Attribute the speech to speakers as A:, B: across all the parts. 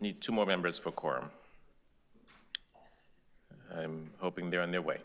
A: Need 2 more members for quorum. I'm hoping they're on their way.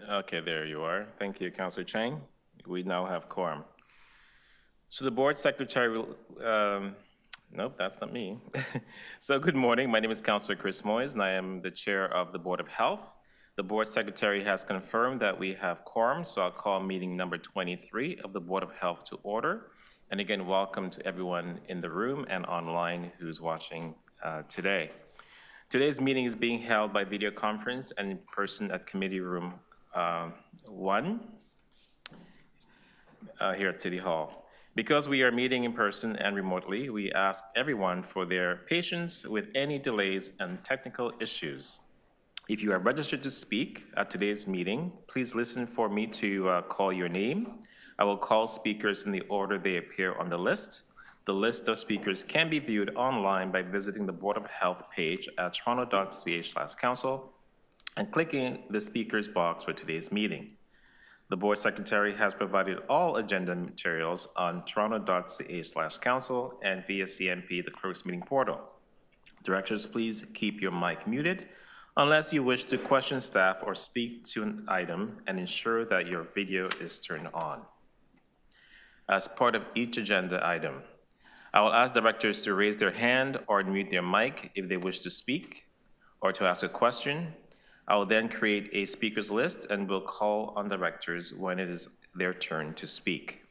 A: Okay, there you are. Thank you, Councillor Chang. We now have quorum. So the board secretary will, nope, that's not me. So good morning, my name is Councillor Chris Moyes and I am the chair of the Board of Health. The board secretary has confirmed that we have quorum, so I'll call meeting number 23 of the Board of Health to order. And again, welcome to everyone in the room and online who's watching today. Today's meeting is being held by video conference and in person at Committee Room 1 here at City Hall. Because we are meeting in person and remotely, we ask everyone for their patience with any delays and technical issues. If you are registered to speak at today's meeting, please listen for me to call your name. I will call speakers in the order they appear on the list. The list of speakers can be viewed online by visiting the Board of Health page at toronto.ca/council and clicking the speakers box for today's meeting. The board secretary has provided all agenda materials on toronto.ca/council and via CMP, the clerk's meeting portal. Directors, please keep your mic muted unless you wish to question staff or speak to an item, and ensure that your video is turned on. As part of each agenda item, I will ask directors to raise their hand or mute their mic if they wish to speak or to ask a question. I will then create a speakers list and will call on directors when it is their turn to speak.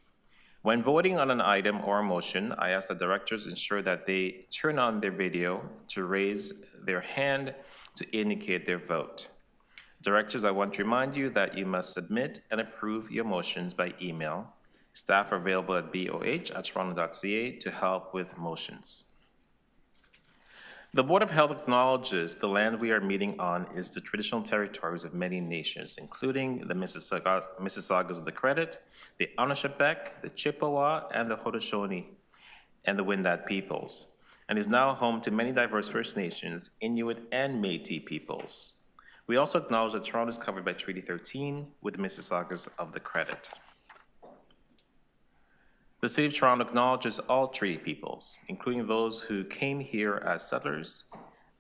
A: When voting on an item or a motion, I ask that directors ensure that they turn on their video to raise their hand to indicate their vote. Directors, I want to remind you that you must submit and approve your motions by email. Staff are available at boh@toronto.ca to help with motions. The Board of Health acknowledges the land we are meeting on is the traditional territories of many nations, including the Mississaugas of the Credit, the Anishinaabe, the Chippewa, and the Haudenosaunee, and the Wendat peoples, and is now home to many diverse First Nations, Inuit, and Métis peoples. We also acknowledge that Toronto is covered by Treaty 13 with the Mississaugas of the Credit. The City of Toronto acknowledges all treaty peoples, including those who came here as settlers,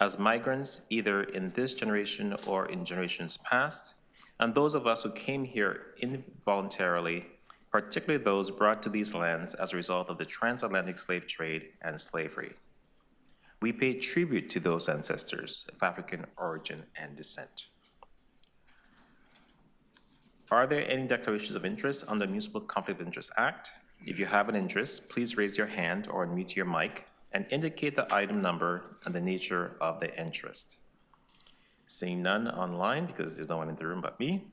A: as migrants, either in this generation or in generations past, and those of us who came here involuntarily, particularly those brought to these lands as a result of the transatlantic slave trade and slavery. We pay tribute to those ancestors of African origin and descent. Are there any declarations of interest on the Municipal Conflict of Interest Act? If you have an interest, please raise your hand or unmute your mic and indicate the item number and the nature of the interest. Seeing none online, because there's no one in the room but me.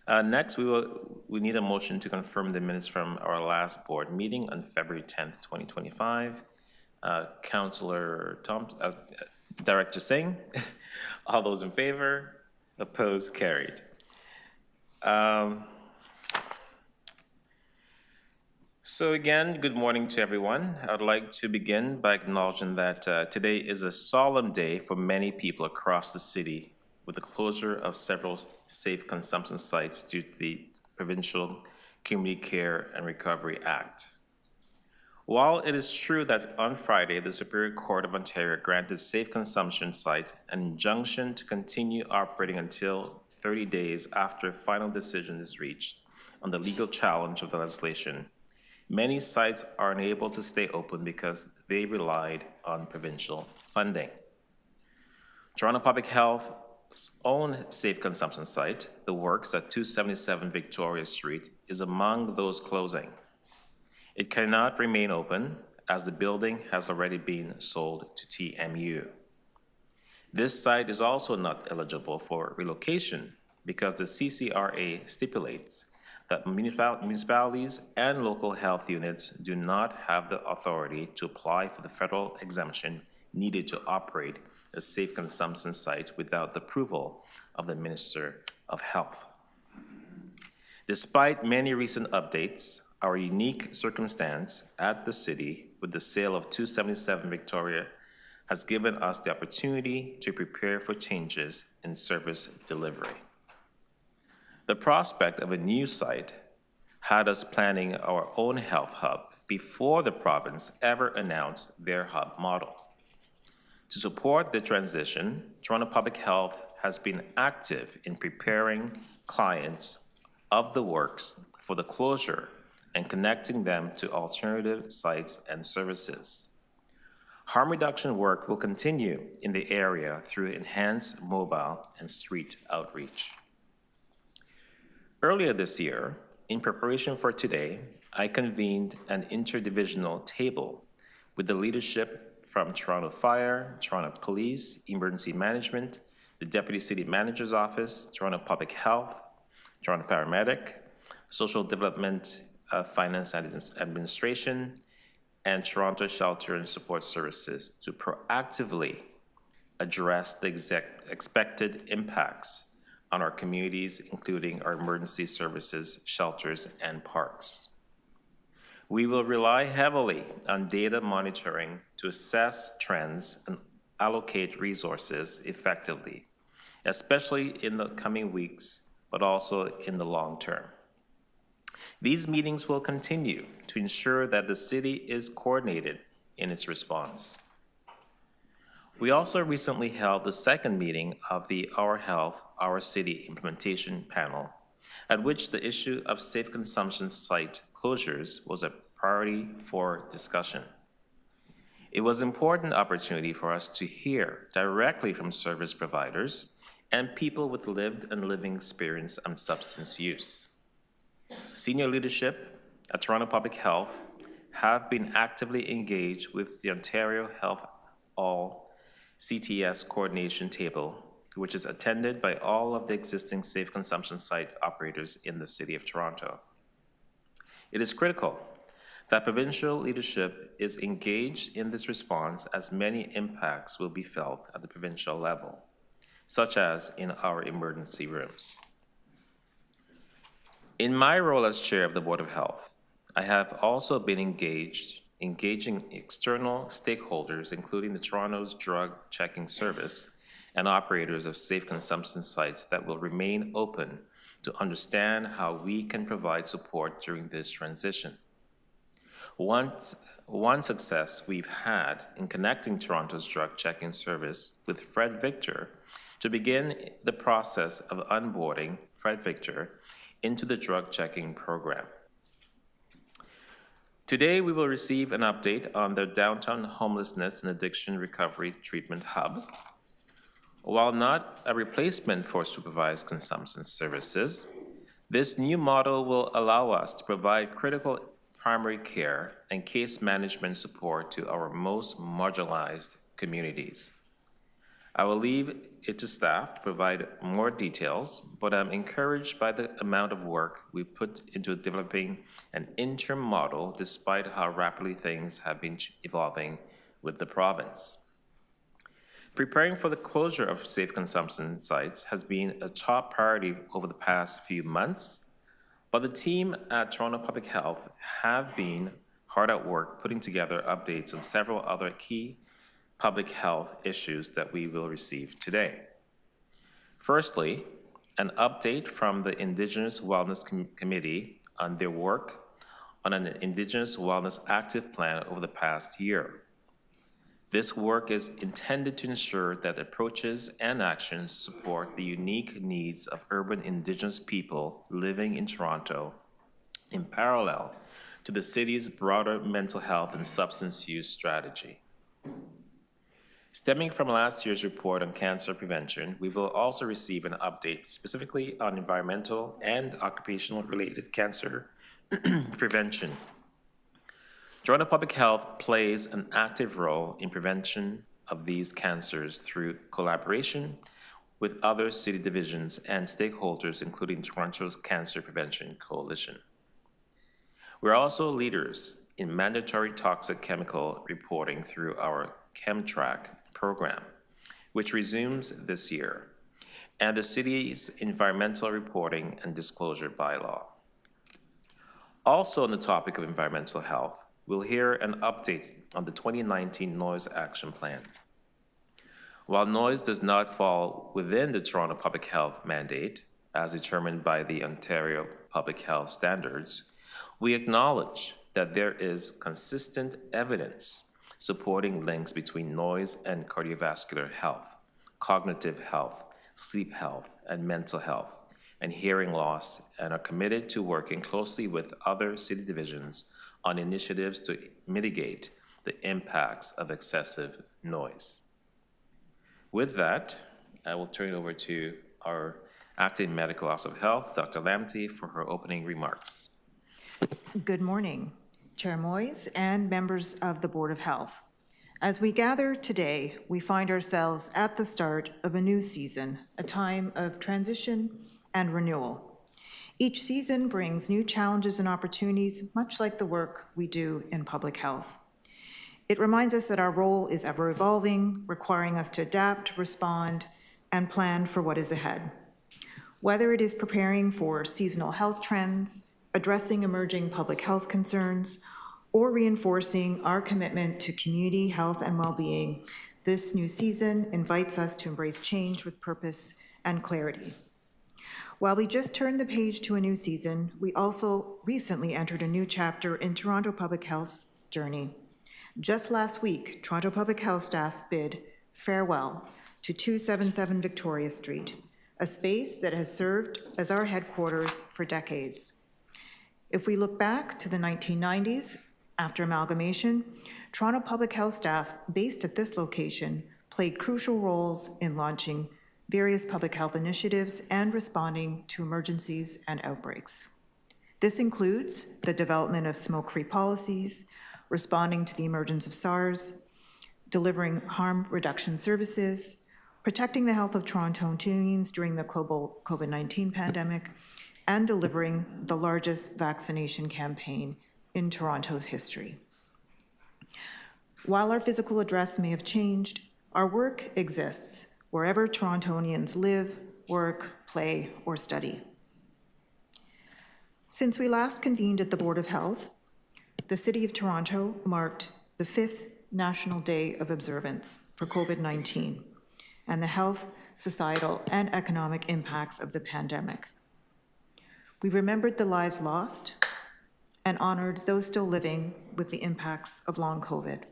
A: Next, we need a motion to confirm the minutes from our last board meeting on February 10th, 2025. Councillor Thompson, Director Singh, all those in favor, opposed, carried. So again, good morning to everyone. I would like to begin by acknowledging that today is a solemn day for many people across the city, with the closure of several safe consumption sites due to the Provincial Community Care and Recovery Act. While it is true that on Friday, the Superior Court of Ontario granted Safe Consumption Site an injunction to continue operating until 30 days after a final decision is reached on the legal challenge of the legislation, many sites are unable to stay open because they relied on provincial funding. Toronto Public Health's own safe consumption site, The Works at 277 Victoria Street, is among those closing. It cannot remain open as the building has already been sold to TMU. This site is also not eligible for relocation because the CCRA stipulates that municipalities and local health units do not have the authority to apply for the federal exemption needed to operate a safe consumption site without the approval of the Minister of Health. Despite many recent updates, our unique circumstance at the city with the sale of 277 Victoria has given us the opportunity to prepare for changes in service delivery. The prospect of a new site had us planning our own health hub before the province ever announced their hub model. To support the transition, Toronto Public Health has been active in preparing clients of the Works for the closure and connecting them to alternative sites and services. Harm reduction work will continue in the area through enhanced mobile and street outreach. Earlier this year, in preparation for today, I convened an interdivisional table with the leadership from Toronto Fire, Toronto Police, Emergency Management, the Deputy City Manager's Office, Toronto Public Health, Toronto Paramedic, Social Development, Finance and Administration, and Toronto Shelter and Support Services to proactively address the expected impacts on our communities, including our emergency services, shelters, and parks. We will rely heavily on data monitoring to assess trends and allocate resources effectively, especially in the coming weeks but also in the long term. These meetings will continue to ensure that the city is coordinated in its response. We also recently held the second meeting of the Our Health, Our City implementation panel, at which the issue of safe consumption site closures was a priority for discussion. It was an important opportunity for us to hear directly from service providers and people with lived and living experience on substance use. Senior leadership at Toronto Public Health have been actively engaged with the Ontario Health All CTS coordination table, which is attended by all of the existing safe consumption site operators in the City of Toronto. It is critical that provincial leadership is engaged in this response, as many impacts will be felt at the provincial level, such as in our emergency rooms. In my role as chair of the Board of Health, I have also been engaging external stakeholders, including the Toronto's Drug Checking Service and operators of safe consumption sites that will remain open to understand how we can provide support during this transition. One success we've had in connecting Toronto's Drug Checking Service with Fred Victor to begin the process of onboarding Fred Victor into the drug checking program. Today, we will receive an update on the Downtown Homelessness and Addiction Recovery Treatment Hub. While not a replacement for supervised consumption services, this new model will allow us to provide critical primary care and case management support to our most marginalized communities. I will leave it to staff to provide more details, but I'm encouraged by the amount of work we put into developing an interim model despite how rapidly things have been evolving with the province. Preparing for the closure of safe consumption sites has been a top priority over the past few months, but the team at Toronto Public Health have been hard at work putting together updates on several other key public health issues that we will receive today. Firstly, an update from the Indigenous Wellness Committee on their work on an Indigenous Wellness Active Plan over the past year. This work is intended to ensure that approaches and actions support the unique needs of urban Indigenous people living in Toronto in parallel to the city's broader mental health and substance use strategy. Stemming from last year's report on cancer prevention, we will also receive an update specifically on environmental and occupational-related cancer prevention. Toronto Public Health plays an active role in prevention of these cancers through collaboration with other city divisions and stakeholders, including Toronto's Cancer Prevention Coalition. We're also leaders in mandatory toxic chemical reporting through our ChemTrack program, which resumes this year, and the city's environmental reporting and disclosure bylaw. Also on the topic of environmental health, we'll hear an update on the 2019 Noise Action Plan. While noise does not fall within the Toronto Public Health mandate, as determined by the Ontario Public Health Standards, we acknowledge that there is consistent evidence supporting links between noise and cardiovascular health, cognitive health, sleep health, and mental health, and hearing loss, and are committed to working closely with other city divisions on initiatives to mitigate the impacts of excessive noise. With that, I will turn it over to our Acting Medical Officer of Health, Dr. Lamptey, for her opening remarks.
B: Good morning, Chair Moyes and members of the Board of Health. As we gather today, we find ourselves at the start of a new season, a time of transition and renewal. Each season brings new challenges and opportunities, much like the work we do in public health. It reminds us that our role is ever evolving, requiring us to adapt, respond, and plan for what is ahead. Whether it is preparing for seasonal health trends, addressing emerging public health concerns, or reinforcing our commitment to community health and well-being, this new season invites us to embrace change with purpose and clarity. While we just turned the page to a new season, we also recently entered a new chapter in Toronto Public Health's journey. Just last week, Toronto Public Health staff bid farewell to 277 Victoria Street, a space that has served as our headquarters for decades. If we look back to the 1990s, after amalgamation, Toronto Public Health staff based at this location played crucial roles in launching various public health initiatives and responding to emergencies and outbreaks. This includes the development of smoke-free policies, responding to the emergence of SARS, delivering harm reduction services, protecting the health of Torontonians during the global COVID-19 pandemic, and delivering the largest vaccination campaign in Toronto's history. While our physical address may have changed, our work exists wherever Torontonians live, work, play, or study. Since we last convened at the Board of Health, the City of Toronto marked the 5th National Day of Observance for COVID-19 and the health, societal, and economic impacts of the pandemic. We remembered the lives lost and honored those still living with the impacts of long COVID.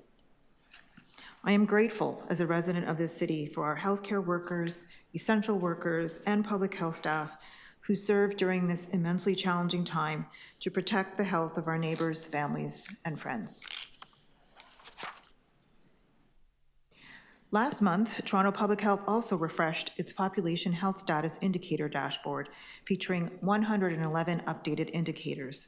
B: I am grateful as a resident of this city for our healthcare workers, essential workers, and public health staff who served during this immensely challenging time to protect the health of our neighbors, families, and friends. Last month, Toronto Public Health also refreshed its Population Health Status Indicator dashboard, featuring 111 updated indicators.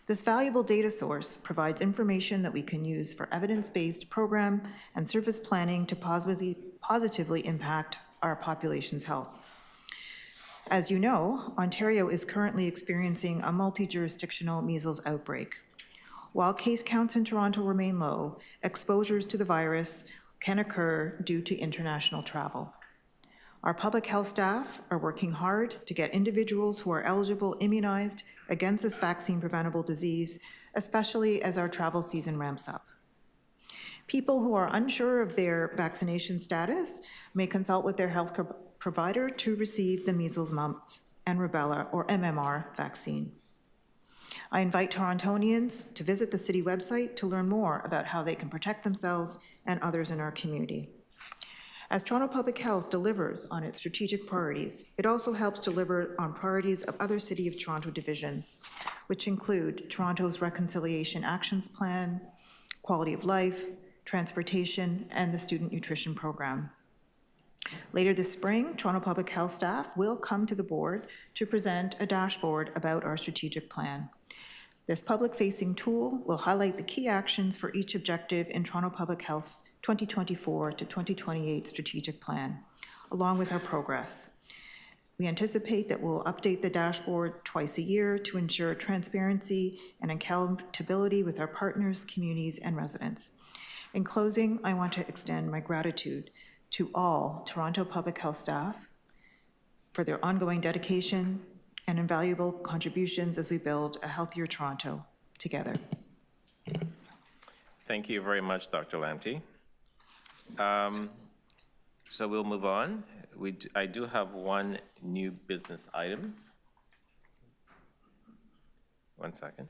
B: This valuable data source provides information that we can use for evidence-based program and service planning to positively impact our population's health. As you know, Ontario is currently experiencing a multi-jurisdictional measles outbreak. While case counts in Toronto remain low, exposures to the virus can occur due to international travel. Our public health staff are working hard to get individuals who are eligible immunized against this vaccine-preventable disease, especially as our travel season ramps up. People who are unsure of their vaccination status may consult with their health provider to receive the measles, mumps, and rubella, or MMR, vaccine. I invite Torontonians to visit the city website to learn more about how they can protect themselves and others in our community. As Toronto Public Health delivers on its strategic priorities, it also helps deliver on priorities of other City of Toronto divisions, which include Toronto's Reconciliation Actions Plan, Quality of Life, Transportation, and the Student Nutrition Program. Later this spring, Toronto Public Health staff will come to the board to present a dashboard about our strategic plan. This public-facing tool will highlight the key actions for each objective in Toronto Public Health's 2024 to 2028 strategic plan, along with our progress. We anticipate that we'll update the dashboard twice a year to ensure transparency and accountability with our partners, communities, and residents. In closing, I want to extend my gratitude to all Toronto Public Health staff for their ongoing dedication and invaluable contributions as we build a healthier Toronto together.
A: Thank you very much, Dr. Lanty. So we'll move on. I do have one new business item. One second.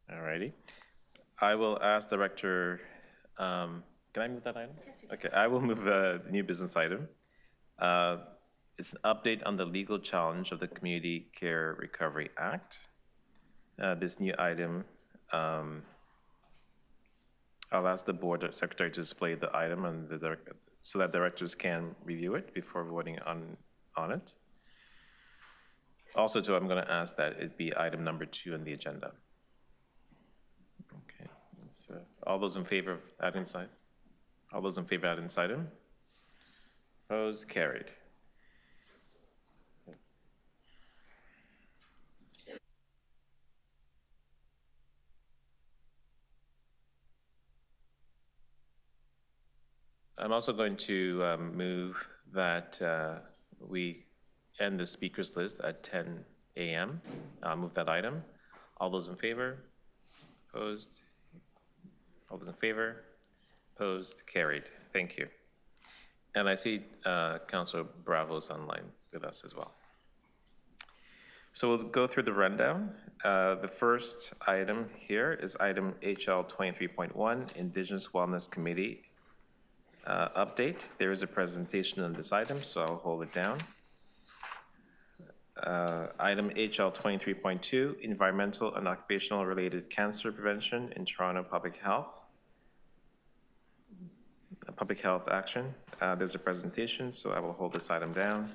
A: All righty. I will ask Director, can I move that item? Yes, you can. Okay, I will move the new business item. It's an update on the legal challenge of the Community Care Recovery Act. This new item, I'll ask the board secretary to display the item and so that directors can review it before voting on it. Also, too, I'm going to ask that it be item number 2 on the agenda. Okay, so all those in favor of adding this item? All those in favor of adding this item? Opposed? Carried. I'm also going to move that we end the speakers list at 10 a.m. I'll move that item. All those in favor? Opposed? All those in favor? Opposed? Carried. Thank you. And I see Councilor Bravo's online with us as well. So we'll go through the rundown. The first item here is item HL 23.1, Indigenous Wellness Committee update. There is a presentation on this item, so I'll hold it down. Item HL 23.2, Environmental and Occupational-Related Cancer Prevention in Toronto Public Health. Public health action. There's a presentation, so I will hold this item down.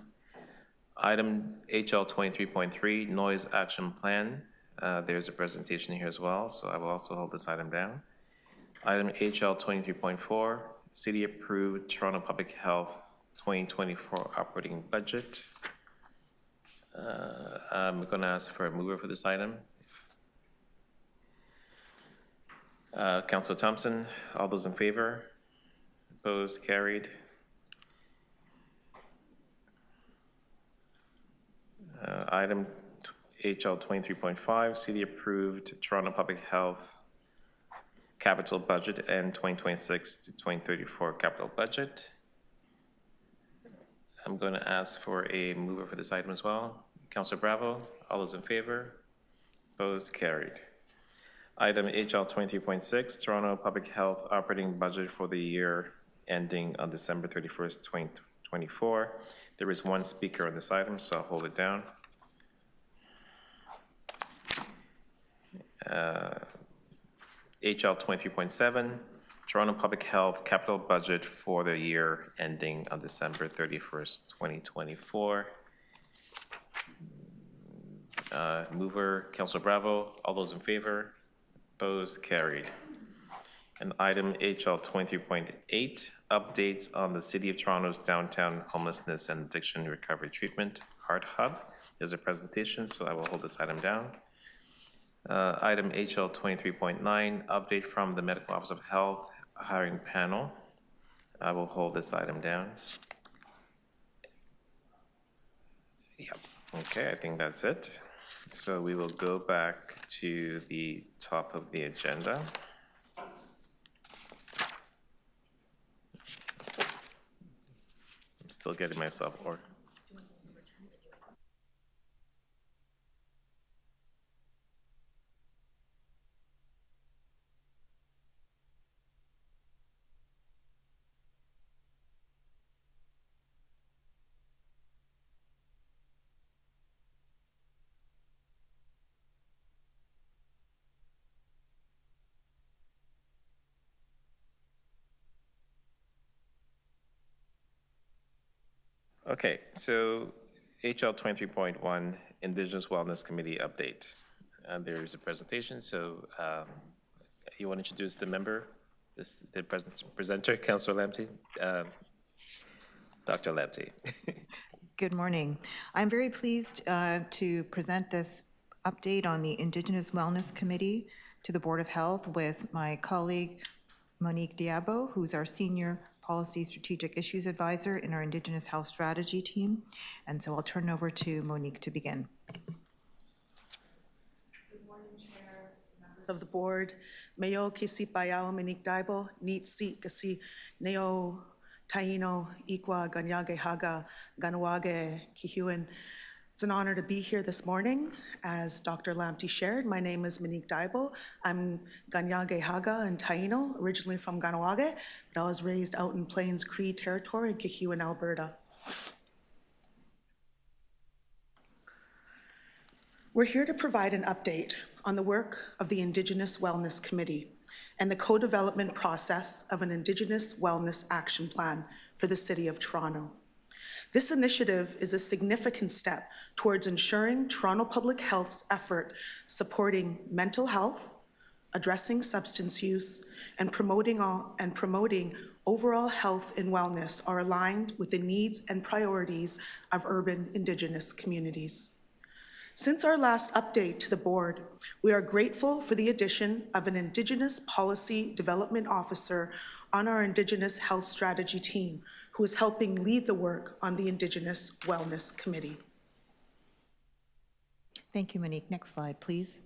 A: Item HL 23.3, Noise Action Plan. There's a presentation here as well, so I will also hold this item down. Item HL 23.4, City Approved Toronto Public Health 2024 Operating Budget. I'm going to ask for a mover for this item. Councilor Thompson, all those in favor? Opposed? Carried. Item HL 23.5, City Approved Toronto Public Health Capital Budget and 2026 to 2034 Capital Budget. I'm going to ask for a mover for this item as well. Councilor Bravo, all those in favor? Opposed? Carried. Item HL 23.6, Toronto Public Health Operating Budget for the year ending on December 31st, 2024. There is one speaker on this item, so I'll hold it down. HL 23.7, Toronto Public Health Capital Budget for the year ending on December 31st, 2024. Mover, Councilor Bravo, all those in favor? Opposed? Carried. And item HL 23.8, updates on the City of Toronto's downtown homelessness and addiction recovery treatment, HART Hub. There's a presentation, so I will hold this item down. Item HL 23.9, update from the Medical Office of Health hiring panel. I will hold this item down. Yep, okay, I think that's it. So we will go back to the top of the agenda. I'm still getting myself ordered. Okay, so HL 23.1, Indigenous Wellness Committee update. There's a presentation, so you want to introduce the member, the presenter, Councilor Lamptey? Dr. Lamptey.
B: Good morning. I'm very pleased to present this update on the Indigenous Wellness Committee to the Board of Health with my colleague Monique Diabo, who's our Senior Policy Strategic Issues Advisor in our Indigenous Health Strategy team. And so I'll turn over to Monique to begin.
C: Good morning, Chair, members of the board. Mayo kisi payao Monique Diabo, neat seat kasi neo taino ikwa ganyage haga ganawage kihuan. It's an honor to be here this morning. As Dr. Lamptey shared, my name is Monique Diabo. I'm Ganyage Haga and Taino, originally from Ganawage, but I was raised out in Plains Cree territory in Kihiwin, Alberta. We're here to provide an update on the work of the Indigenous Wellness Committee and the co-development process of an Indigenous Wellness Action Plan for the City of Toronto. This initiative is a significant step towards ensuring Toronto Public Health's effort supporting mental health, addressing substance use, and promoting overall health and wellness are aligned with the needs and priorities of urban Indigenous communities. Since our last update to the board, we are grateful for the addition of an Indigenous Policy Development Officer on our Indigenous Health Strategy team, who is helping lead the work on the Indigenous Wellness Committee.
B: Thank you, Monique. Next slide, please.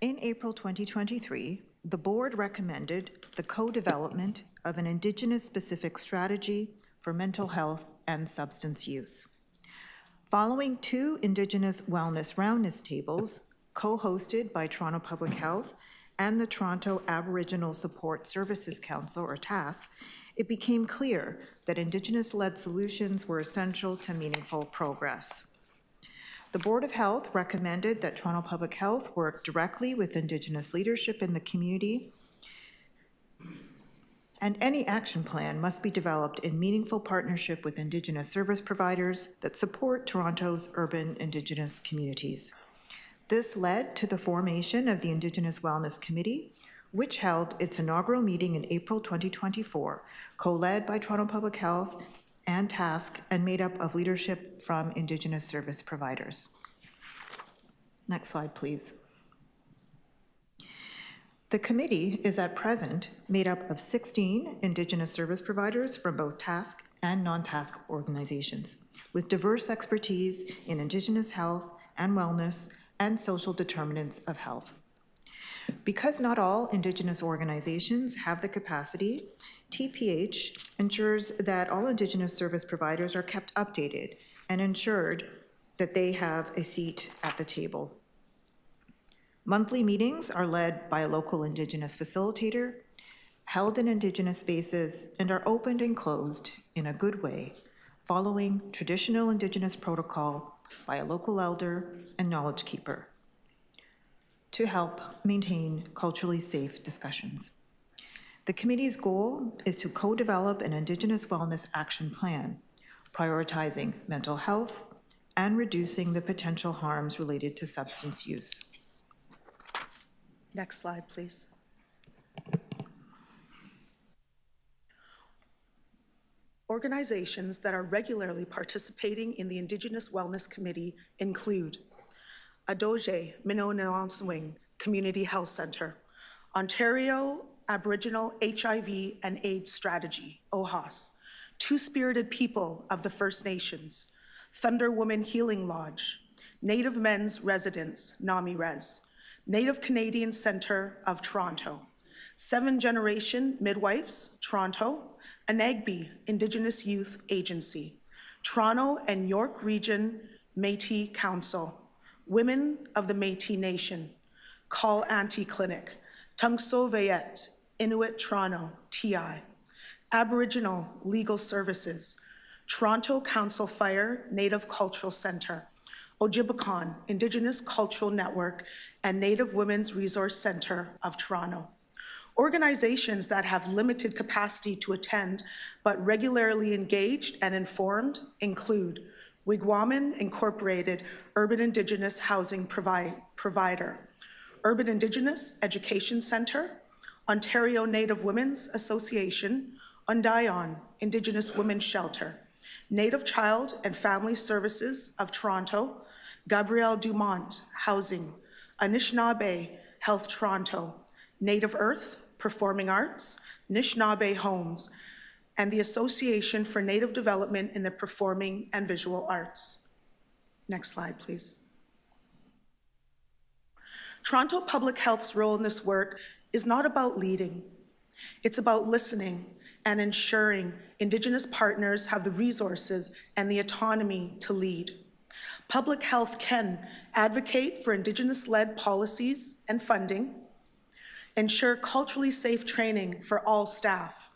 B: In April 2023, the board recommended the co-development of an Indigenous-specific strategy for mental health and substance use. Following two Indigenous Wellness Roundness tables, co-hosted by Toronto Public Health and the Toronto Aboriginal Support Services Council, or TASC, it became clear that Indigenous-led solutions were essential to meaningful progress. The Board of Health recommended that Toronto Public Health work directly with Indigenous leadership in the community, and any action plan must be developed in meaningful partnership with Indigenous service providers that support Toronto's urban Indigenous communities. This led to the formation of the Indigenous Wellness Committee, which held its inaugural meeting in April 2024, co-led by Toronto Public Health and TASC, and made up of leadership from Indigenous service providers. Next slide, please. The committee is at present made up of 16 Indigenous service providers from both TASC and non-TASC organizations, with diverse expertise in Indigenous health and wellness and social determinants of health. Because not all Indigenous organizations have the capacity, TPH ensures that all Indigenous service providers are kept updated and ensured that they have a seat at the table. Monthly meetings are led by a local Indigenous facilitator, held in Indigenous spaces, and are opened and closed in a good way, following traditional Indigenous protocol by a local elder and knowledge keeper to help maintain culturally safe discussions. The committee's goal is to co-develop an Indigenous wellness action plan, prioritizing mental health and reducing the potential harms related to substance use.
C: Next slide, please. Organizations that are regularly participating in the Indigenous Wellness Committee include Adoje Minonanswing Community Health Centre, Ontario Aboriginal HIV and AIDS Strategy, OHAS, Two-Spirited People of the First Nations, Thunder Woman Healing Lodge, Native Men's Residence, NAMI Res, Native Canadian Centre of Toronto, Seven Generation Midwives, Toronto, Anagbi Indigenous Youth Agency, Toronto and York Region Métis Council, Women of the Métis Nation, Call Auntie Clinic, Tungso Vayet, Inuit Toronto, TI, Aboriginal Legal Services, Toronto Council Fire Native Cultural Centre, Ojibwakan Indigenous Cultural Network, and Native Women's Resource Centre of Toronto. Organizations that have limited capacity to attend but regularly engaged and informed include Wigwamen Incorporated Urban Indigenous Housing Provider, Urban Indigenous Education Centre, Ontario Native Women's Association, Undion Indigenous Women's Shelter, Native Child and Family Services of Toronto, Gabrielle Dumont Housing, Anishinaabe Health Toronto, Native Earth Performing Arts, Anishinaabe Homes, and the Association for Native Development in the Performing and Visual Arts. Next slide, please. Toronto Public Health's role in this work is not about leading. It's about listening and ensuring Indigenous partners have the resources and the autonomy to lead. Public health can advocate for Indigenous-led policies and funding, ensure culturally safe training for all staff,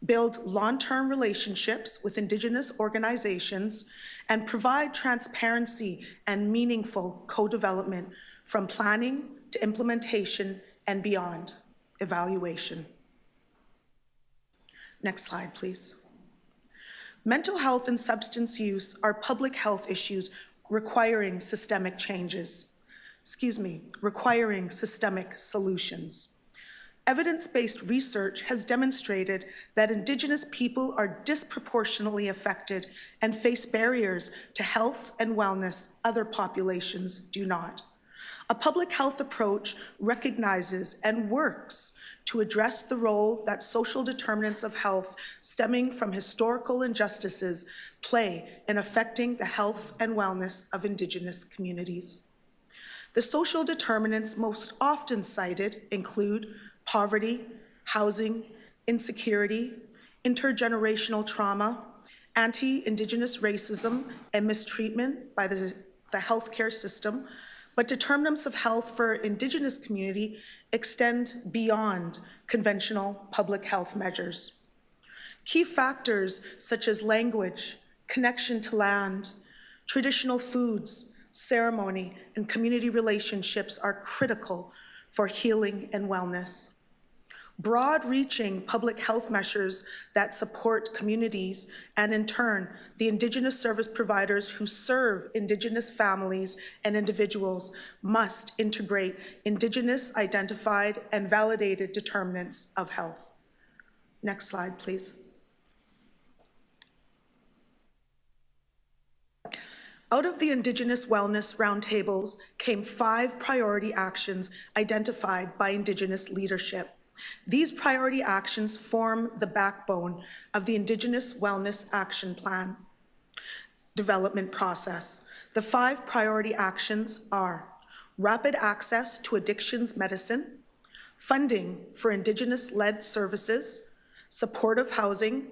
C: build long-term relationships with Indigenous organizations, and provide transparency and meaningful co-development from planning to implementation and beyond evaluation. Next slide, please. Mental health and substance use are public health issues requiring systemic changes. Requiring systemic solutions. Evidence-based research has demonstrated that Indigenous people are disproportionately affected and face barriers to health and wellness other populations do not. A public health approach recognizes and works to address the role that social determinants of health stemming from historical injustices play in affecting the health and wellness of Indigenous communities. The social determinants most often cited include poverty, housing, insecurity, intergenerational trauma, anti-Indigenous racism and mistreatment by the healthcare system, but determinants of health for Indigenous community extend beyond conventional public health measures. Key factors such as language, connection to land, traditional foods, ceremony, and community relationships are critical for healing and wellness. Broad-reaching public health measures that support communities and, in turn, the Indigenous service providers who serve Indigenous families and individuals must integrate Indigenous identified and validated determinants of health. Next slide, please. Out of the Indigenous Wellness Roundtables came 5 priority actions identified by Indigenous leadership. These priority actions form the backbone of the Indigenous Wellness Action Plan development process. The 5 priority actions are rapid access to addictions medicine, funding for Indigenous-led services, supportive housing,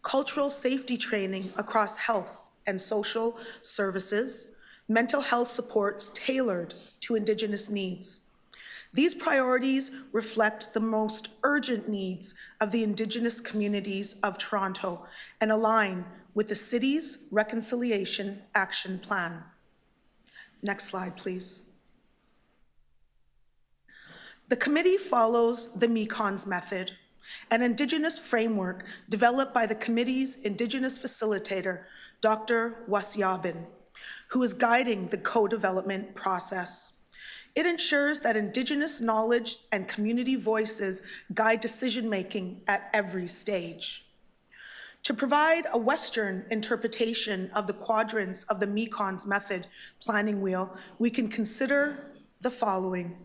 C: cultural safety training across health and social services, mental health supports tailored to Indigenous needs. These priorities reflect the most urgent needs of the Indigenous communities of Toronto and align with the city's Reconciliation Action Plan. Next slide, please. The committee follows the MECONS method, an Indigenous framework developed by the committee's Indigenous facilitator, Dr. Wasyabin, who is guiding the co-development process. It ensures that Indigenous knowledge and community voices guide decision-making at every stage. To provide a Western interpretation of the quadrants of the MECONS method planning wheel, we can consider the following.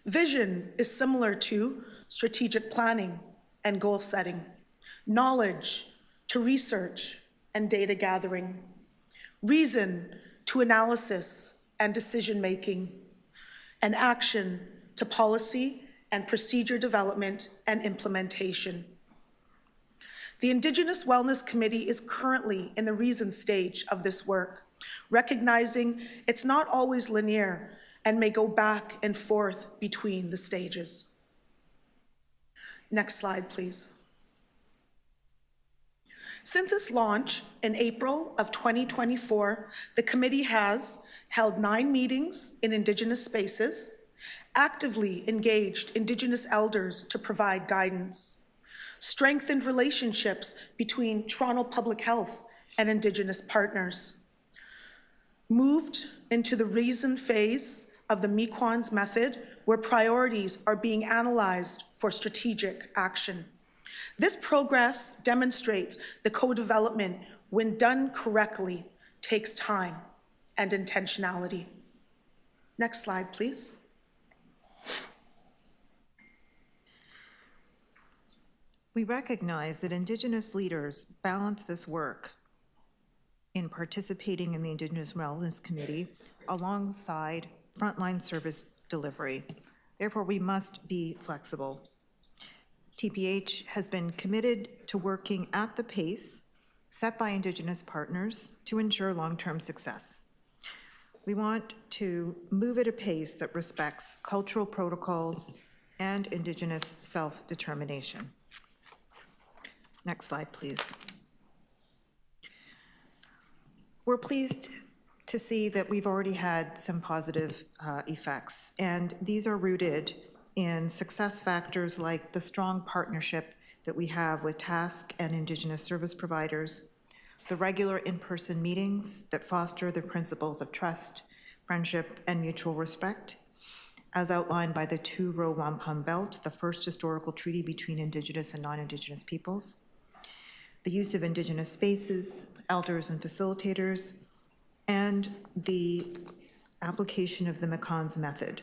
C: Vision is similar to strategic planning and goal setting, knowledge to research and data gathering, reason to analysis and decision-making, and action to policy and procedure development and implementation. The Indigenous Wellness Committee is currently in the reason stage of this work, recognizing it's not always linear and may go back and forth between the stages. Next slide, please. Since its launch in April of 2024, the committee has held 9 meetings in Indigenous spaces, actively engaged Indigenous elders to provide guidance, strengthened relationships between Toronto Public Health and Indigenous partners, moved into the reason phase of the MECONS method, where priorities are being analyzed for strategic action. This progress demonstrates the co-development, when done correctly, takes time and intentionality. Next slide, please.
B: We recognize that Indigenous leaders balance this work in participating in the Indigenous Wellness Committee alongside frontline service delivery. Therefore, we must be flexible. TPH has been committed to working at the pace set by Indigenous partners to ensure long-term success. We want to move at a pace that respects cultural protocols and Indigenous self-determination. Next slide, please. We're pleased to see that we've already had some positive effects, and these are rooted in success factors like the strong partnership that we have with TASC and Indigenous service providers, the regular in-person meetings that foster the principles of trust, friendship, and mutual respect, as outlined by the two-row wampum belt, the first historical treaty between Indigenous and non-Indigenous peoples, the use of Indigenous spaces, elders and facilitators, and the application of the McConn's method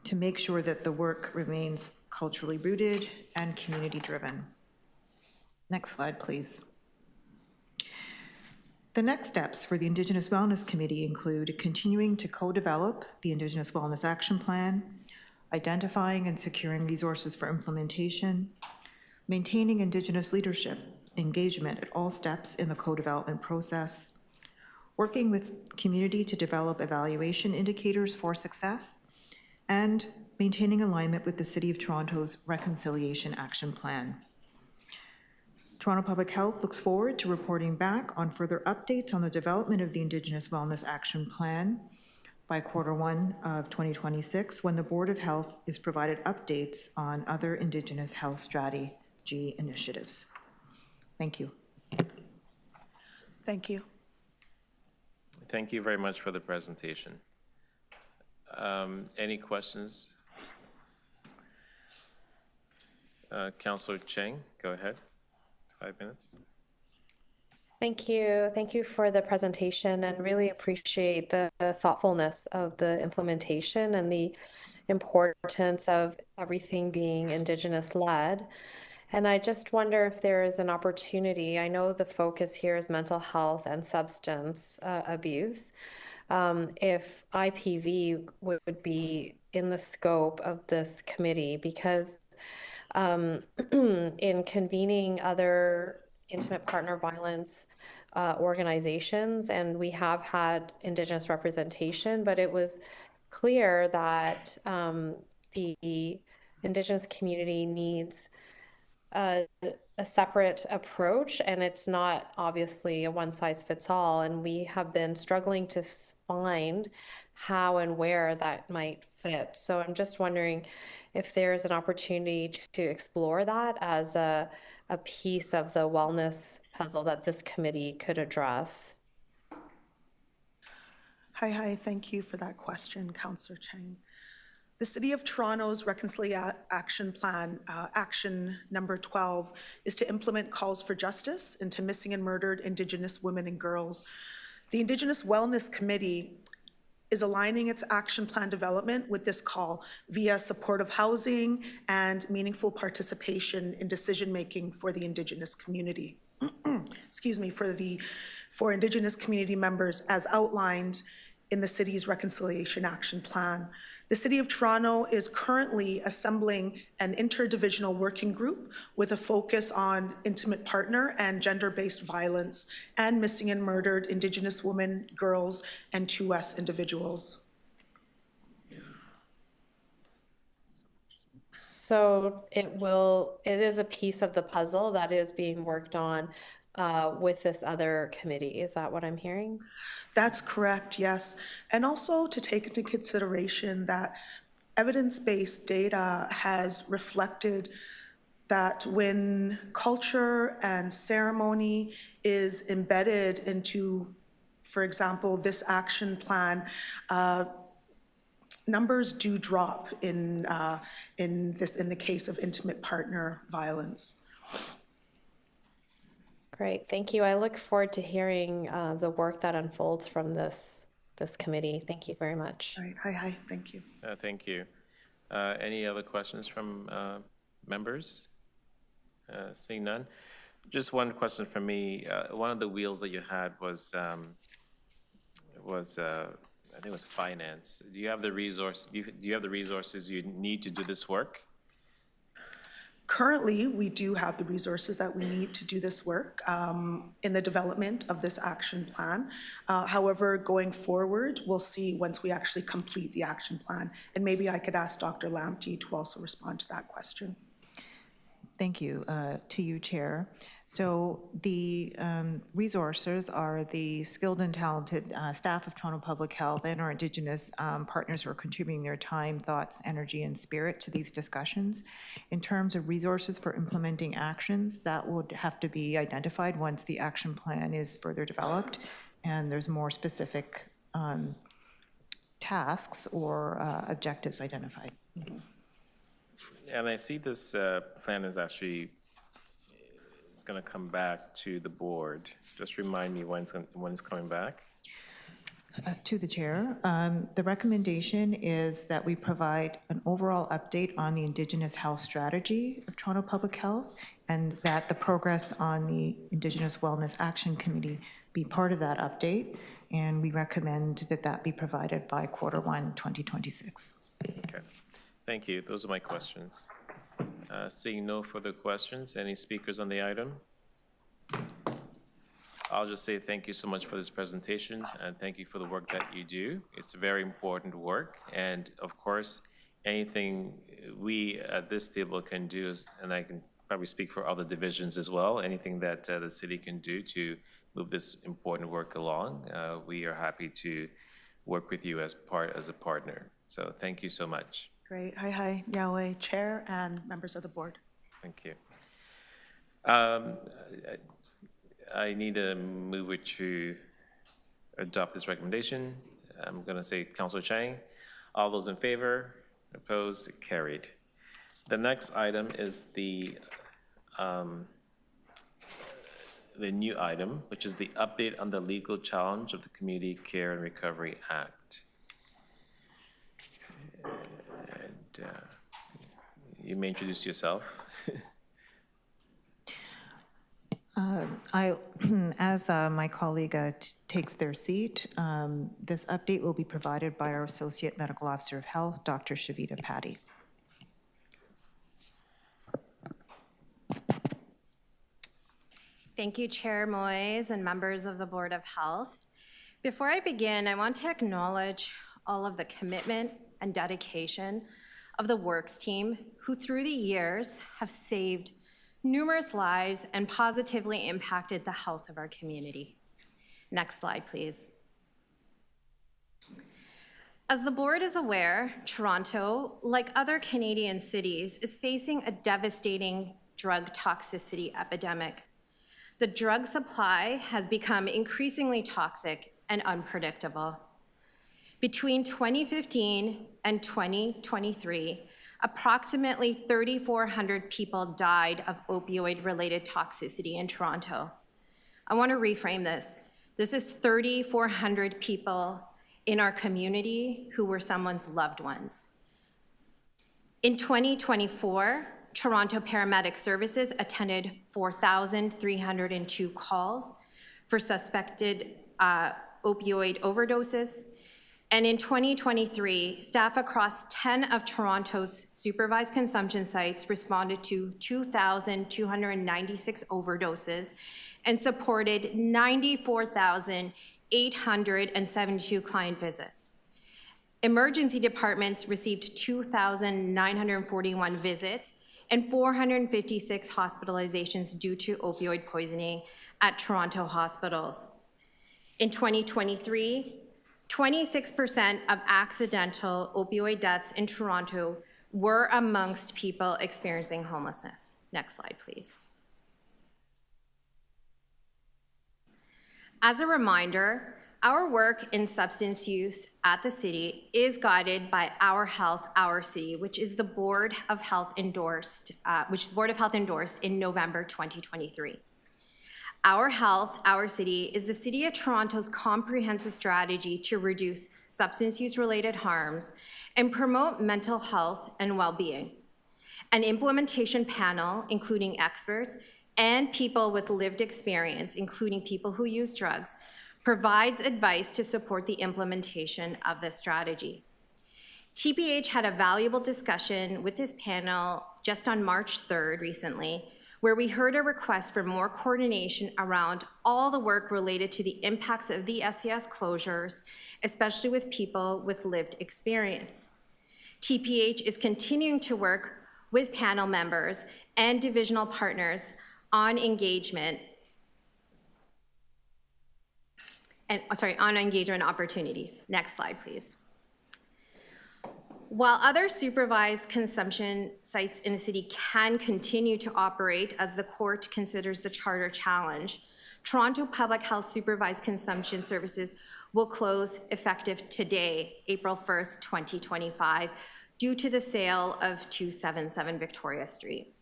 B: to make sure that the work remains culturally rooted and community-driven. Next slide, please. The next steps for the Indigenous Wellness Committee include continuing to co-develop the Indigenous Wellness Action Plan, identifying and securing resources for implementation, maintaining Indigenous leadership engagement at all steps in the co-development process, working with community to develop evaluation indicators for success, and maintaining alignment with the City of Toronto's Reconciliation Action Plan. Toronto Public Health looks forward to reporting back on further updates on the development of the Indigenous Wellness Action Plan by Q1 of 2026, when the Board of Health is provided updates on other Indigenous health strategy initiatives. Thank you.
C: Thank you.
A: Thank you very much for the presentation. Any questions? Councillor Cheng, go ahead. 5 minutes.
D: Thank you. Thank you for the presentation, and really appreciate the thoughtfulness of the implementation and the importance of everything being Indigenous led. And I just wonder if there is an opportunity. I know the focus here is mental health and substance abuse. If IPV would be in the scope of this committee, because in convening other intimate partner violence organizations, and we have had Indigenous representation, but it was clear that the Indigenous community needs a separate approach, and it's not obviously a one-size-fits-all, and we have been struggling to find how and where that might fit. So I'm just wondering if there's an opportunity to explore that as a piece of the wellness puzzle that this committee could address.
C: Hi, thank you for that question, Councillor Cheng. The City of Toronto's Reconciliation Plan, action number 12, is to implement calls for justice into missing and murdered Indigenous women and girls. The Indigenous Wellness Committee is aligning its action plan development with this call via supportive housing and meaningful participation in decision-making for the Indigenous community. Excuse me, for Indigenous community members as outlined in the city's Reconciliation Action Plan. The City of Toronto is currently assembling an interdivisional working group with a focus on intimate partner and gender-based violence and missing and murdered Indigenous women, girls, and 2S individuals.
D: So it is a piece of the puzzle that is being worked on with this other committee. Is that what I'm hearing?
C: That's correct, yes. And also to take into consideration that evidence-based data has reflected that when culture and ceremony is embedded into, for example, this action plan, numbers do drop in the case of intimate partner violence.
D: Great, thank you. I look forward to hearing the work that unfolds from this committee. Thank you very much.
C: All right, hi, thank you.
A: Thank you. Any other questions from members? Seeing none. Just one question from me. One of the wheels that you had was I think it was finance. Do you have the resource? Do you have the resources you need to do this work?
C: Currently, we do have the resources that we need to do this work in the development of this action plan. However, going forward, we'll see once we actually complete the action plan. And maybe I could ask Dr. Lamptey to also respond to that question.
B: Thank you to you, Chair. So the resources are the skilled and talented staff of Toronto Public Health and our Indigenous partners who are contributing their time, thoughts, energy, and spirit to these discussions. In terms of resources for implementing actions, that would have to be identified once the action plan is further developed and there's more specific tasks or objectives identified.
A: And I see this plan is actually, it's going to come back to the board. Just remind me when it's coming back.
B: To the chair, the recommendation is that we provide an overall update on the Indigenous health strategy of Toronto Public Health, and that the progress on the Indigenous Wellness Action Committee be part of that update, and we recommend that that be provided by Q1 2026.
A: Okay, thank you. Those are my questions. Seeing no further questions, any speakers on the item? I'll just say thank you so much for this presentation, and thank you for the work that you do. It's very important work, and of course, anything we at this table can do is, and I can probably speak for other divisions as well, anything that the city can do to move this important work along, we are happy to work with you as a partner. So thank you so much.
C: Great. Hi, Yahweh, Chair and members of the board.
A: Thank you. I need a mover to adopt this recommendation. I'm going to say Councillor Chang. All those in favor? Opposed? Carried. The next item is the new item, which is the update on the legal challenge of the Community Care and Recovery Act. And you may introduce yourself.
B: As my colleague takes their seat, this update will be provided by our Associate Medical Officer of Health, Dr. Shavita Patty.
E: Thank you, Chair Moyes and members of the Board of Health. Before I begin, I want to acknowledge all of the commitment and dedication of the Works team, who through the years have saved numerous lives and positively impacted the health of our community. Next slide, please. As the board is aware, Toronto, like other Canadian cities, is facing a devastating drug toxicity epidemic. The drug supply has become increasingly toxic and unpredictable. Between 2015 and 2023, approximately 3,400 people died of opioid-related toxicity in Toronto. I want to reframe this. This is 3,400 people in our community who were someone's loved ones. In 2024, Toronto Paramedic Services attended 4,302 calls for suspected opioid overdoses. And in 2023, staff across 10 of Toronto's supervised consumption sites responded to 2,296 overdoses and supported 94,872 client visits. Emergency departments received 2,941 visits and 456 hospitalizations due to opioid poisoning at Toronto hospitals. In 2023, 26% of accidental opioid deaths in Toronto were amongst people experiencing homelessness. Next slide, please. As a reminder, our work in substance use at the city is guided by Our Health, Our City, which is the Board of Health endorsed, in November 2023. Our Health, Our City is the City of Toronto's comprehensive strategy to reduce substance use-related harms and promote mental health and well-being. An implementation panel, including experts and people with lived experience, including people who use drugs, provides advice to support the implementation of this strategy. TPH had a valuable discussion with this panel just on March 3rd recently, where we heard a request for more coordination around all the work related to the impacts of the SCS closures, especially with people with lived experience. TPH is continuing to work with panel members and divisional partners on engagement opportunities. Next slide, please. While other supervised consumption sites in the city can continue to operate as the court considers the charter challenge, Toronto Public Health Supervised Consumption Services will close effective today, April 1st, 2025, due to the sale of 277 Victoria Street.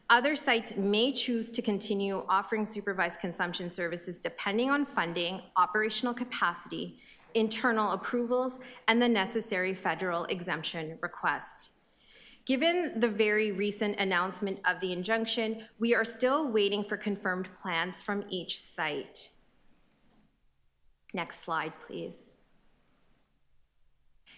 E: Other sites may choose to continue offering supervised consumption services depending on funding, operational capacity, internal approvals, and the necessary federal exemption request. Given the very recent announcement of the injunction, we are still waiting for confirmed plans from each site. Next slide, please.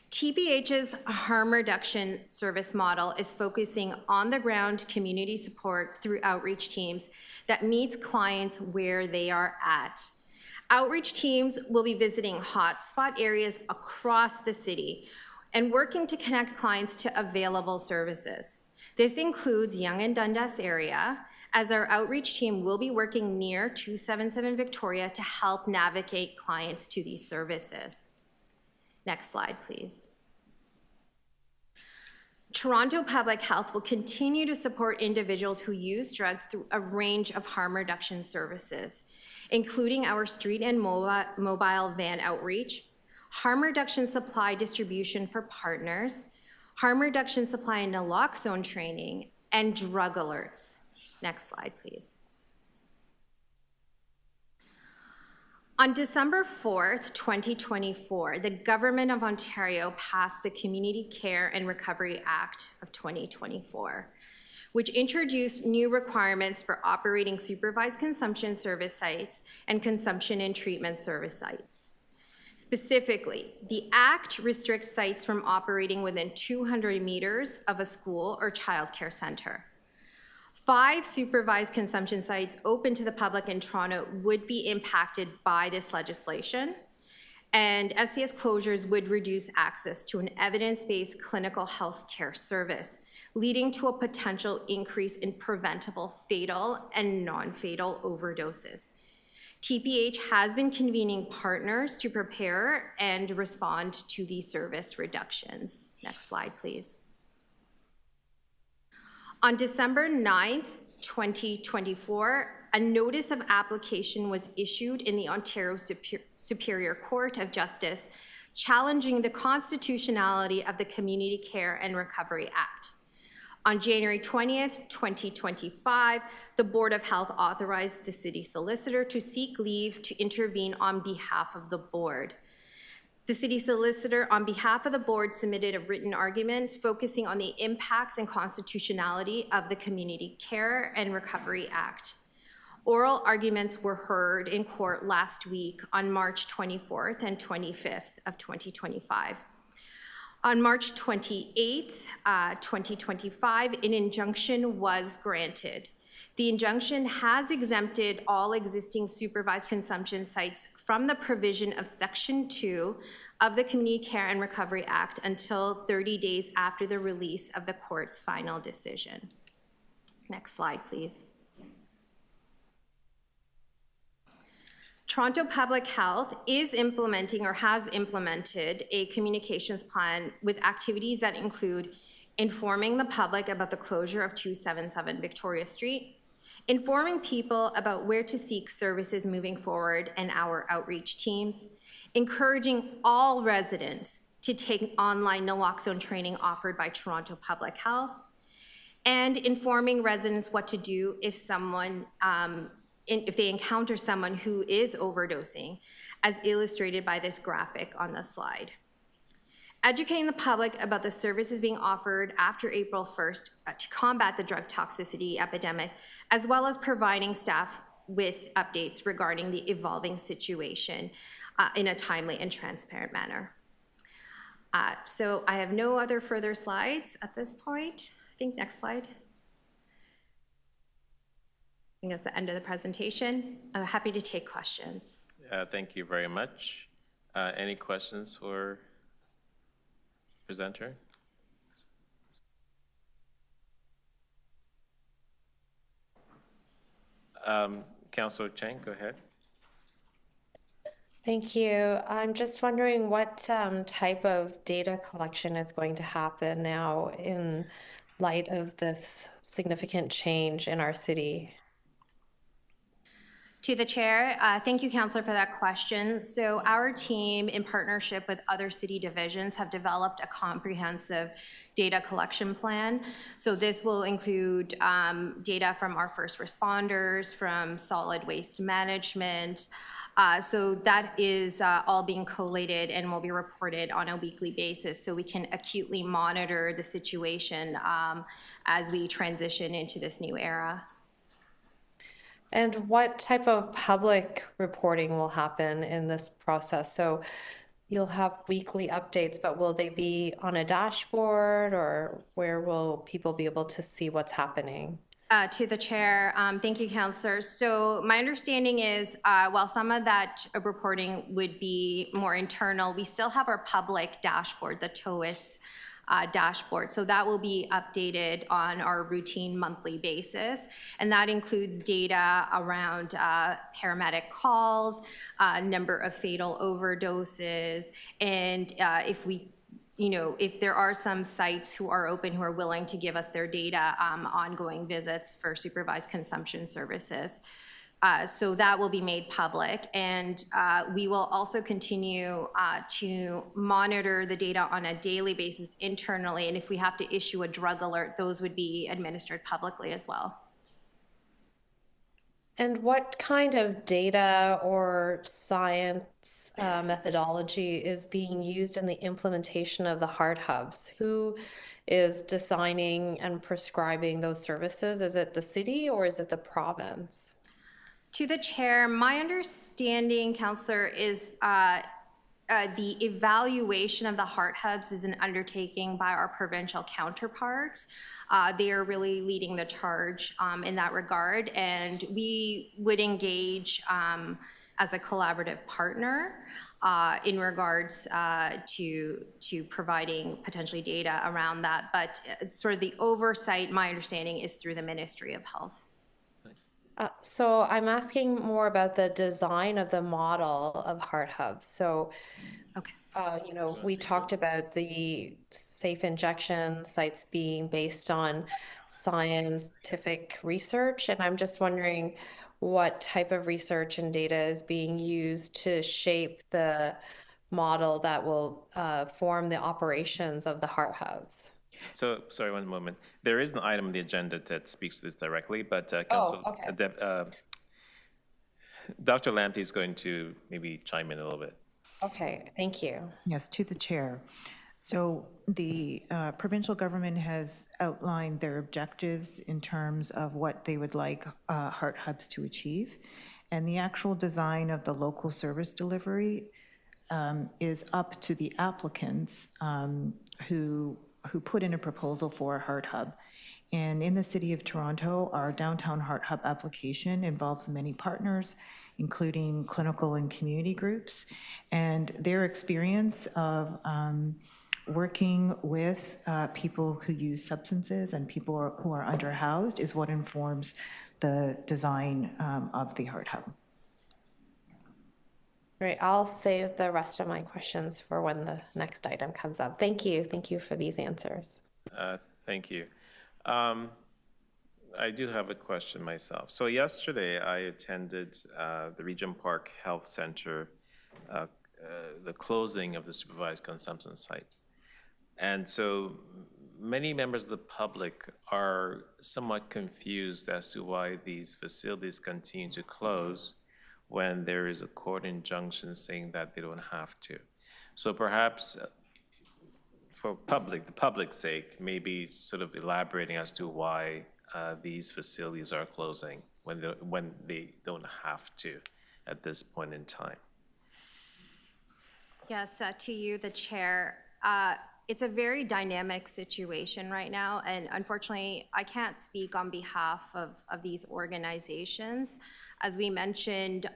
E: TPH's harm reduction service model is focusing on the ground community support through outreach teams that meets clients where they are at. Outreach teams will be visiting hotspot areas across the city and working to connect clients to available services. This includes Yonge and Dundas area, as our outreach team will be working near 277 Victoria to help navigate clients to these services. Next slide, please. Toronto Public Health will continue to support individuals who use drugs through a range of harm reduction services, including our street and mobile van outreach, harm reduction supply distribution for partners, harm reduction supply and naloxone training, and drug alerts. Next slide, please. On December 4th, 2024, the Government of Ontario passed the Community Care and Recovery Act of 2024, which introduced new requirements for operating supervised consumption service sites and consumption and treatment service sites. Specifically, the Act restricts sites from operating within 200 meters of a school or childcare center. 5 supervised consumption sites open to the public in Toronto would be impacted by this legislation, and SCS closures would reduce access to an evidence-based clinical health care service, leading to a potential increase in preventable fatal and non-fatal overdoses. TPH has been convening partners to prepare and respond to these service reductions. Next slide, please. On December 9th, 2024, a notice of application was issued in the Ontario Superior Court of Justice challenging the constitutionality of the Community Care and Recovery Act. On January 20th, 2025, the Board of Health authorized the city solicitor to seek leave to intervene on behalf of the board. The city solicitor, on behalf of the board, submitted a written argument focusing on the impacts and constitutionality of the Community Care and Recovery Act. Oral arguments were heard in court last week on March 24th and 25th of 2025. On March 28th, 2025, an injunction was granted. The injunction has exempted all existing supervised consumption sites from the provision of Section 2 of the Community Care and Recovery Act until 30 days after the release of the court's final decision. Next slide, please. Toronto Public Health is implementing or has implemented a communications plan with activities that include informing the public about the closure of 277 Victoria Street, informing people about where to seek services moving forward and our outreach teams, encouraging all residents to take online naloxone training offered by Toronto Public Health, and informing residents what to do if if they encounter someone who is overdosing, as illustrated by this graphic on the slide. Educating the public about the services being offered after April 1st to combat the drug toxicity epidemic, as well as providing staff with updates regarding the evolving situation in a timely and transparent manner. So I have no other further slides at this point. I think next slide. I think that's the end of the presentation. I'm happy to take questions.
A: Thank you very much. Any questions for presenter? Councillor Chang, go ahead.
D: Thank you. I'm just wondering what type of data collection is going to happen now in light of this significant change in our city.
E: To the chair, thank you, Councillor, for that question. So our team, in partnership with other city divisions, have developed a comprehensive data collection plan. So this will include data from our first responders, from solid waste management. So that is all being collated and will be reported on a weekly basis, so we can acutely monitor the situation as we transition into this new era.
D: And what type of public reporting will happen in this process? So you'll have weekly updates, but will they be on a dashboard, or where will people be able to see what's happening?
E: To the chair, thank you, Councillor. So my understanding is, while some of that reporting would be more internal, we still have our public dashboard, the TOIS dashboard. So that will be updated on our routine monthly basis. And that includes data around paramedic calls, number of fatal overdoses, and if there are some sites who are open, who are willing to give us their data, ongoing visits for supervised consumption services. So that will be made public, and we will also continue to monitor the data on a daily basis internally, and if we have to issue a drug alert, those would be administered publicly as well.
D: And what kind of data or science methodology is being used in the implementation of the HART hubs? Who is designing and prescribing those services? Is it the city or is it the province?
E: To the chair, my understanding, Councillor, is the evaluation of the HART hubs is an undertaking by our provincial counterparts. They are really leading the charge in that regard, and we would engage as a collaborative partner in regards to providing potentially data around that. But sort of the oversight, my understanding, is through the Ministry of Health.
D: So I'm asking more about the design of the model of HART hubs. So,
E: Okay.
D: we talked about the safe injection sites being based on scientific research, and I'm just wondering what type of research and data is being used to shape the model that will form the operations of the HART hubs.
A: So, sorry, one moment. There is an item on the agenda that speaks to this directly, but Dr. Lamptey is going to maybe chime in a little bit.
D: Okay, thank you.
B: Yes, to the chair. So the provincial government has outlined their objectives in terms of what they would like HART hubs to achieve. And the actual design of the local service delivery is up to the applicants who put in a proposal for a HART hub. And in the City of Toronto, our downtown HART hub application involves many partners, including clinical and community groups. And their experience of working with people who use substances and people who are underhoused is what informs the design of the HART hub.
D: Great, I'll save the rest of my questions for when the next item comes up. Thank you for these answers.
A: Thank you. I do have a question myself. So yesterday I attended the Regent Park Health Center, the closing of the supervised consumption sites. And so many members of the public are somewhat confused as to why these facilities continue to close when there is a court injunction saying that they don't have to. So perhaps for the public's sake, maybe sort of elaborating as to why these facilities are closing when they don't have to at this point in time.
E: Yes, to you, the chair. It's a very dynamic situation right now, and unfortunately, I can't speak on behalf of these organizations. As we mentioned,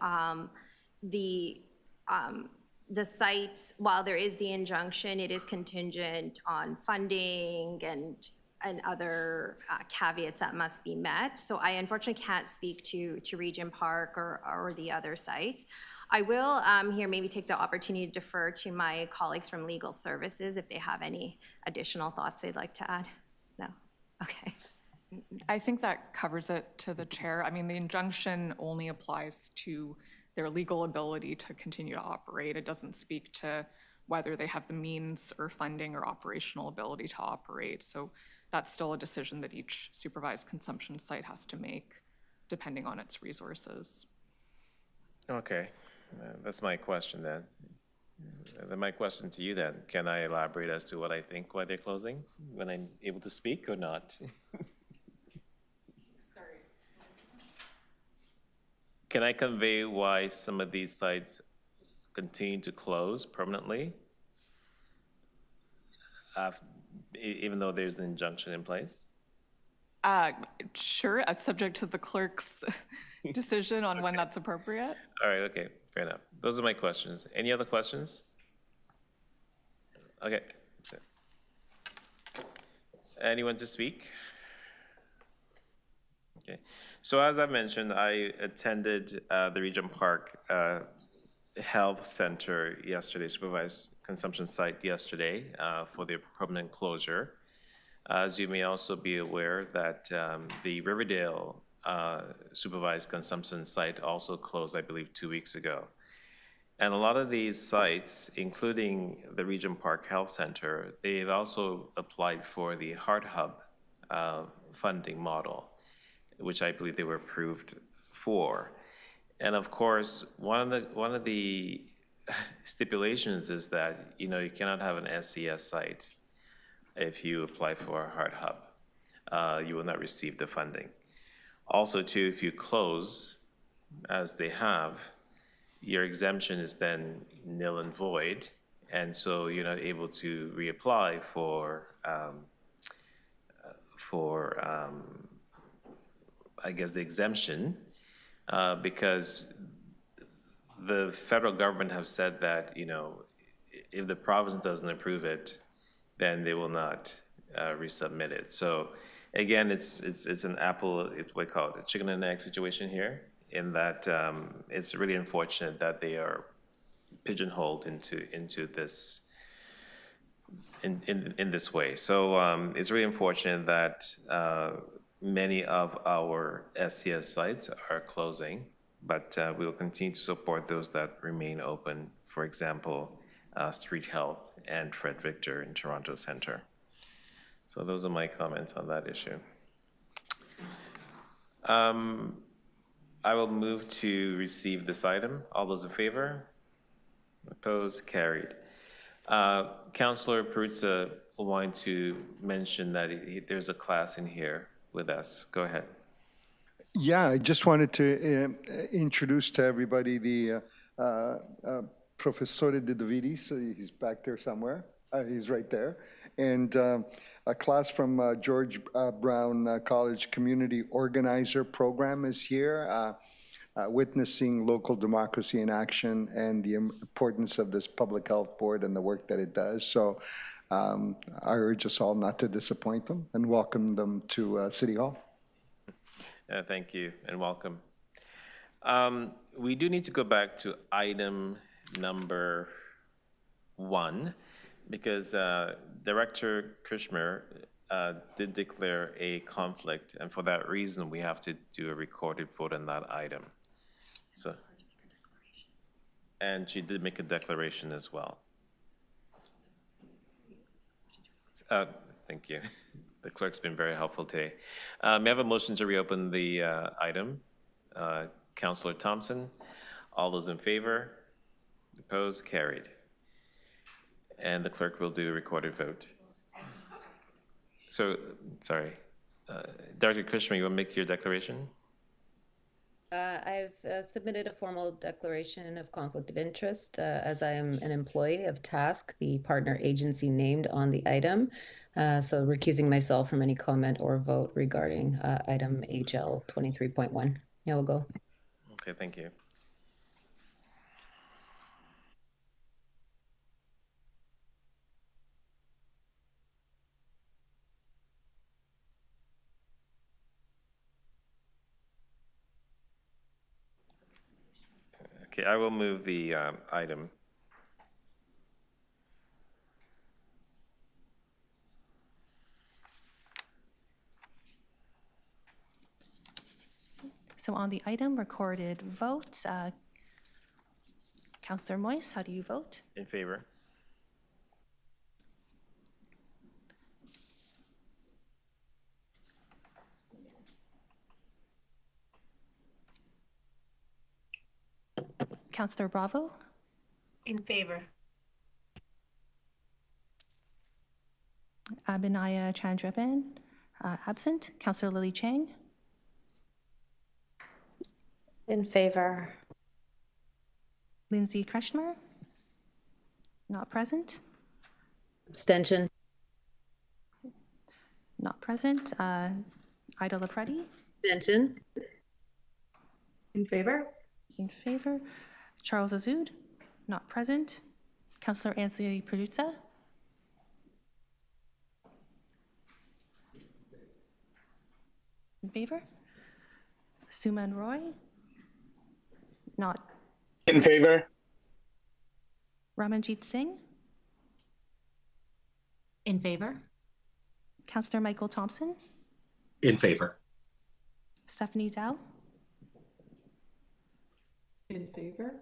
E: the sites, while there is the injunction, it is contingent on funding and other caveats that must be met. So I unfortunately can't speak to Regent Park or the other sites. I will here maybe take the opportunity to defer to my colleagues from Legal Services if they have any additional thoughts they'd like to add. No? Okay.
F: I think that covers it to the chair. I mean, the injunction only applies to their legal ability to continue to operate. It doesn't speak to whether they have the means or funding or operational ability to operate. So that's still a decision that each supervised consumption site has to make, depending on its resources.
A: Okay, that's my question then. Then my question to you then, can I elaborate as to what I think why they're closing, when I'm able to speak or not?
F: Sorry.
A: Can I convey why some of these sites continue to close permanently? Even though there's an injunction in place?
F: Sure, subject to the clerk's decision on when that's appropriate.
A: All right, okay, fair enough. Those are my questions. Any other questions? Okay. Anyone to speak? Okay, so as I mentioned, I attended the Regent Park Health Center yesterday, supervised consumption site yesterday for their permanent closure. As you may also be aware that the Riverdale supervised consumption site also closed, I believe, 2 weeks ago. And a lot of these sites, including the Regent Park Health Center, they've also applied for the HART Hub funding model, which I believe they were approved for. And of course, one of the stipulations is that, you know, you cannot have an SCS site if you apply for a HART Hub. You will not receive the funding. Also, too, if you close, as they have, your exemption is then nil and void, and so you're not able to reapply for I guess, the exemption, because the federal government have said that, you know, if the province doesn't approve it, then they will not resubmit it. So again, it's an apple, it's what we call it, a chicken and egg situation here, in that it's really unfortunate that they are pigeonholed into this in this way. So it's really unfortunate that many of our SCS sites are closing, but we will continue to support those that remain open. For example, Street Health and Fred Victor in Toronto Centre. So those are my comments on that issue. I will move to receive this item. All those in favor? Opposed? Carried. Councillor Peruzza wanted to mention that there's a class in here with us. Go ahead.
G: Yeah, I just wanted to introduce to everybody the Professore de Davidis. He's back there somewhere. He's right there. And a class from George Brown College Community Organizer Program is here, witnessing local democracy in action and the importance of this public health board and the work that it does. So I urge us all not to disappoint them and welcome them to City Hall.
A: Thank you and welcome. We do need to go back to item number 1 because Director Krishmer did declare a conflict, and for that reason, we have to do a recorded vote on that item. So, and she did make a declaration as well. Thank you. The clerk's been very helpful today. May I have a motion to reopen the item? Councillor Thompson, all those in favor? Opposed? Carried. And the clerk will do a recorded vote. So, sorry. Dr. Krishma, you want to make your declaration?
H: I've submitted a formal declaration of conflict of interest as I am an employee of TASK, the partner agency named on the item. So recusing myself from any comment or vote regarding item HL 23.1. Yeah, we'll go.
A: Okay, thank you. Okay, I will move the item.
I: So on the item, recorded vote, Councillor Moyes, how do you vote?
A: In favor.
I: Councillor Bravo?
J: In favor.
I: Abinaya Chandraban, absent. Councillor Lily Chang?
D: In favor.
I: Lindsay Kreshmer? Not present.
H: Abstention.
I: Not present. Ida Lapredi?
H: Abstention.
J: In favor.
I: In favor. Charles Azoud? Not present. Councillor Anthony Peruzza? In favor. Suman Roy? Not.
K: In favor.
I: Ramanjit Singh?
J: In favor.
I: Councillor Michael Thompson?
K: In favor.
I: Stephanie Dow?
J: In favor.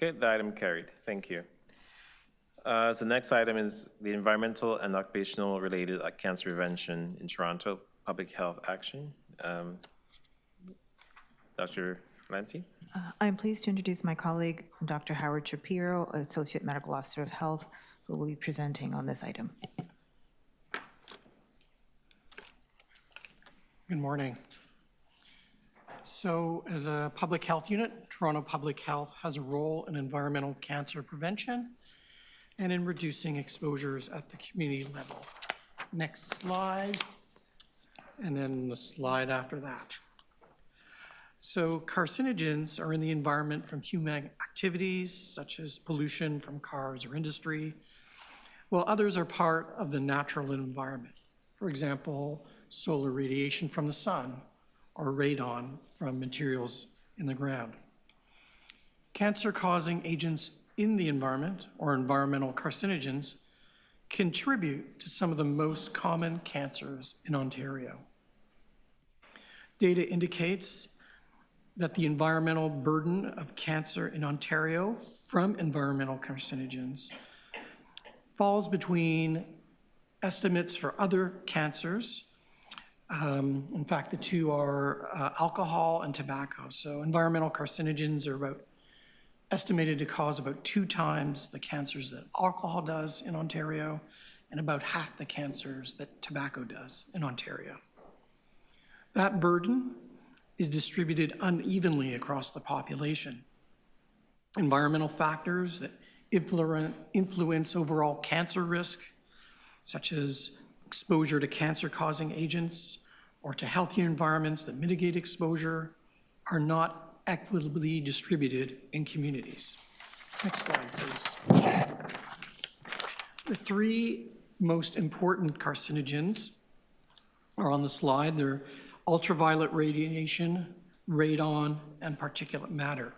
A: Okay, the item carried. Thank you. So the next item is the Environmental and Occupational-Related Cancer Prevention in Toronto Public Health Action. Dr. Lanty?
B: I'm pleased to introduce my colleague, Dr. Howard Shapiro, Associate Medical Officer of Health, who will be presenting on this item.
L: Good morning. So as a public health unit, Toronto Public Health has a role in environmental cancer prevention and in reducing exposures at the community level. Next slide, and then the slide after that. So carcinogens are in the environment from human activities such as pollution from cars or industry, while others are part of the natural environment. For example, solar radiation from the sun or radon from materials in the ground. Cancer-causing agents in the environment, or environmental carcinogens, contribute to some of the most common cancers in Ontario. Data indicates that the environmental burden of cancer in Ontario from environmental carcinogens falls between estimates for other cancers. In fact, the two are alcohol and tobacco. So environmental carcinogens are estimated to cause about 2 times the cancers that alcohol does in Ontario and about half the cancers that tobacco does in Ontario. That burden is distributed unevenly across the population. Environmental factors that influence overall cancer risk, such as exposure to cancer-causing agents or to healthy environments that mitigate exposure, are not equitably distributed in communities. Next slide, please. The 3 most important carcinogens are on the slide. They're ultraviolet radiation, radon, and particulate matter.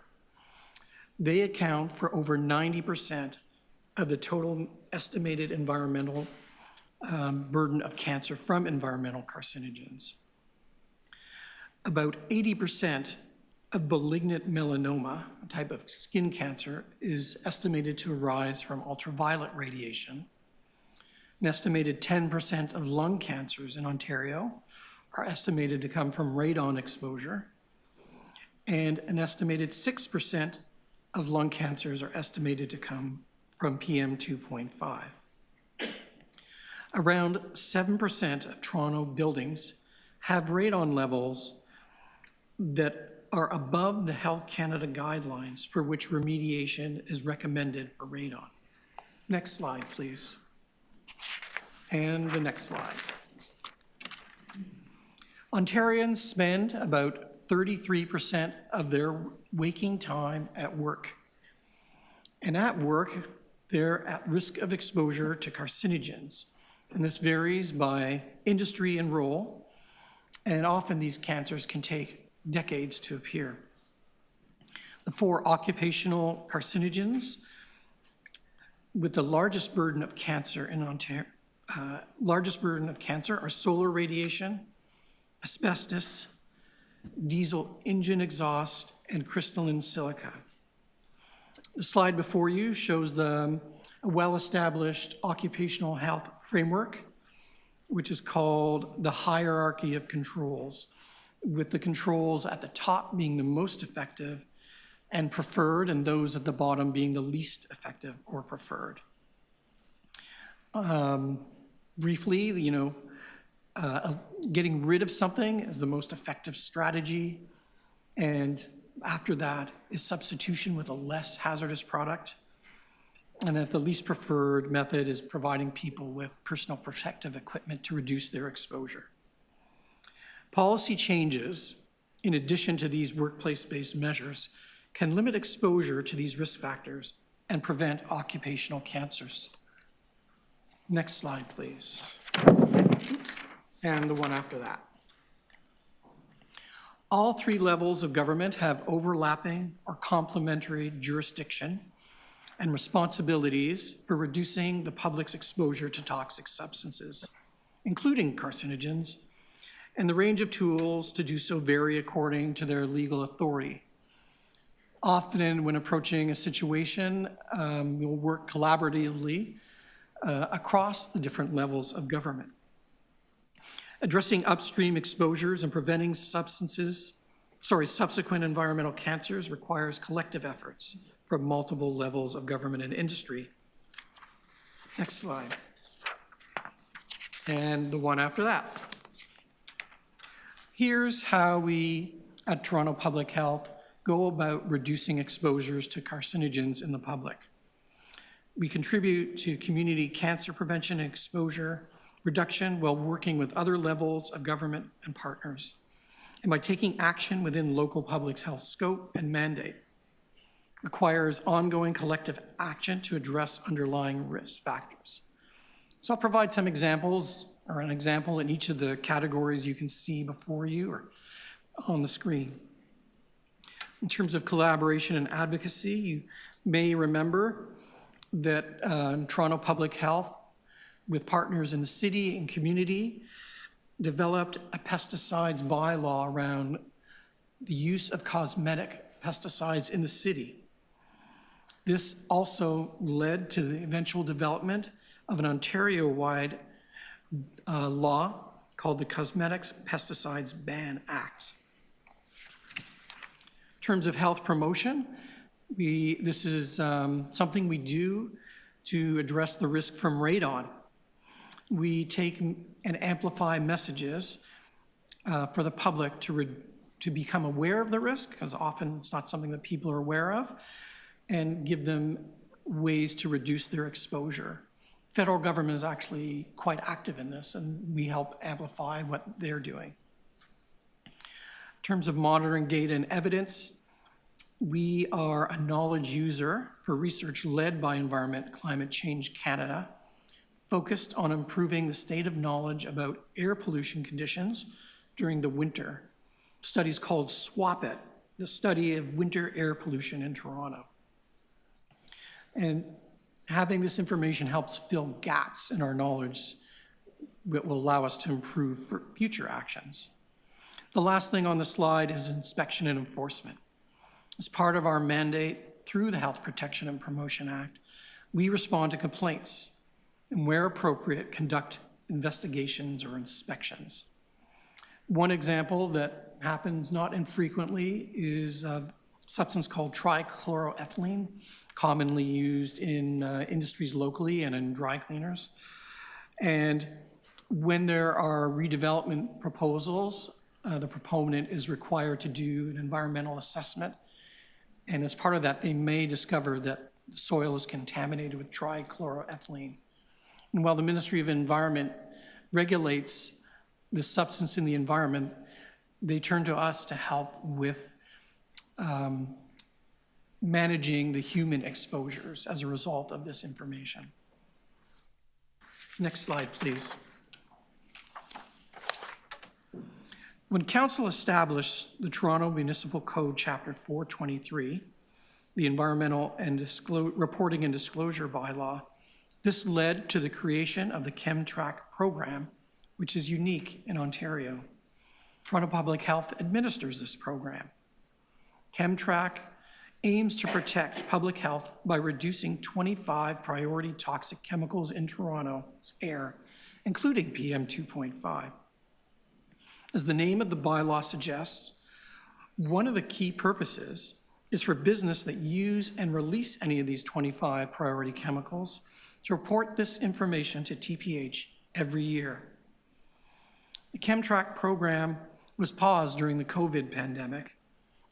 L: They account for over 90% of the total estimated environmental burden of cancer from environmental carcinogens. About 80% of malignant melanoma, a type of skin cancer, is estimated to arise from ultraviolet radiation. An estimated 10% of lung cancers in Ontario are estimated to come from radon exposure, and an estimated 6% of lung cancers are estimated to come from PM 2.5. Around 7% of Toronto buildings have radon levels that are above the Health Canada guidelines for which remediation is recommended for radon. Next slide, please. And the next slide. Ontarians spend about 33% of their waking time at work. And at work, they're at risk of exposure to carcinogens. And this varies by industry and role, and often these cancers can take decades to appear. The 4 occupational carcinogens with the largest burden of cancer in Ontario, are solar radiation, asbestos, diesel engine exhaust, and crystalline silica. The slide before you shows a well-established occupational health framework, which is called the hierarchy of controls, with the controls at the top being the most effective and preferred, and those at the bottom being the least effective or preferred. Briefly, getting rid of something is the most effective strategy, and after that is substitution with a less hazardous product. And that the least preferred method is providing people with personal protective equipment to reduce their exposure. Policy changes, in addition to these workplace-based measures, can limit exposure to these risk factors and prevent occupational cancers. Next slide, please. And the one after that. All 3 levels of government have overlapping or complementary jurisdiction and responsibilities for reducing the public's exposure to toxic substances, including carcinogens, and the range of tools to do so vary according to their legal authority. Often, when approaching a situation, we'll work collaboratively across the different levels of government. Addressing upstream exposures and preventing subsequent environmental cancers requires collective efforts from multiple levels of government and industry. Next slide. And the one after that. Here's how we, at Toronto Public Health, go about reducing exposures to carcinogens in the public. We contribute to community cancer prevention and exposure reduction while working with other levels of government and partners, and by taking action within local public health scope and mandate. Requires ongoing collective action to address underlying risk factors. So I'll provide some examples, or an example in each of the categories you can see before you or on the screen. In terms of collaboration and advocacy, you may remember that Toronto Public Health, with partners in the city and community, developed a pesticides bylaw around the use of cosmetic pesticides in the city. This also led to the eventual development of an Ontario-wide law called the Cosmetics Pesticides Ban Act. In terms of health promotion, this is something we do to address the risk from radon. We take and amplify messages for the public to become aware of the risk, because often it's not something that people are aware of, and give them ways to reduce their exposure. Federal government is actually quite active in this, and we help amplify what they're doing. In terms of monitoring data and evidence, we are a knowledge user for research led by Environment Climate Change Canada, focused on improving the state of knowledge about air pollution conditions during the winter. Studies called SWAP IT, the study of winter air pollution in Toronto. And having this information helps fill gaps in our knowledge that will allow us to improve for future actions. The last thing on the slide is inspection and enforcement. As part of our mandate through the Health Protection and Promotion Act, we respond to complaints and, where appropriate, conduct investigations or inspections. One example that happens not infrequently is a substance called trichloroethylene, commonly used in industries locally and in dry cleaners. And when there are redevelopment proposals, the proponent is required to do an environmental assessment. And as part of that, they may discover that the soil is contaminated with trichloroethylene. And while the Ministry of Environment regulates this substance in the environment, they turn to us to help with managing the human exposures as a result of this information. Next slide, please. When Council established the Toronto Municipal Code, Chapter 423, the Environmental and Reporting and Disclosure Bylaw, this led to the creation of the ChemTrack program, which is unique in Ontario. Toronto Public Health administers this program. ChemTrack aims to protect public health by reducing 25 priority toxic chemicals in Toronto's air, including PM 2.5. As the name of the bylaw suggests, one of the key purposes is for business that use and release any of these 25 priority chemicals to report this information to TPH every year. The ChemTrack program was paused during the COVID pandemic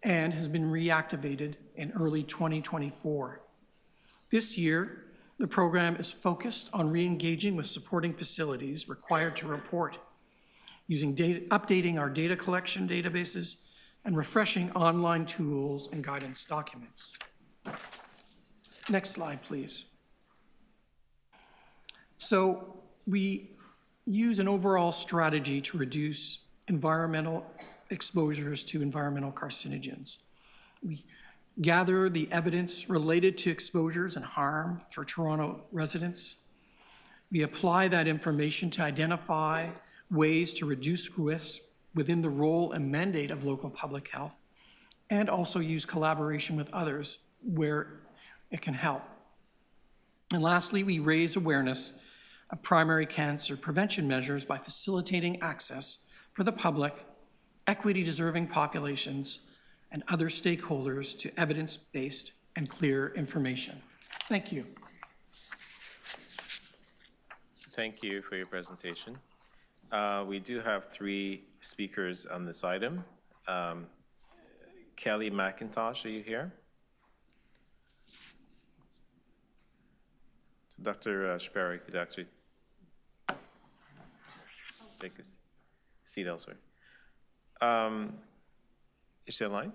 L: and has been reactivated in early 2024. This year, the program is focused on re-engaging with supporting facilities required to report, using data, updating our data collection databases, and refreshing online tools and guidance documents. Next slide, please. So we use an overall strategy to reduce environmental exposures to environmental carcinogens. We gather the evidence related to exposures and harm for Toronto residents. We apply that information to identify ways to reduce risk within the role and mandate of local public health, and also use collaboration with others where it can help. And lastly, we raise awareness of primary cancer prevention measures by facilitating access for the public, equity-deserving populations, and other stakeholders to evidence-based and clear information. Thank you.
A: Thank you for your presentation. We do have 3 speakers on this item. Kelly McIntosh, are you here? So Dr. Sperry could actually take a seat elsewhere. Is she online?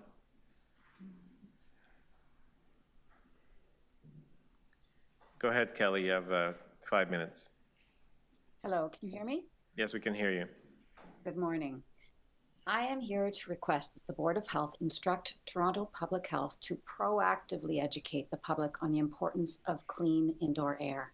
A: Go ahead, Kelly, you have 5 minutes.
M: Hello, can you hear me?
A: Yes, we can hear you.
M: Good morning. I am here to request that the Board of Health instruct Toronto Public Health to proactively educate the public on the importance of clean indoor air.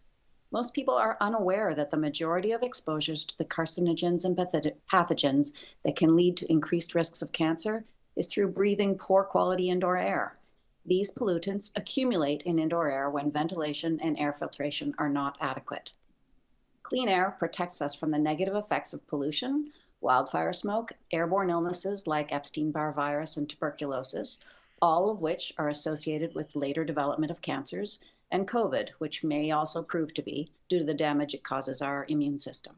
M: Most people are unaware that the majority of exposures to the carcinogens and pathogens that can lead to increased risks of cancer is through breathing poor quality indoor air. These pollutants accumulate in indoor air when ventilation and air filtration are not adequate. Clean air protects us from the negative effects of pollution, wildfire smoke, airborne illnesses like Epstein-Barr virus and tuberculosis, all of which are associated with later development of cancers, and COVID, which may also prove to be due to the damage it causes our immune system.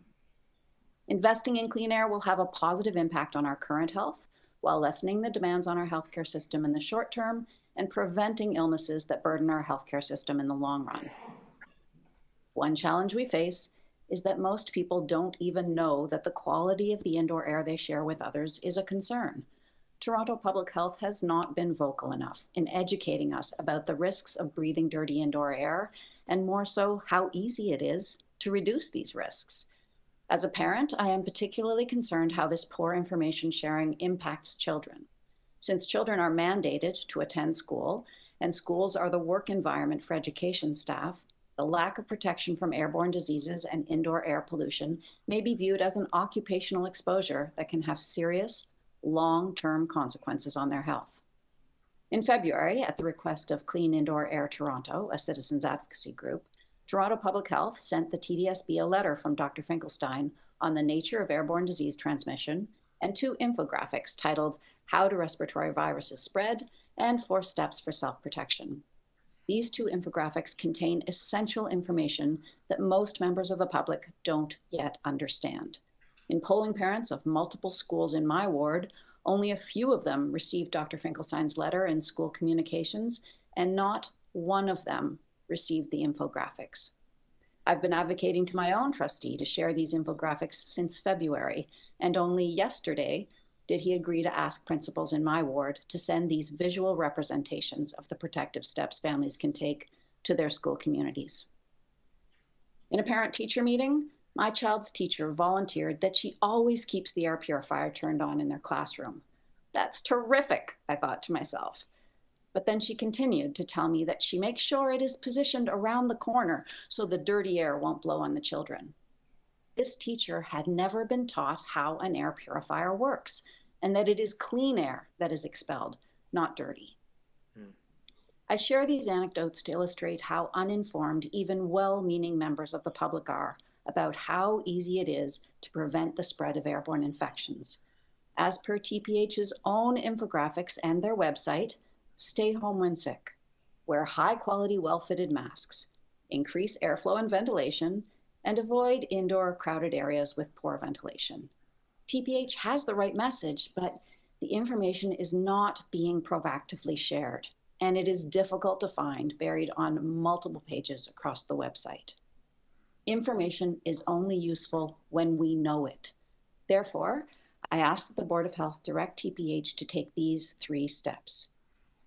M: Investing in clean air will have a positive impact on our current health, while lessening the demands on our healthcare system in the short term and preventing illnesses that burden our healthcare system in the long run. One challenge we face is that most people don't even know that the quality of the indoor air they share with others is a concern. Toronto Public Health has not been vocal enough in educating us about the risks of breathing dirty indoor air, and more so, how easy it is to reduce these risks. As a parent, I am particularly concerned how this poor information sharing impacts children. Since children are mandated to attend school, and schools are the work environment for education staff, the lack of protection from airborne diseases and indoor air pollution may be viewed as an occupational exposure that can have serious, long-term consequences on their health. In February, at the request of Clean Indoor Air Toronto, a citizens advocacy group, Toronto Public Health sent the TDSB a letter from Dr. Finkelstein on the nature of airborne disease transmission and 2 infographics titled How Do Respiratory Viruses Spread and 4 Steps for Self-Protection. These 2 infographics contain essential information that most members of the public don't yet understand. In polling parents of multiple schools in my ward, only a few of them received Dr. Finkelstein's letter in school communications, and not one of them received the infographics. I've been advocating to my own trustee to share these infographics since February, and only yesterday did he agree to ask principals in my ward to send these visual representations of the protective steps families can take to their school communities. In a parent-teacher meeting, My child's teacher volunteered that she always keeps the air purifier turned on in their classroom. That's terrific, I thought to myself. But then she continued to tell me that she makes sure it is positioned around the corner so the dirty air won't blow on the children. This teacher had never been taught how an air purifier works, and that it is clean air that is expelled, not dirty. I share these anecdotes to illustrate how uninformed even well-meaning members of the public are about how easy it is to prevent the spread of airborne infections. As per TPH's own infographics and their website, stay home when sick, wear high-quality, well-fitted masks, increase airflow and ventilation, and avoid indoor crowded areas with poor ventilation. TPH has the right message, but the information is not being proactively shared, and it is difficult to find buried on multiple pages across the website. Information is only useful when we know it. Therefore, I ask that the Board of Health direct TPH to take these 3 steps.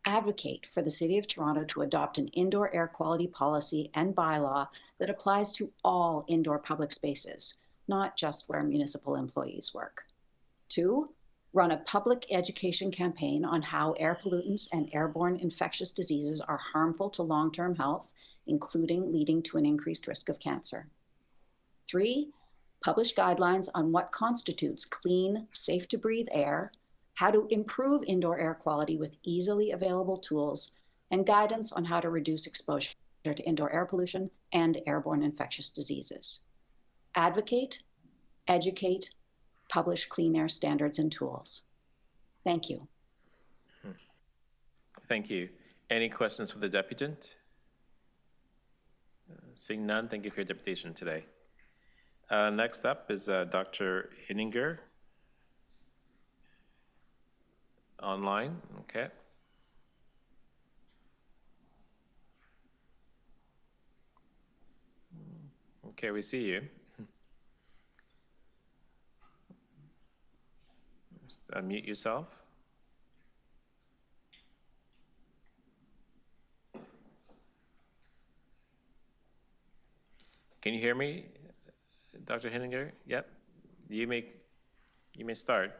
M: Advocate for the City of Toronto to adopt an indoor air quality policy and bylaw that applies to all indoor public spaces, not just where municipal employees work. 2, run a public education campaign on how air pollutants and airborne infectious diseases are harmful to long-term health, including leading to an increased risk of cancer. 3, publish guidelines on what constitutes clean, safe-to-breathe air, how to improve indoor air quality with easily available tools, and guidance on how to reduce exposure to indoor air pollution and airborne infectious diseases. Advocate, educate, publish clean air standards and tools. Thank you.
A: Thank you. Any questions for the deputant? Seeing none, thank you for your deputation today. Next up is Dr. Hinninger. Online, okay. Okay, we see you. Just unmute yourself. Can you hear me, Dr. Hinninger? Yep. You may start.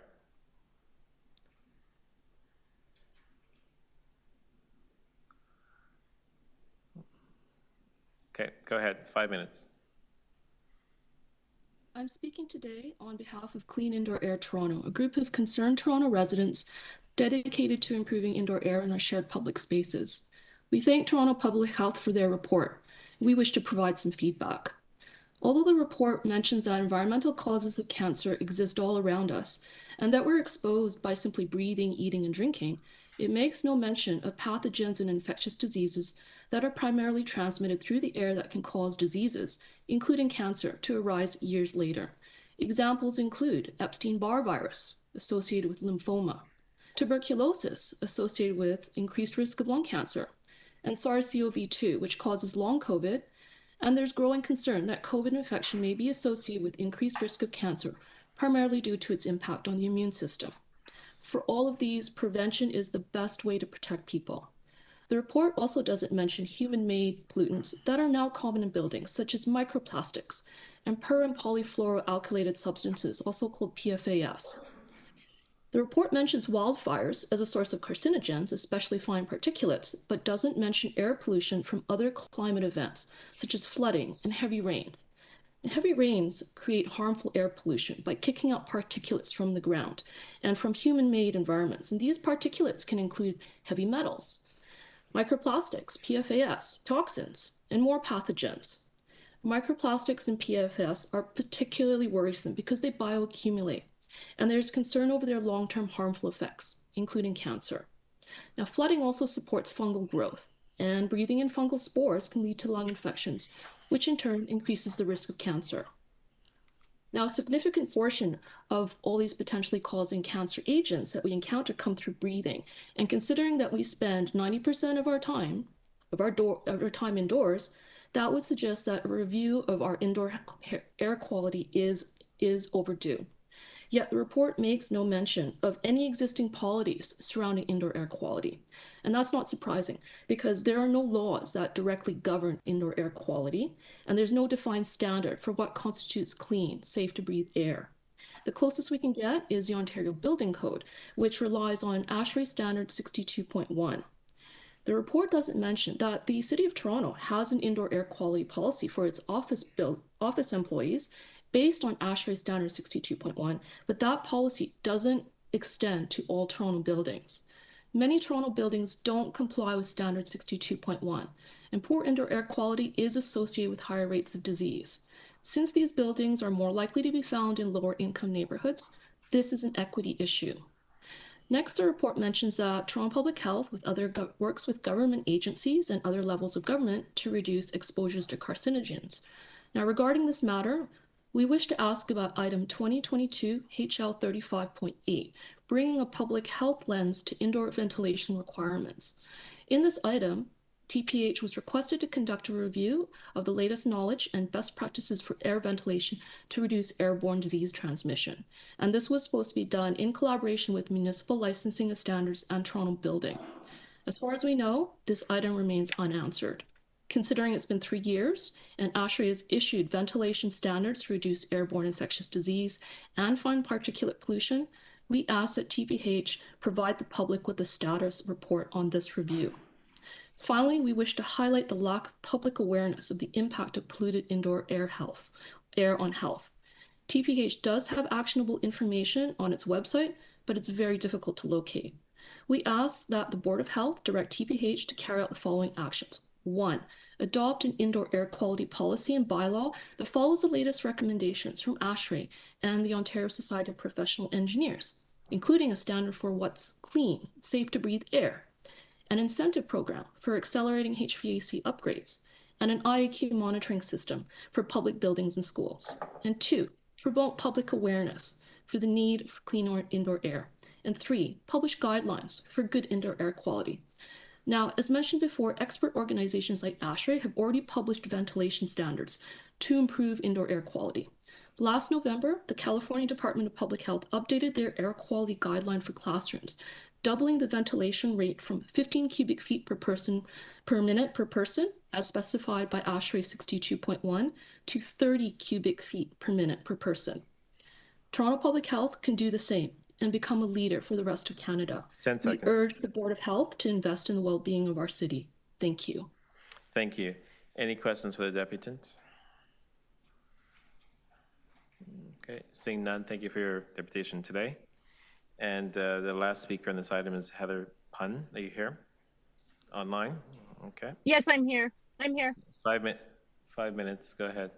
A: Okay, go ahead, 5 minutes.
N: I'm speaking today on behalf of Clean Indoor Air Toronto, a group of concerned Toronto residents dedicated to improving indoor air in our shared public spaces. We thank Toronto Public Health for their report. We wish to provide some feedback. Although the report mentions that environmental causes of cancer exist all around us, and that we're exposed by simply breathing, eating, and drinking, it makes no mention of pathogens and infectious diseases that are primarily transmitted through the air that can cause diseases, including cancer, to arise years later. Examples include Epstein-Barr virus, associated with lymphoma, tuberculosis, associated with increased risk of lung cancer, and SARS-CoV-2, which causes long COVID, and there's growing concern that COVID infection may be associated with increased risk of cancer, primarily due to its impact on the immune system. For all of these, prevention is the best way to protect people. The report also doesn't mention human-made pollutants that are now common in buildings, such as microplastics and per- and polyfluoroalkylated substances, also called PFAS. The report mentions wildfires as a source of carcinogens, especially fine particulates, but doesn't mention air pollution from other climate events, such as flooding and heavy rains. And heavy rains create harmful air pollution by kicking out particulates from the ground and from human-made environments. And these particulates can include heavy metals, microplastics, PFAS, toxins, and more pathogens. Microplastics and PFAS are particularly worrisome because they bioaccumulate, and there's concern over their long-term harmful effects, including cancer. Now, flooding also supports fungal growth, and breathing in fungal spores can lead to lung infections, which in turn increases the risk of cancer. Now, a significant portion of all these potentially causing cancer agents that we encounter come through breathing, and considering that we spend 90% of our time indoors, that would suggest that a review of our indoor air quality is overdue. Yet the report makes no mention of any existing policies surrounding indoor air quality. And that's not surprising because there are no laws that directly govern indoor air quality, and there's no defined standard for what constitutes clean, safe to breathe air. The closest we can get is the Ontario Building Code, which relies on ASHRAE Standard 62.1. The report doesn't mention that the City of Toronto has an indoor air quality policy for its office employees based on ASHRAE Standard 62.1, but that policy doesn't extend to all Toronto buildings. Many Toronto buildings don't comply with Standard 62.1, and poor indoor air quality is associated with higher rates of disease. Since these buildings are more likely to be found in lower income neighborhoods, this is an equity issue. Next, the report mentions that Toronto Public Health works with government agencies and other levels of government to reduce exposures to carcinogens. Now, regarding this matter, we wish to ask about item 2022 HL 35.8, bringing a public health lens to indoor ventilation requirements. In this item, TPH was requested to conduct a review of the latest knowledge and best practices for air ventilation to reduce airborne disease transmission. And this was supposed to be done in collaboration with Municipal Licensing and Standards and Toronto Building. As far as we know, this item remains unanswered. Considering it's been 3 years and ASHRAE has issued ventilation standards to reduce airborne infectious disease and fine particulate pollution, we ask that TPH provide the public with a status report on this review. Finally, we wish to highlight the lack of public awareness of the impact of polluted indoor air on health. TPH does have actionable information on its website, but it's very difficult to locate. We ask that the Board of Health direct TPH to carry out the following actions. 1. Adopt an indoor air quality policy and bylaw that follows the latest recommendations from ASHRAE and the Ontario Society of Professional Engineers, including a standard for what's clean, safe to breathe air, an incentive program for accelerating HVAC upgrades, and an IAQ monitoring system for public buildings and schools. And 2, promote public awareness for the need for clean indoor air. And 3, publish guidelines for good indoor air quality. Now, as mentioned before, expert organizations like ASHRAE have already published ventilation standards to improve indoor air quality. Last November, the California Department of Public Health updated their air quality guideline for classrooms, doubling the ventilation rate from 15 cubic feet per minute per person, as specified by ASHRAE 62.1, to 30 cubic feet per minute per person. Toronto Public Health can do the same and become a leader for the rest of Canada.
A: 10 seconds.
N: We urge the Board of Health to invest in the well-being of our city. Thank you.
A: Thank you. Any questions for the deputant? Okay, seeing none, thank you for your deputation today. And the last speaker on this item is Heather Pun. Are you here? Online? Okay.
O: Yes, I'm here. I'm here.
A: 5 minutes, go ahead.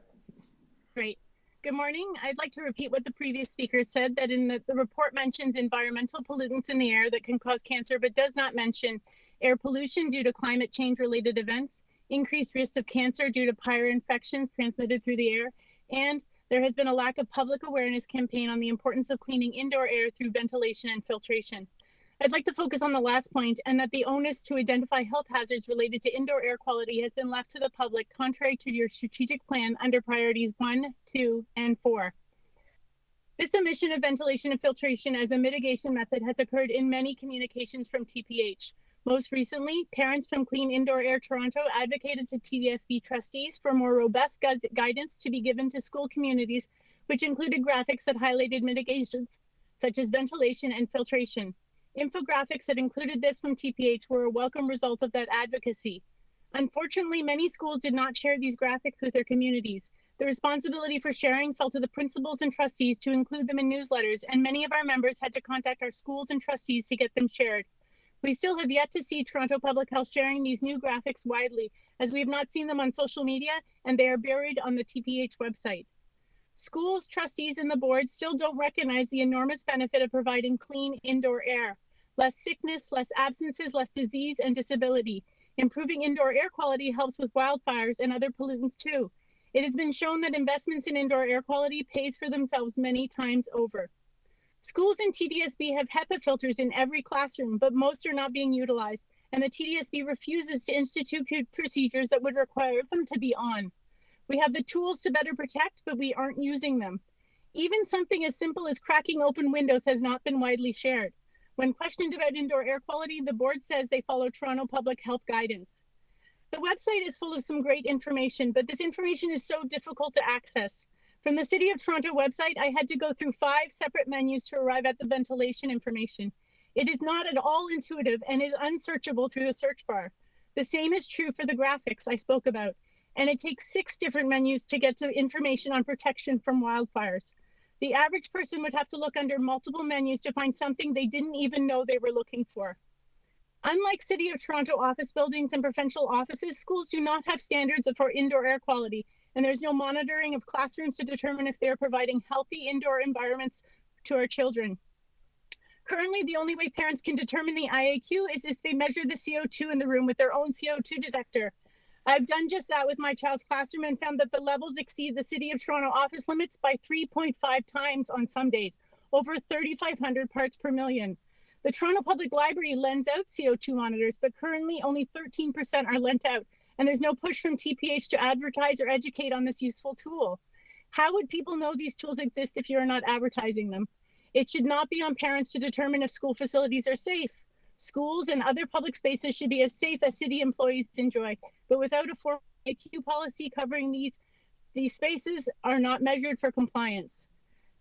O: Great. Good morning. I'd like to repeat what the previous speaker said, that in the report mentions environmental pollutants in the air that can cause cancer, but does not mention air pollution due to climate change related events, increased risk of cancer due to prior infections transmitted through the air, and there has been a lack of public awareness campaign on the importance of cleaning indoor air through ventilation and filtration. I'd like to focus on the last point, and that the onus to identify health hazards related to indoor air quality has been left to the public, contrary to your strategic plan under priorities 1, 2, and 4. This omission of ventilation and filtration as a mitigation method has occurred in many communications from TPH. Most recently, parents from Clean Indoor Air Toronto advocated to TDSB trustees for more robust guidance to be given to school communities, which included graphics that highlighted mitigations, such as ventilation and filtration. Infographics that included this from TPH were a welcome result of that advocacy. Unfortunately, many schools did not share these graphics with their communities. The responsibility for sharing fell to the principals and trustees to include them in newsletters, and many of our members had to contact our schools and trustees to get them shared. We still have yet to see Toronto Public Health sharing these new graphics widely, as we have not seen them on social media, and they are buried on the TPH website. Schools, trustees, and the board still don't recognize the enormous benefit of providing clean indoor air. Less sickness, less absences, less disease and disability. Improving indoor air quality helps with wildfires and other pollutants too. It has been shown that investments in indoor air quality pays for themselves many times over. Schools and TDSB have HEPA filters in every classroom, but most are not being utilized, and the TDSB refuses to institute procedures that would require them to be on. We have the tools to better protect, but we aren't using them. Even something as simple as cracking open windows has not been widely shared. When questioned about indoor air quality, the board says they follow Toronto Public Health guidance. The website is full of some great information, but this information is so difficult to access. From the City of Toronto website, I had to go through 5 separate menus to arrive at the ventilation information. It is not at all intuitive and is unsearchable through the search bar. The same is true for the graphics I spoke about, and it takes 6 different menus to get to information on protection from wildfires. The average person would have to look under multiple menus to find something they didn't even know they were looking for. Unlike City of Toronto office buildings and provincial offices, schools do not have standards for indoor air quality, and there's no monitoring of classrooms to determine if they are providing healthy indoor environments to our children. Currently, the only way parents can determine the IAQ is if they measure the CO2 in the room with their own CO2 detector. I've done just that with my child's classroom and found that the levels exceed the City of Toronto office limits by 3.5 times on some days, over 3,500 parts per million. The Toronto Public Library lends out CO2 monitors, but currently only 13% are lent out, and there's no push from TPH to advertise or educate on this useful tool. How would people know these tools exist if you are not advertising them? It should not be on parents to determine if school facilities are safe. Schools and other public spaces should be as safe as city employees enjoy, but without a formal IQ policy covering these spaces are not measured for compliance.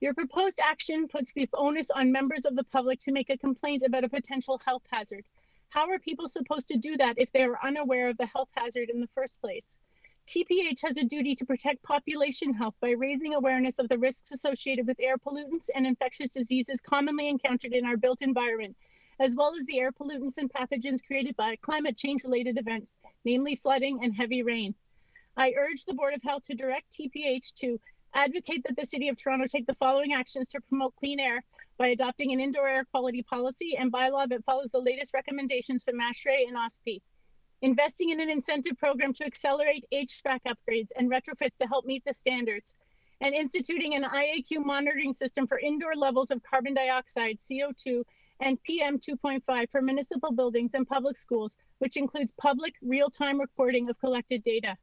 O: Your proposed action puts the onus on members of the public to make a complaint about a potential health hazard. How are people supposed to do that if they are unaware of the health hazard in the first place? TPH has a duty to protect population health by raising awareness of the risks associated with air pollutants and infectious diseases commonly encountered in our built environment, as well as the air pollutants and pathogens created by climate change-related events, namely flooding and heavy rain. I urge the Board of Health to direct TPH to advocate that the City of Toronto take the following actions to promote clean air by adopting an indoor air quality policy and bylaw that follows the latest recommendations from MASHRAE and OSPI. Investing in an incentive program to accelerate HVAC upgrades and retrofits to help meet the standards, and instituting an IAQ monitoring system for indoor levels of carbon dioxide, CO2, and PM 2.5 for municipal buildings and public schools, which includes public real-time recording of collected data.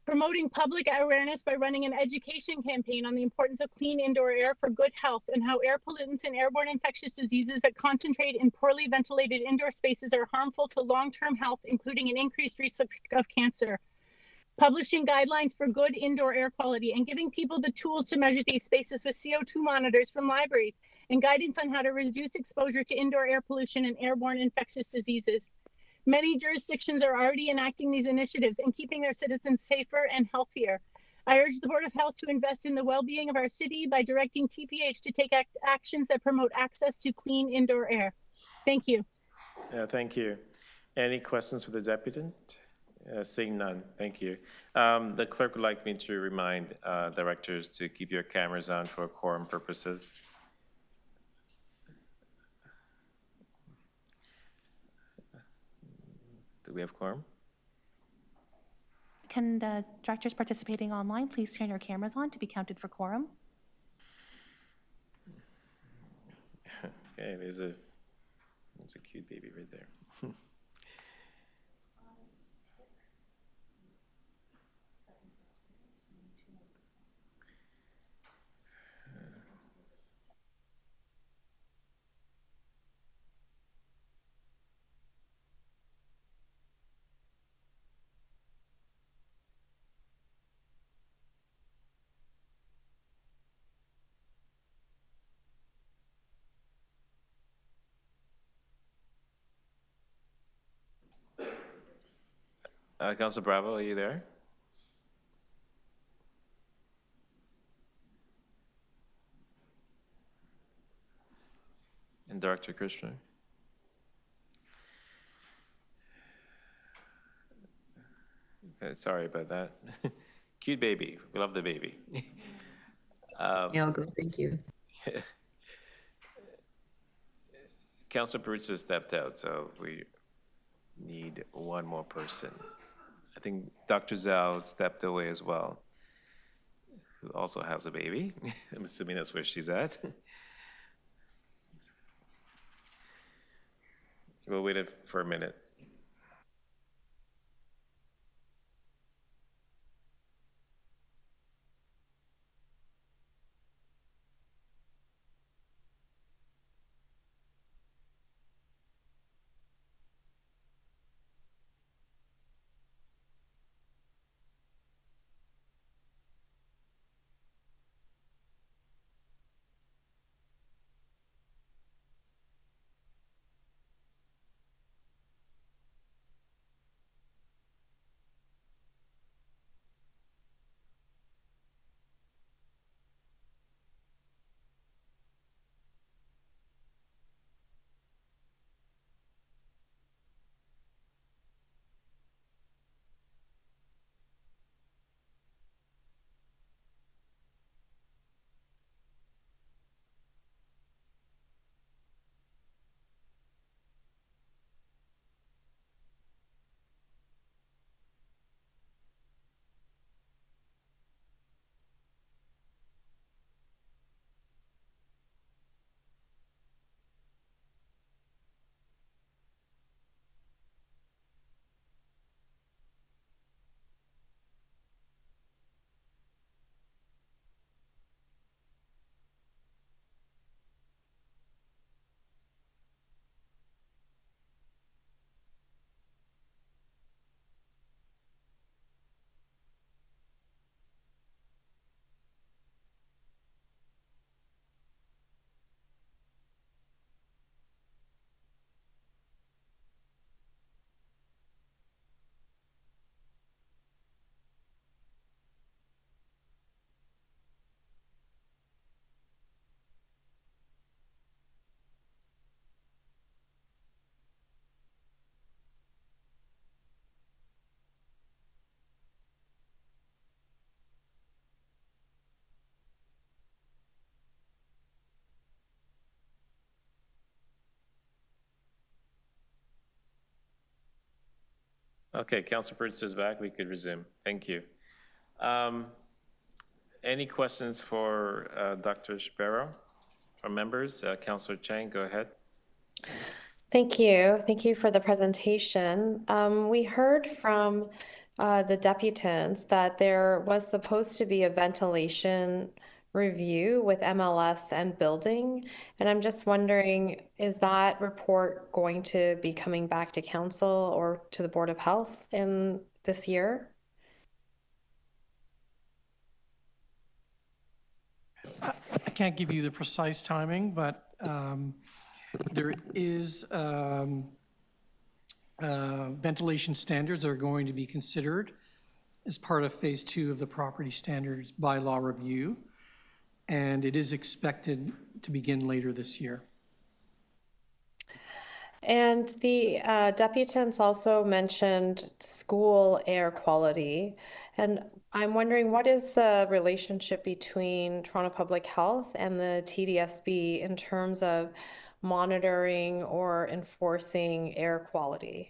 O: Promoting public awareness by running an education campaign on the importance of clean indoor air for good health and how air pollutants and airborne infectious diseases that concentrate in poorly ventilated indoor spaces are harmful to long-term health, including an increased risk of cancer. Publishing guidelines for good indoor air quality and giving people the tools to measure these spaces with CO2 monitors from libraries and guidance on how to reduce exposure to indoor air pollution and airborne infectious diseases. Many jurisdictions are already enacting these initiatives and keeping their citizens safer and healthier. I urge the Board of Health to invest in the well-being of our city by directing TPH to take actions that promote access to clean indoor air. Thank you.
A: Thank you. Any questions for the deputy? Seeing none, thank you. The clerk would like me to remind directors to keep your cameras on for quorum purposes. Do we have quorum?
I: Can the directors participating online please turn your cameras on to be counted for quorum?
A: Okay, there's a cute baby right there. Councilor Bravo, are you there? And Director Krishna? Okay, sorry about that. Cute baby. We love the baby.
H: Yeah, I'll go. Thank you.
A: Councilor Peruzza stepped out, so we need one more person. I think Dr. Zhao stepped away as well, who also has a baby. I'm assuming that's where she's at. We'll wait for a minute. Okay, Council Prince is back. We could resume. Thank you. Any questions for Dr. Sparrow from members? Councilor Chang, go ahead.
D: Thank you. Thank you for the presentation. We heard from the deputants that there was supposed to be a ventilation review with MLS and building. And I'm just wondering, is that report going to be coming back to council or to the Board of Health in this year?
L: I can't give you the precise timing, but there is ventilation standards that are going to be considered as part of phase 2 of the property standards bylaw review, and it is expected to begin later this year.
D: And the deputants also mentioned school air quality. And I'm wondering, what is the relationship between Toronto Public Health and the TDSB in terms of monitoring or enforcing air quality?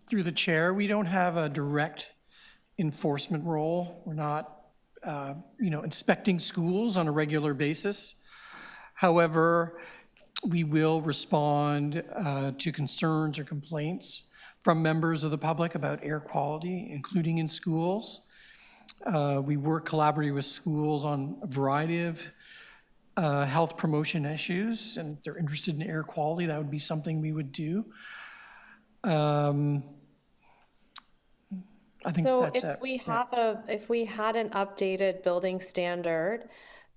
L: Through the chair, we don't have a direct enforcement role. We're not, inspecting schools on a regular basis. However, we will respond to concerns or complaints from members of the public about air quality, including in schools. We work collaboratively with schools on a variety of health promotion issues, and if they're interested in air quality, that would be something we would do. I think
D: so
L: that's
D: if
L: it.
D: if we had an updated building standard,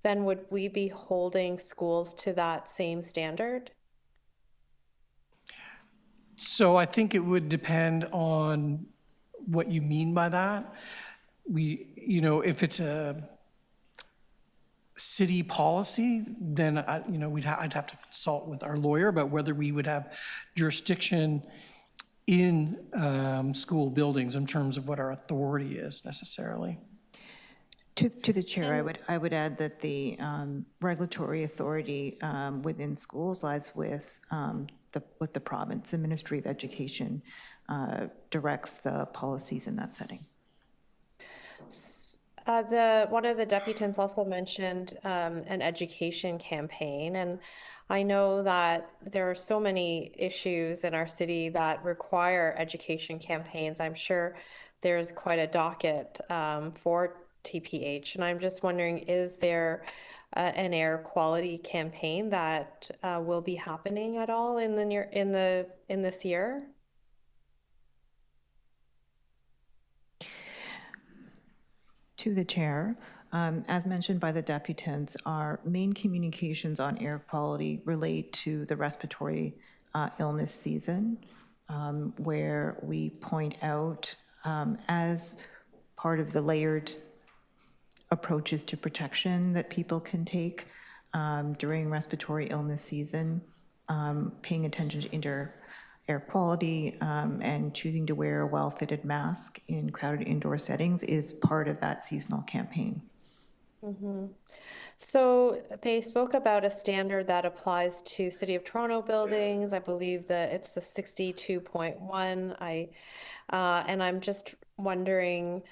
D: then would we be holding schools to that same standard?
L: So I think it would depend on what you mean by that. If it's a city policy, then I'd have to consult with our lawyer about whether we would have jurisdiction in school buildings in terms of what our authority is necessarily.
B: To the chair, I would add that the regulatory authority within schools lies with the province. The Ministry of Education directs the policies in that setting.
D: One of the deputants also mentioned an education campaign, and I know that there are so many issues in our city that require education campaigns. I'm sure there's quite a docket for TPH, and I'm just wondering, is there an air quality campaign that will be happening at all in this year?
B: To the chair, as mentioned by the deputants, our main communications on air quality relate to the respiratory illness season, where we point out as part of the layered approaches to protection that people can take during respiratory illness season, paying attention to indoor air quality and choosing to wear a well-fitted mask in crowded indoor settings is part of that seasonal campaign.
D: Mm-hmm. So they spoke about a standard that applies to City of Toronto buildings. I believe that it's a 62.1. And I'm just wondering,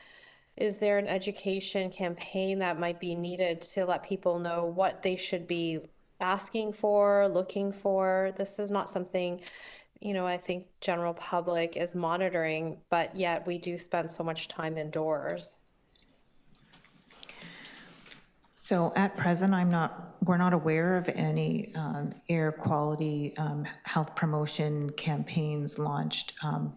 D: is there an education campaign that might be needed to let people know what they should be asking for, looking for? This is not something, I think general public is monitoring, but yet we do spend so much time indoors.
B: So at present, we're not aware of any air quality health promotion campaigns launched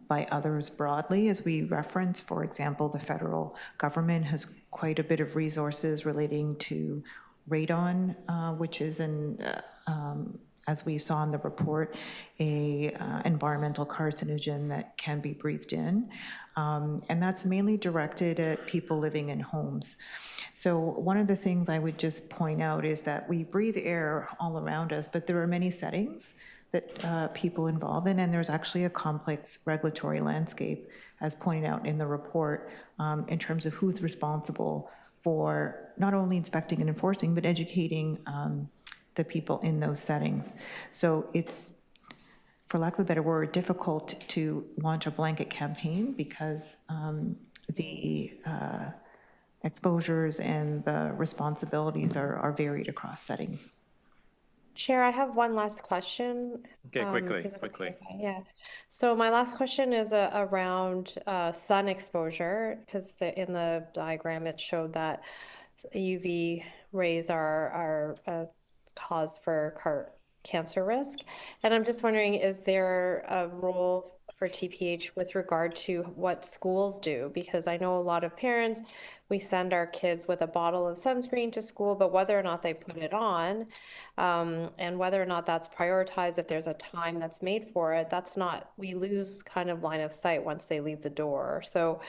B: by others broadly. As we reference, for example, the federal government has quite a bit of resources relating to radon, which is as we saw in the report, a environmental carcinogen that can be breathed in. And that's mainly directed at people living in homes. So one of the things I would just point out is that we breathe air all around us, but there are many settings that people involve in, and there's actually a complex regulatory landscape, as pointed out in the report, in terms of who's responsible for not only inspecting and enforcing, but educating the people in those settings. So for lack of a better word, difficult to launch a blanket campaign because the exposures and the responsibilities are varied across settings.
D: Chair, I have one last question.
A: Okay, quickly,
D: is it
A: quickly.
D: okay? Yeah. So my last question is around sun exposure, because in the diagram it showed that UV rays are a cause for cancer risk. And I'm just wondering, is there a role for TPH with regard to what schools do? Because I know a lot of parents, we send our kids with a bottle of sunscreen to school, but whether or not they put it on, and whether or not that's prioritized, if there's a time that's made for it, that's not, we lose kind of line of sight once they leave the door. So,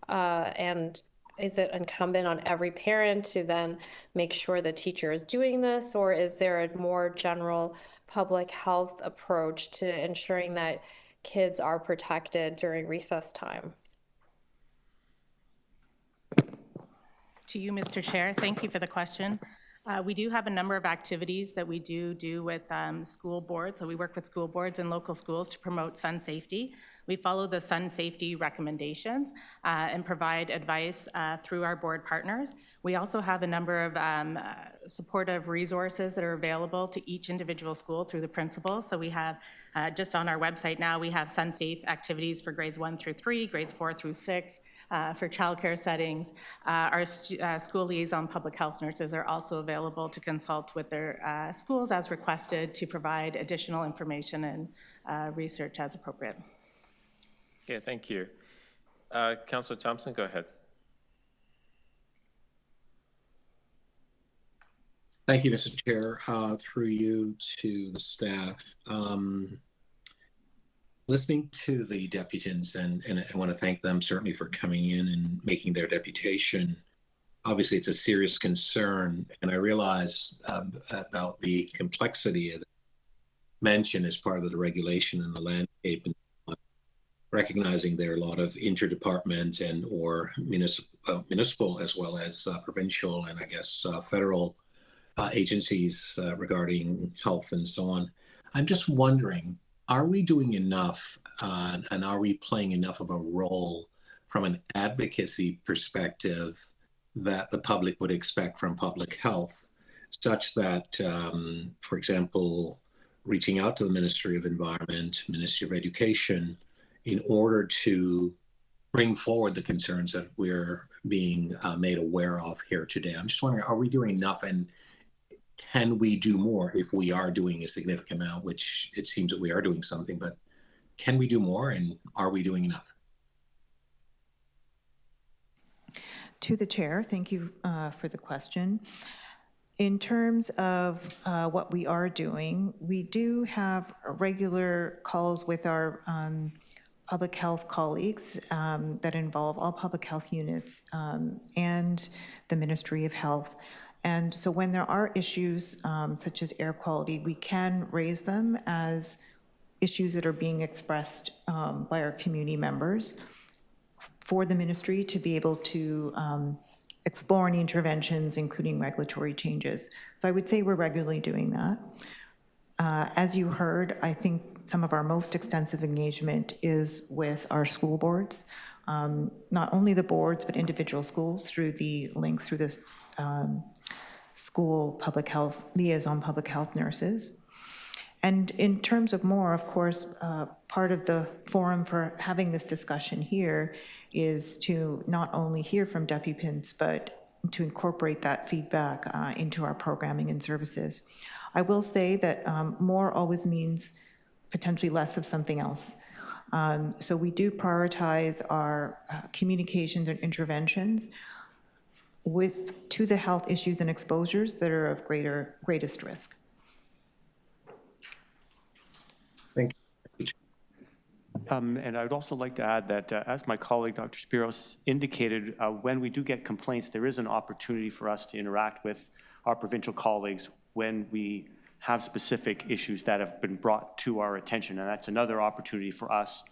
D: and is it incumbent on every parent to then make sure the teacher is doing this, or is there a more general public health approach to ensuring that kids are protected during recess time?
P: To you, Mr. Chair, thank you for the question. We do have a number of activities that we do with school boards. So we work with school boards and local schools to promote sun safety. We follow the sun safety recommendations and provide advice through our board partners. We also have a number of supportive resources that are available to each individual school through the principals. So we have, just on our website now, we have sun safe activities for grades 1 through 3, grades 4 through 6, for childcare settings. Our school liaison public health nurses are also available to consult with their schools as requested to provide additional information and research as appropriate.
A: Okay, thank you. Councillor Thompson, go ahead.
K: Thank you, Mr. Chair. Through you to the staff. Listening to the deputants, and I want to thank them certainly for coming in and making their deputation. Obviously, it's a serious concern, and I realize about the complexity of the mention as part of the regulation and the landscape, and recognizing there are a lot of interdepartment and or municipal as well as provincial and I guess federal agencies regarding health and so on. I'm just wondering, are we doing enough and are we playing enough of a role from an advocacy perspective that the public would expect from public health, such that, for example, reaching out to the Ministry of Environment, Ministry of Education, in order to bring forward the concerns that we're being made aware of here today? I'm just wondering, are we doing enough, and can we do more if we are doing a significant amount, which it seems that we are doing something, but can we do more, and are we doing enough?
B: To the chair, thank you for the question. In terms of what we are doing, we do have regular calls with our public health colleagues that involve all public health units and the Ministry of Health. And so when there are issues such as air quality, we can raise them as issues that are being expressed by our community members for the ministry to be able to explore any interventions, including regulatory changes. So I would say we're regularly doing that. As you heard, I think some of our most extensive engagement is with our school boards, not only the boards, but individual schools through the links through the school public health, liaison public health nurses. And in terms of more, of course, part of the forum for having this discussion here is to not only hear from deputants, but to incorporate that feedback into our programming and services. I will say that more always means potentially less of something else. So we do prioritize our communications and interventions to the health issues and exposures that are of greatest risk.
K: Thank you.
Q: And I would also like to add that, as my colleague, Dr. Spiros, indicated, when we do get complaints, there is an opportunity for us to interact with our provincial colleagues when we have specific issues that have been brought to our attention. And that's another opportunity for us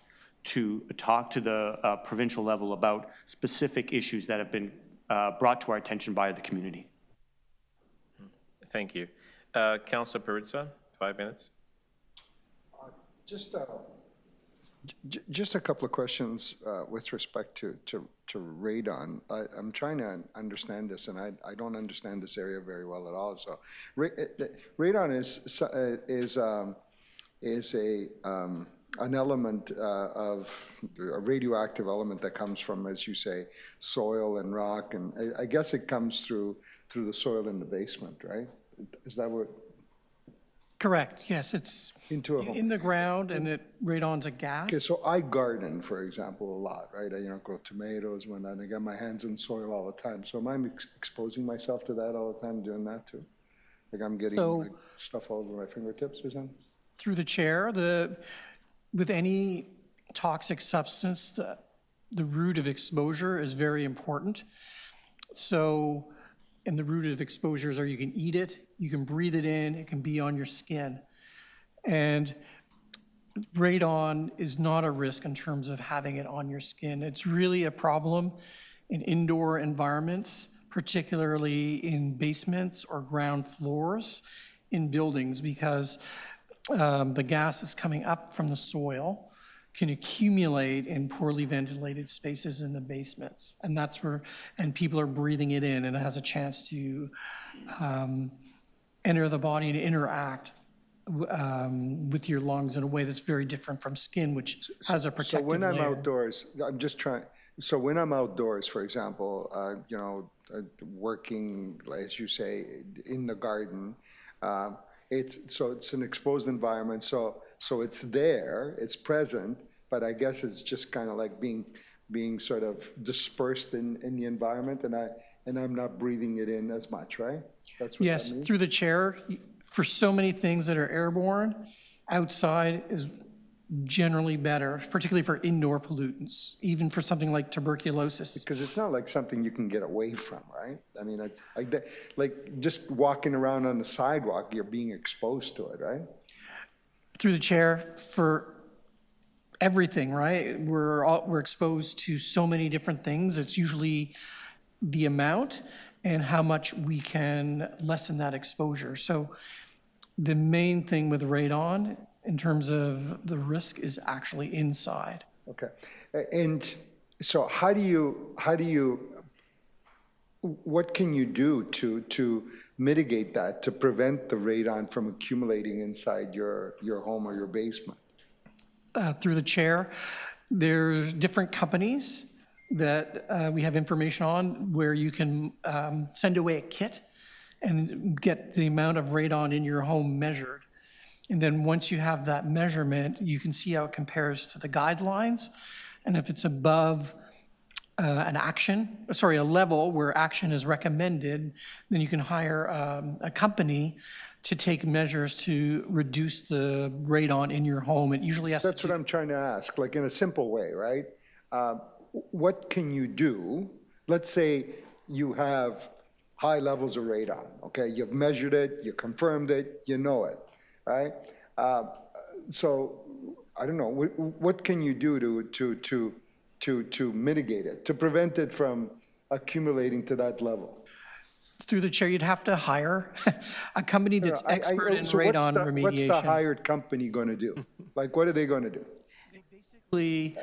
Q: to talk to the provincial level about specific issues that have been brought to our attention by the community.
A: Thank you. Councillor Perruzza, 5 minutes.
G: Just a couple of questions with respect to radon. I'm trying to understand this, and I don't understand this area very well at all. So, radon is an element of a radioactive element that comes from, as you say, soil and rock, and I guess it comes through the soil in the basement, right? Is that what?
L: Correct, yes, it's in the ground, and radon's a gas.
G: Okay, so I garden, for example, a lot, right? I grow tomatoes when I get my hands in soil all the time. So am I exposing myself to that all the time, doing that too? Like I'm getting like, stuff all over my fingertips or something?
L: Through the chair, with any toxic substance, the route of exposure is very important. So, and the route of exposures are you can eat it, you can breathe it in, it can be on your skin. And radon is not a risk in terms of having it on your skin. It's really a problem in indoor environments, particularly in basements or ground floors in buildings, because the gas that's coming up from the soil can accumulate in poorly ventilated spaces in the basements. And that's where, and people are breathing it in, and it has a chance to enter the body and interact with your lungs in a way that's very different from skin, which has a protective layer.
G: So when I'm outdoors, I'm just trying, so when I'm outdoors, for example, working, as you say, in the garden, it's an exposed environment, so it's there, it's present, but I guess it's just kind of like being sort of dispersed in the environment, and I'm not breathing it in as much, right? That's what
L: yes,
G: that means?
L: through the chair, for so many things that are airborne, outside is generally better, particularly for indoor pollutants, even for something like tuberculosis.
G: Because it's not like something you can get away from, right? I mean, it's like just walking around on the sidewalk, you're being exposed to it, right?
L: Through the chair, for everything, right? We're exposed to so many different things. It's usually the amount and how much we can lessen that exposure. So the main thing with radon in terms of the risk is actually inside.
G: Okay. And so what can you do to mitigate that, to prevent the radon from accumulating inside your home or your basement?
L: Through the chair, there's different companies that we have information on where you can send away a kit and get the amount of radon in your home measured. And then once you have that measurement, you can see how it compares to the guidelines. And if it's above a level where action is recommended, then you can hire a company to take measures to reduce the radon in your home. It usually has
G: That's what I'm trying to ask, like in a simple way, right? What can you do? Let's say you have high levels of radon, okay? You've measured it, you confirmed it, you know it, right? So I don't know, what can you do to mitigate it, to prevent it from accumulating to that level?
L: Through the chair, you'd have to hire a company that's expert in radon remediation.
G: What's the hired company going to do? Like, what are they going to do?
L: Basically,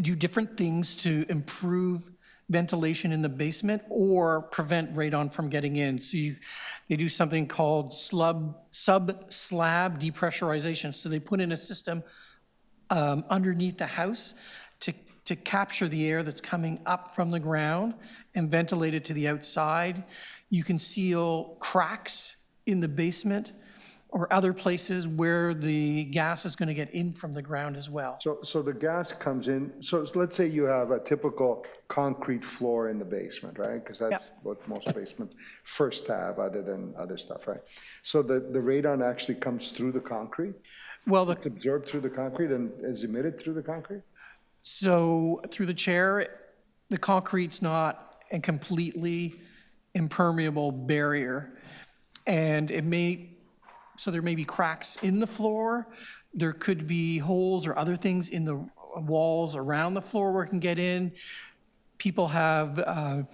L: do different things to improve ventilation in the basement or prevent radon from getting in. So they do something called sub-slab depressurization. So they put in a system underneath the house to capture the air that's coming up from the ground and ventilate it to the outside. You can seal cracks in the basement or other places where the gas is going to get in from the ground as well.
G: So the gas comes in, so let's say you have a typical concrete floor in the basement, right? Because that's what most basements first have, other than other stuff, right? So the radon actually comes through the concrete?
L: Well,
G: it's absorbed through the concrete and is emitted through the concrete?
L: So through the chair, the concrete's not a completely impermeable barrier. And so there may be cracks in the floor. There could be holes or other things in the walls around the floor where it can get in. People have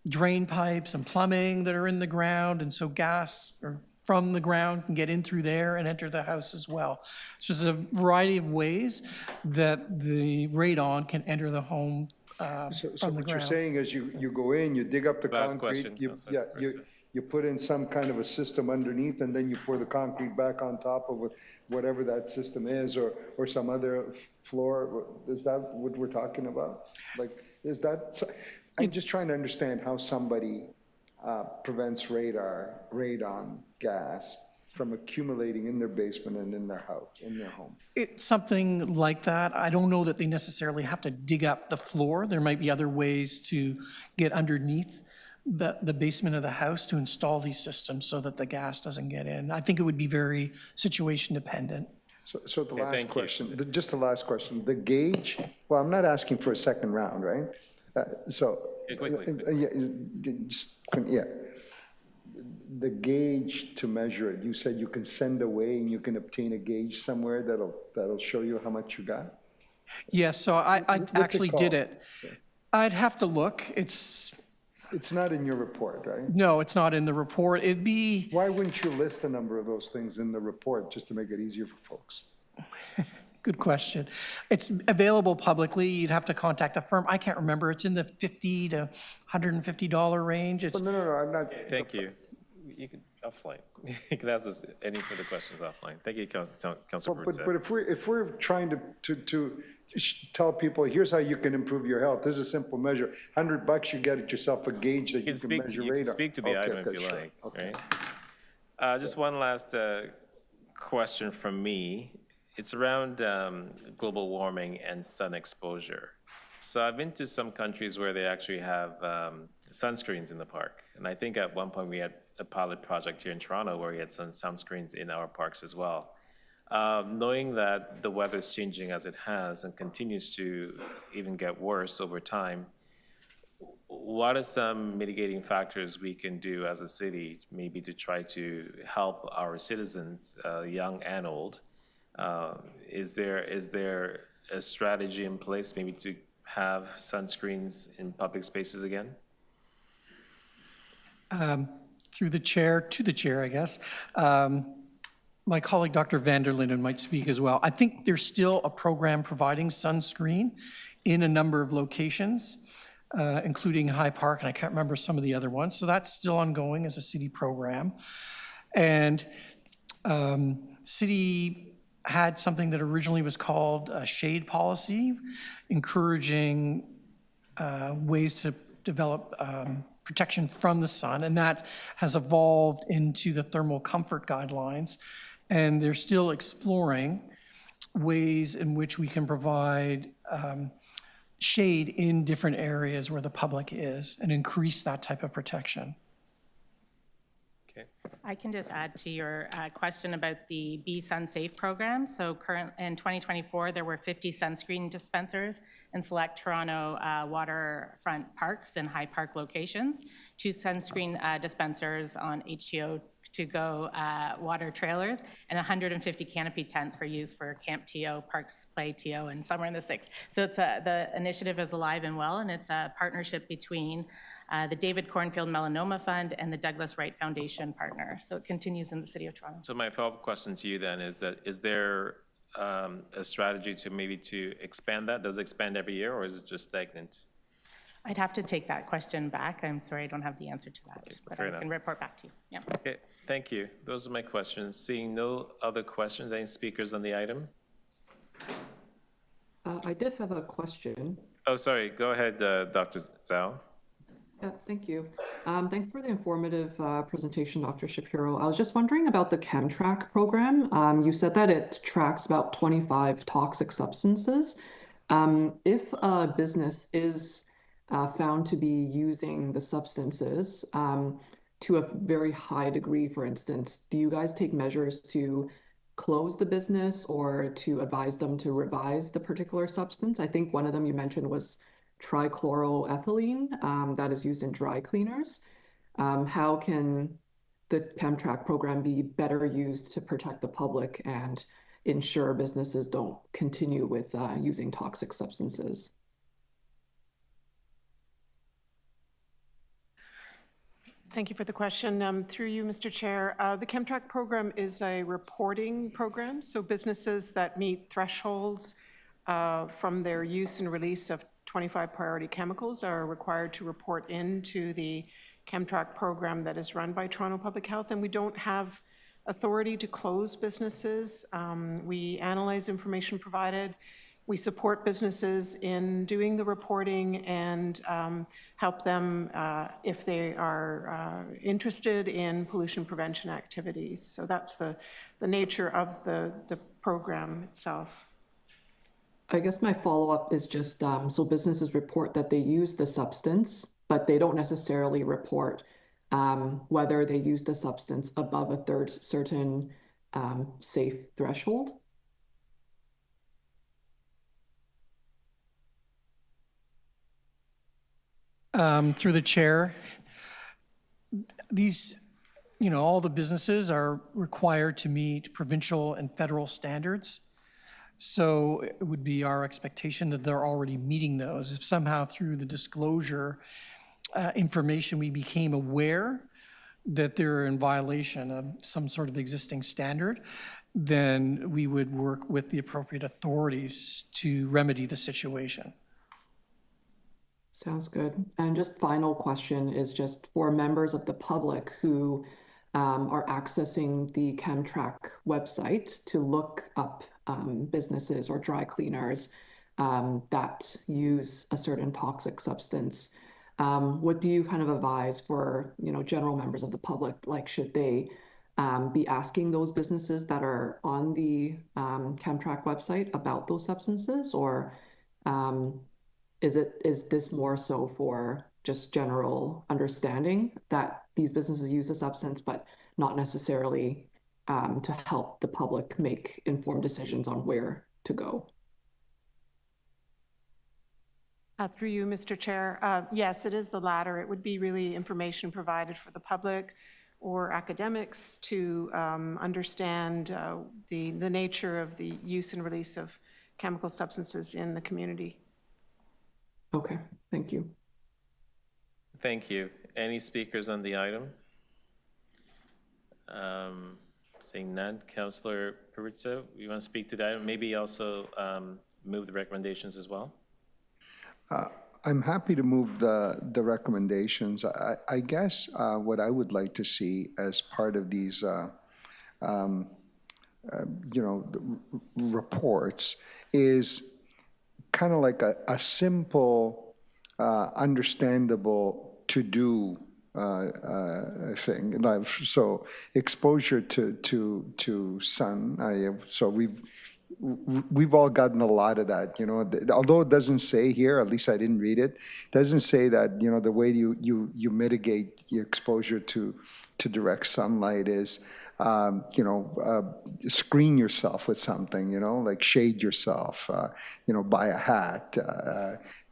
L: drain pipes and plumbing that are in the ground, and so gas from the ground can get in through there and enter the house as well. So there's a variety of ways that the radon can enter the home
G: So
L: from the
G: what you're
L: ground.
G: saying is you go in, you dig up the
A: Last
G: concrete,
A: question,
G: you,
A: Councillor
G: yeah,
A: Brunson.
G: you put in some kind of a system underneath, and then you pour the concrete back on top of whatever that system is, or some other floor. Is that what we're talking about? Like, is that, I'm just trying to understand how somebody prevents radon gas from accumulating in their basement and in their house, in their home.
L: It's something like that. I don't know that they necessarily have to dig up the floor. There might be other ways to get underneath the basement of the house to install these systems so that the gas doesn't get in. I think it would be very situation dependent.
G: So the last
A: thank you.
G: question, just the last question, the gauge, well, I'm not asking for a second round, right? Yeah. The gauge to measure it, you said you can send away and you can obtain a gauge somewhere that'll show you how much you got?
L: Yes, so I
G: What's it
L: actually did
G: called?
L: it. I'd have to look. It's
G: not in your report, right?
L: No, it's not in the report. It'd be.
G: Why wouldn't you list a number of those things in the report just to make it easier for folks?
L: Good question. It's available publicly. You'd have to contact a firm. I can't remember. It's in the $50 to $150 range. It's.
G: No, I'm not.
A: Thank you. You can offline. You can ask us any further questions offline. Thank you, Councilor Brunson.
G: But if we're trying to tell people, here's how you can improve your health, this is a simple measure. $100, you get it yourself a gauge that you can measure radon.
A: You can speak to the item if you
G: sure.
A: like,
G: Okay.
A: right? Just one last question from me. It's around global warming and sun exposure. So I've been to some countries where they actually have sunscreens in the park. And I think at one point we had a pilot project here in Toronto where we had some sunscreens in our parks as well. Knowing that the weather is changing as it has and continues to even get worse over time, what are some mitigating factors we can do as a city, maybe to try to help our citizens, young and old? Is there a strategy in place maybe to have sunscreens in public spaces again?
L: Through the chair, to the chair, I guess. My colleague, Dr. Vanderlinden, might speak as well. I think there's still a program providing sunscreen in a number of locations, including High Park, and I can't remember some of the other ones. So that's still ongoing as a city program. And city had something that originally was called a shade policy, encouraging ways to develop protection from the sun, and that has evolved into the thermal comfort guidelines. And they're still exploring ways in which we can provide shade in different areas where the public is and increase that type of protection.
A: Okay.
P: I can just add to your question about the Be Sun Safe program. So in 2024, there were 50 sunscreen dispensers in select Toronto waterfront parks and High Park locations, 2 sunscreen dispensers on HTO to-go water trailers, and 150 canopy tents for use for Camp TO, Parks Play TO, and Summer in the Six. So it's the initiative is alive and well, and it's a partnership between the David Cornfield Melanoma Fund and the Douglas Wright Foundation partner. So it continues in the City of Toronto.
A: So my follow-up question to you then is there a strategy to expand that? Does it expand every year, or is it just stagnant?
P: I'd have to take that question back. I'm sorry, I don't have the answer to that,
A: Okay,
P: but
A: fair
P: I
A: enough.
P: can report back to you. Yeah.
A: Okay, thank you. Those are my questions. Seeing no other questions, any speakers on the item?
R: I did have a question.
A: Oh, sorry. Go ahead, Dr. Zhao.
R: Yeah, thank you. Thanks for the informative presentation, Dr. Shapiro. I was just wondering about the ChemTrack program. You said that it tracks about 25 toxic substances. If a business is found to be using the substances to a very high degree, for instance, do you guys take measures to close the business or to advise them to revise the particular substance? I think one of them you mentioned was trichloroethylene that is used in dry cleaners. How can the ChemTrack program be better used to protect the public and ensure businesses don't continue with using toxic substances?
S: Thank you for the question. Through you, Mr. Chair, the ChemTrack program is a reporting program, so businesses that meet thresholds from their use and release of 25 priority chemicals are required to report into the ChemTrack program that is run by Toronto Public Health, and we don't have authority to close businesses. We analyze information provided. We support businesses in doing the reporting and help them if they are interested in pollution prevention activities. So that's the nature of the program itself.
R: I guess my follow-up is just, so businesses report that they use the substance, but they don't necessarily report whether they use the substance above a certain safe threshold.
L: Through the chair, these, all the businesses are required to meet provincial and federal standards. So it would be our expectation that they're already meeting those. If somehow through the disclosure information we became aware that they're in violation of some sort of existing standard, then we would work with the appropriate authorities to remedy the situation.
R: Sounds good. And just final question is just for members of the public who are accessing the ChemTrack website to look up businesses or dry cleaners that use a certain toxic substance. What do you kind of advise for, general members of the public? Like, should they be asking those businesses that are on the ChemTrack website about those substances, or is this more so for just general understanding that these businesses use a substance, but not necessarily to help the public make informed decisions on where to go?
S: Through you, Mr. Chair, yes, it is the latter. It would be really information provided for the public or academics to understand the nature of the use and release of chemical substances in the community.
R: Okay, thank you.
A: Thank you. Any speakers on the item? Seeing none, Councillor Peruzza, you want to speak to that? Maybe also move the recommendations as well?
G: I'm happy to move the recommendations. I guess what I would like to see as part of these, reports is kind of like a simple, understandable to-do thing. So exposure to sun. So we've all gotten a lot of that, although it doesn't say here, at least I didn't read it, doesn't say that, the way you mitigate your exposure to direct sunlight is, screen yourself with something, like shade yourself, buy a hat,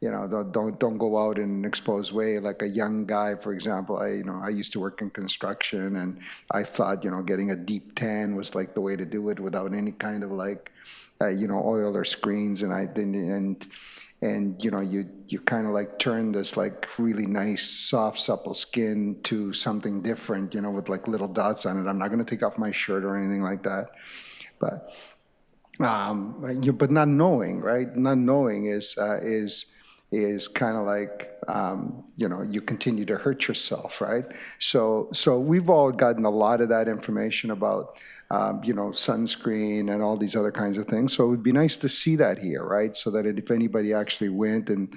G: don't go out in an exposed way. Like a young guy, for example, I used to work in construction, and I thought, getting a deep tan was like the way to do it without any kind of like, oil or screens. And you kind of like turn this like really nice, soft, supple skin to something different, with like little dots on it. I'm not going to take off my shirt or anything like that, but not knowing, right? Not knowing is kind of like, you continue to hurt yourself, right? So we've all gotten a lot of that information about, sunscreen and all these other kinds of things. So it would be nice to see that here, right? So that if anybody actually went and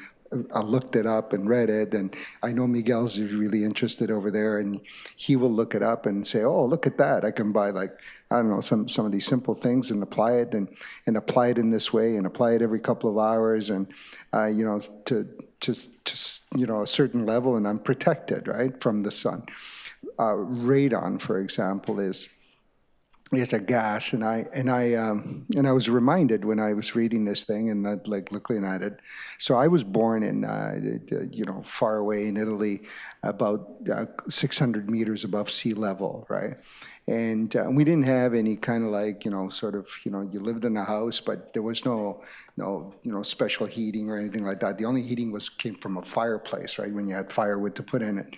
G: looked it up and read it, and I know Miguel's is really interested over there, and he will look it up and say, oh, look at that. I can buy like, I don't know, some of these simple things and apply it and apply it in this way and apply it every couple of hours and, to a certain level, and I'm protected, right, from the sun. Radon, for example, is a gas, and I was reminded when I was reading this thing and like looking at it. So I was born in far away in Italy, about 600 meters above sea level, right? And we didn't have any kind of like, you lived in a house, but there was no special heating or anything like that. The only heating came from a fireplace, right? When you had firewood to put in it.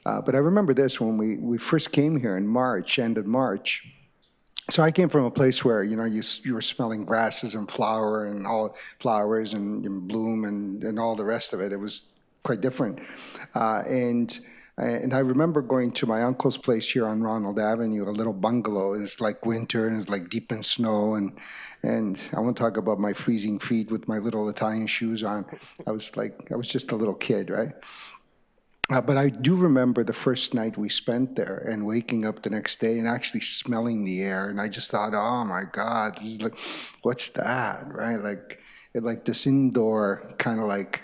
G: But I remember this when we first came here in March, end of March. So I came from a place where, you know, you were smelling grasses and flower and all flowers and bloom and all the rest of it. It was quite different. And I remember going to my uncle's place here on Ronald Avenue, a little bungalow. It's like winter and it's like deep in snow. And I won't talk about my freezing feet with my little Italian shoes on. I was just a little kid, right? But I do remember the first night we spent there and waking up the next day and actually smelling the air. And I just thought, oh my God, this is like, what's that, right? Like this indoor kind of like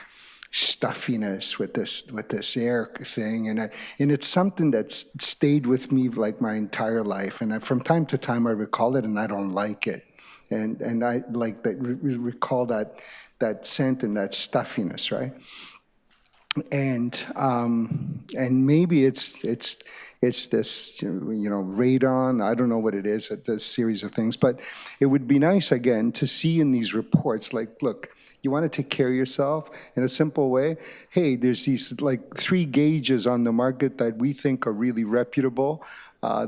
G: stuffiness with this air thing. And it's something that's stayed with me like my entire life. And from time to time I recall it and I don't like it. And I like that, recall that scent and that stuffiness, right? And maybe it's this, you know, radon. I don't know what it is. It's a series of things, but it would be nice again to see in these reports, like, look, you want to take care of yourself in a simple way. Hey, there's these like 3 gauges on the market that we think are really reputable.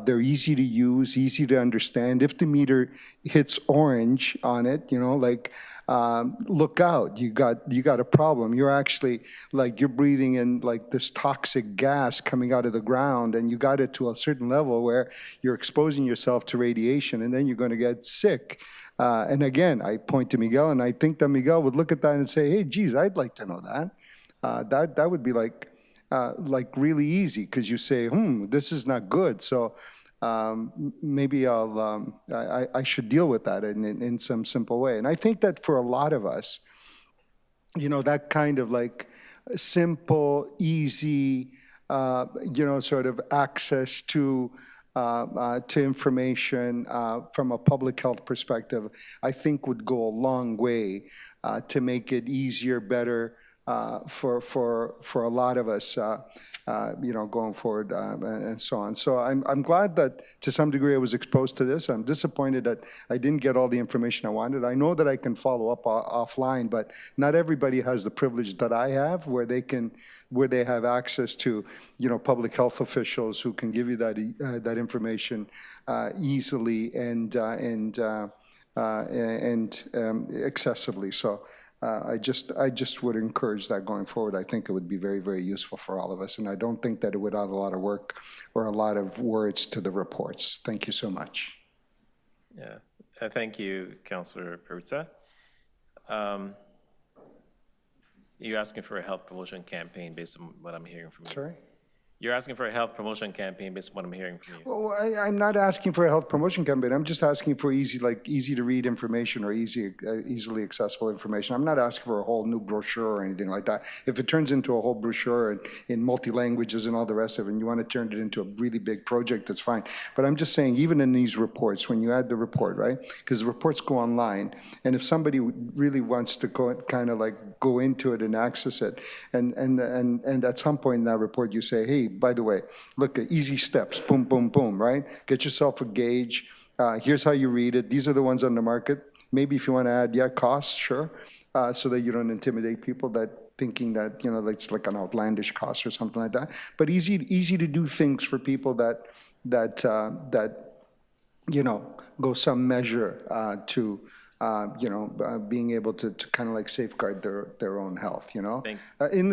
G: They're easy to use, easy to understand. If the meter hits orange on it, you know, like, look out, you got a problem. You're actually, like, you're breathing in like this toxic gas coming out of the ground, and you got it to a certain level where you're exposing yourself to radiation, and then you're going to get sick. And again, I point to Miguel, and I think that Miguel would look at that and say, hey, geez, I'd like to know that. That would be like really easy, because you say, this is not good. So maybe I should deal with that in some simple way. And I think that for a lot of us, you know, that kind of like simple, easy, you know, sort of access to information from a public health perspective, I think would go a long way to make it easier, better for a lot of us, you know, going forward and so on. So I'm glad that to some degree I was exposed to this. I'm disappointed that I didn't get all the information I wanted. I know that I can follow up offline, but not everybody has the privilege that I have, where they have access to, you know, public health officials who can give you that information easily and accessibly. So. I just would encourage that going forward. I think it would be very, very useful for all of us, and I don't think that it would add a lot of work or a lot of words to the reports. Thank you so much.
A: Yeah, thank you, Councillor Peruzza. You're asking for a health promotion campaign based on what I'm hearing from you.
G: Sorry?
A: You're asking for a health promotion campaign based on what I'm hearing from you.
G: Well, I'm not asking for a health promotion campaign. I'm just asking for easy to read information or easily accessible information. I'm not asking for a whole new brochure or anything like that. If it turns into a whole brochure in multi-languages and all the rest of it, and you want to turn it into a really big project, that's fine. But I'm just saying, even in these reports, when you add the report, right? Because the reports go online, and if somebody really wants to go into it and access it, and at some point in that report you say, hey, by the way, look at easy steps, boom, boom, boom, right? Get yourself a gauge. Here's how you read it. These are the ones on the market. Maybe if you want to add, costs, sure, so that you don't intimidate people that thinking that, you know, it's like an outlandish cost or something like that. But easy to do things for people that you know, go some measure to you know, being able to kind of like safeguard their own health, you know?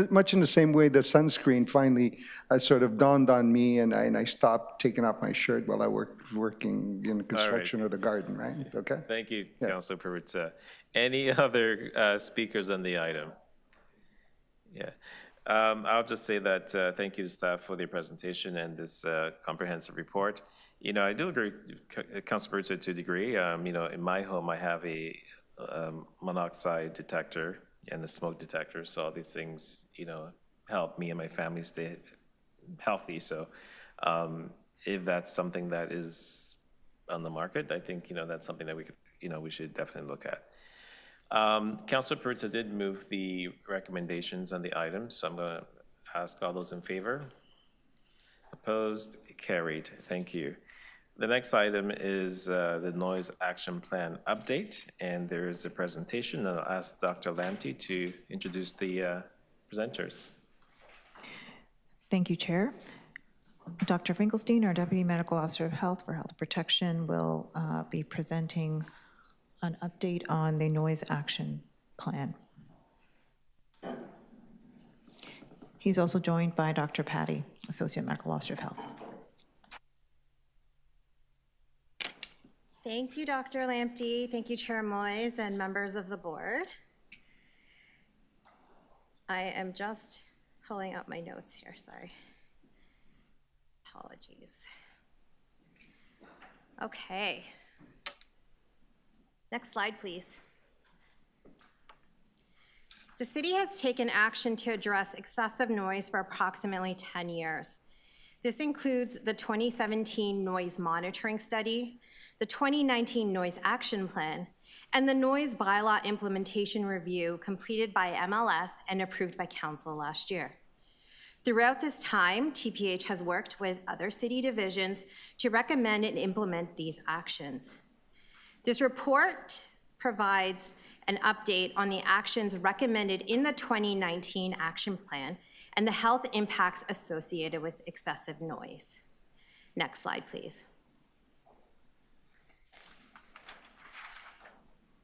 G: Much in the same way the sunscreen finally sort of dawned on me, and I stopped taking off my shirt while I working in the construction of the garden, right? Okay?
A: Thank you, Councilor Peruzza. Any other speakers on the item? Yeah. I'll just say that thank you to staff for their presentation and this comprehensive report. You know, I do agree with Councilor Peruzza to a degree. You know, in my home, I have a monoxide detector and a smoke detector. So all these things, you know, help me and my family stay healthy. So if that's something that is on the market, I think, you know, that's something that we could, you know, we should definitely look at. Councilor Peruzza did move the recommendations on the items, so I'm going to ask all those in favor. Opposed? Carried. Thank you. The next item is the Noise Action Plan update, and there is a presentation. I'll ask Dr. Lamptey to introduce the presenters.
B: Thank you, Chair. Dr. Finkelstein, our Deputy Medical Officer of Health for Health Protection, will be presenting an update on the noise action plan. He's also joined by Dr. Patty, Associate Medical Officer of Health.
E: Thank you, Dr. Lamptey. Thank you, Chair Moyes and members of the board. I am just pulling up my notes here, sorry. Apologies. Okay. Next slide, please. The city has taken action to address excessive noise for approximately 10 years. This includes the 2017 Noise Monitoring Study, the 2019 Noise Action Plan, and the Noise Bylaw Implementation Review completed by MLS and approved by Council last year. Throughout this time, TPH has worked with other city divisions to recommend and implement these actions. This report provides an update on the actions recommended in the 2019 Action Plan and the health impacts associated with excessive noise. Next slide, please.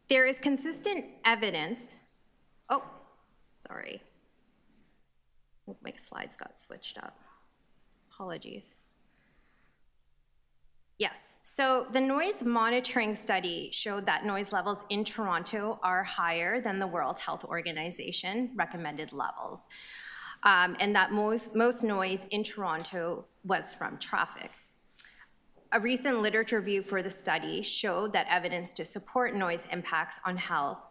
E: There is consistent evidence, oh, sorry. I think my slides got switched up. Apologies. Yes, so the noise monitoring study showed that noise levels in Toronto are higher than the World Health Organization recommended levels, and that most noise in Toronto was from traffic. A recent literature review for the study showed that evidence to support noise impacts on health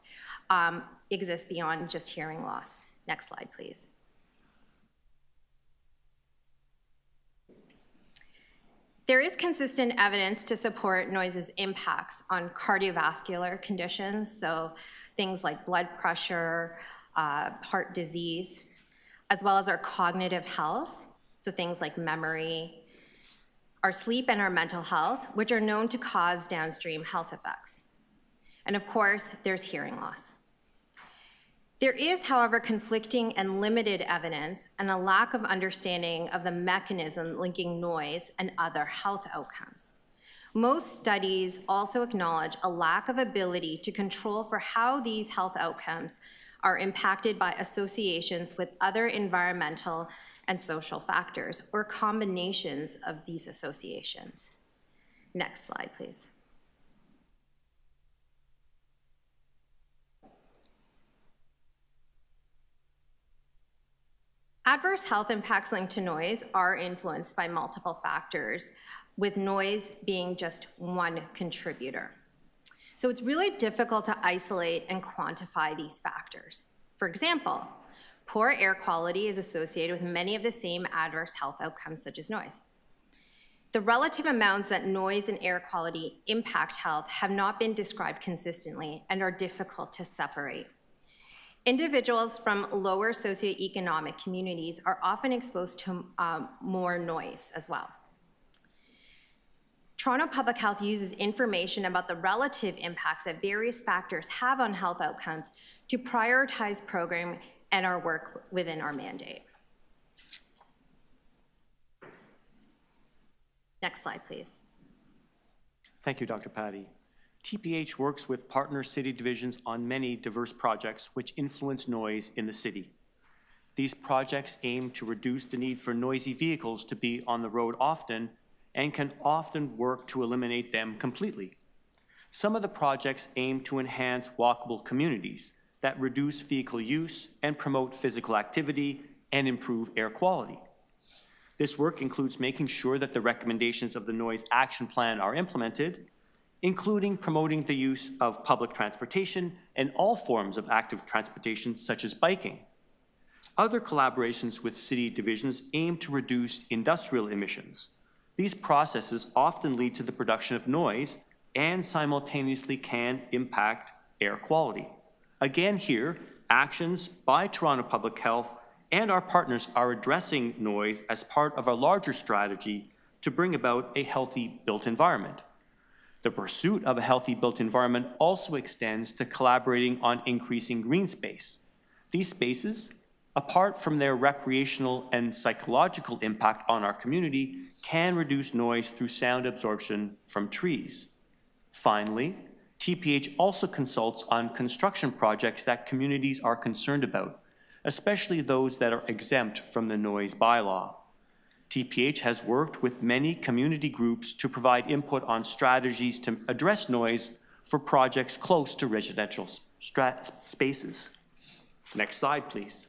E: exists beyond just hearing loss. Next slide, please. There is consistent evidence to support noise's impacts on cardiovascular conditions, so things like blood pressure, heart disease, as well as our cognitive health, so things like memory, our sleep and our mental health, which are known to cause downstream health effects. And of course, there's hearing loss. There is, however, conflicting and limited evidence and a lack of understanding of the mechanism linking noise and other health outcomes. Most studies also acknowledge a lack of ability to control for how these health outcomes are impacted by associations with other environmental and social factors or combinations of these associations. Next slide, please. Adverse health impacts linked to noise are influenced by multiple factors, with noise being just one contributor. So it's really difficult to isolate and quantify these factors. For example, poor air quality is associated with many of the same adverse health outcomes such as noise. The relative amounts that noise and air quality impact health have not been described consistently and are difficult to separate. Individuals from lower socioeconomic communities are often exposed to more noise as well. Toronto Public Health uses information about the relative impacts that various factors have on health outcomes to prioritize program and our work within our mandate. Next slide, please.
Q: Thank you, Dr. Patty. TPH works with partner city divisions on many diverse projects which influence noise in the city. These projects aim to reduce the need for noisy vehicles to be on the road often and can often work to eliminate them completely. Some of the projects aim to enhance walkable communities that reduce vehicle use and promote physical activity and improve air quality. This work includes making sure that the recommendations of the Noise Action Plan are implemented, including promoting the use of public transportation and all forms of active transportation, such as biking. Other collaborations with city divisions aim to reduce industrial emissions. These processes often lead to the production of noise and simultaneously can impact air quality. Again here, actions by Toronto Public Health and our partners are addressing noise as part of a larger strategy to bring about a healthy built environment. The pursuit of a healthy built environment also extends to collaborating on increasing green space. These spaces, apart from their recreational and psychological impact on our community, can reduce noise through sound absorption from trees. Finally, TPH also consults on construction projects that communities are concerned about, especially those that are exempt from the noise bylaw. TPH has worked with many community groups to provide input on strategies to address noise for projects close to residential spaces. Next slide, please.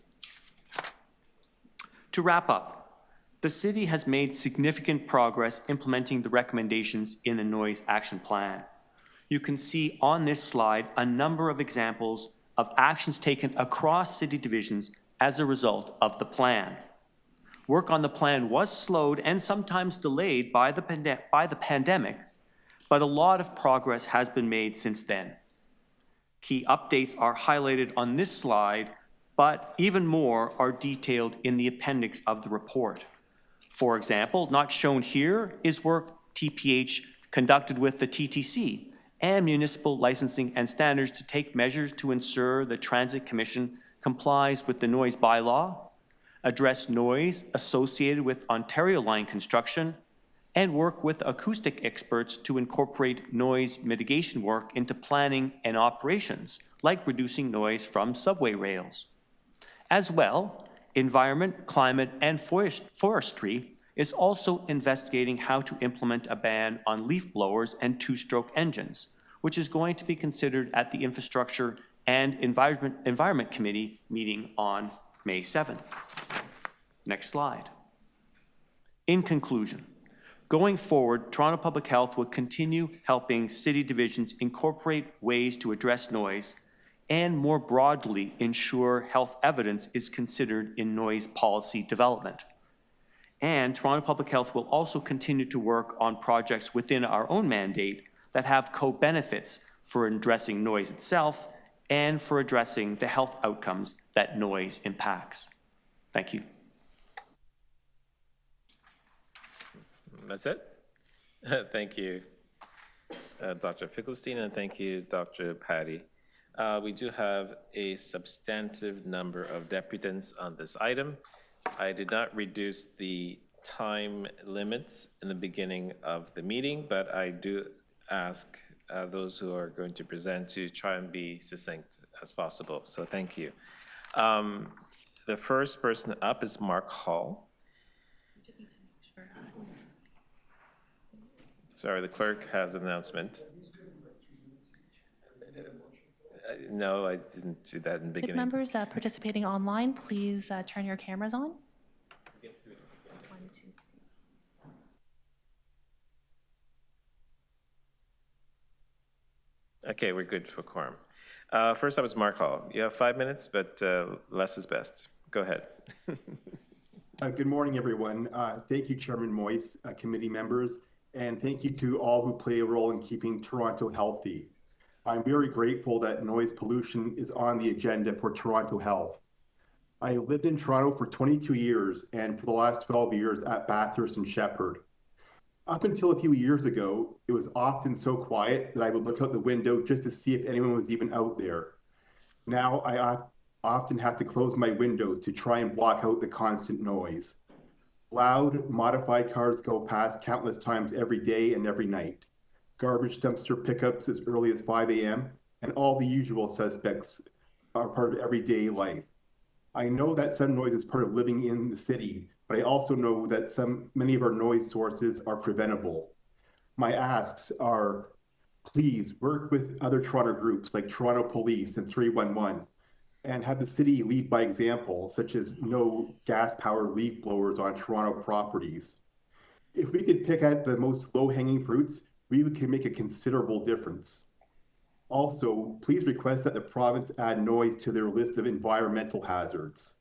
Q: To wrap up, the city has made significant progress implementing the recommendations in the Noise Action Plan. You can see on this slide a number of examples of actions taken across city divisions as a result of the plan. Work on the plan was slowed and sometimes delayed by the pandemic, but a lot of progress has been made since then. Key updates are highlighted on this slide, but even more are detailed in the appendix of the report. For example, not shown here is work TPH conducted with the TTC and municipal licensing and standards to take measures to ensure the Transit Commission complies with the noise bylaw, address noise associated with Ontario Line construction, and work with acoustic experts to incorporate noise mitigation work into planning and operations, like reducing noise from subway rails. As well, Environment, Climate, and Forestry is also investigating how to implement a ban on leaf blowers and two-stroke engines, which is going to be considered at the Infrastructure and Environment Committee meeting on May 7th. Next slide. In conclusion, going forward, Toronto Public Health will continue helping city divisions incorporate ways to address noise and more broadly ensure health evidence is considered in noise policy development. And Toronto Public Health will also continue to work on projects within our own mandate that have co-benefits for addressing noise itself and for addressing the health outcomes that noise impacts. Thank you.
A: That's it? Thank you, Dr. Finkelstein, and thank you, Dr. Patty. We do have a substantive number of deputants on this item. I did not reduce the time limits in the beginning of the meeting, but I do ask those who are going to present to try and be succinct as possible. So thank you. The first person up is Mark Hall. Sorry, the clerk has an announcement. No, I didn't do that in the beginning.
I: Members participating online, please turn your cameras on.
A: Okay, we're good for quorum. First up is Mark Hall. You have 5 minutes, but less is best. Go ahead.
T: Good morning, everyone. Thank you, Chairman Moyse, committee members, and thank you to all who play a role in keeping Toronto healthy. I'm very grateful that noise pollution is on the agenda for Toronto Health. I lived in Toronto for 22 years and for the last 12 years at Bathurst and Shepherd. Up until a few years ago, it was often so quiet that I would look out the window just to see if anyone was even out there. Now I often have to close my windows to try and block out the constant noise. Loud, modified cars go past countless times every day and every night. Garbage dumpster pickups as early as 5 a.m., and all the usual suspects are part of everyday life. I know that some noise is part of living in the city, but I also know that many of our noise sources are preventable. My asks are, please work with other Toronto groups like Toronto Police and 311, and have the city lead by example, such as no gas-powered leaf blowers on Toronto properties. If we could pick out the most low-hanging fruits, we can make a considerable difference. Also, please request that the province add noise to their list of environmental hazards.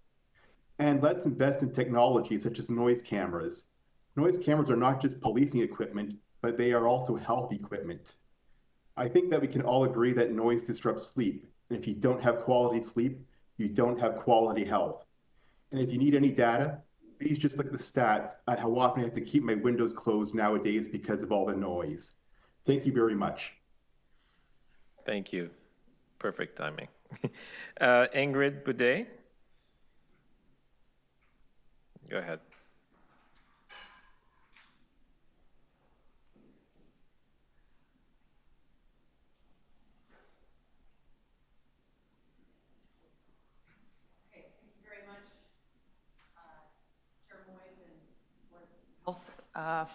T: And let's invest in technology such as noise cameras. Noise cameras are not just policing equipment, but they are also health equipment. I think that we can all agree that noise disrupts sleep. And if you don't have quality sleep, you don't have quality health. And if you need any data, please just look at the stats at how often I have to keep my windows closed nowadays because of all the noise. Thank you very much.
A: Thank you. Perfect timing. Ingrid Boudet. Go ahead.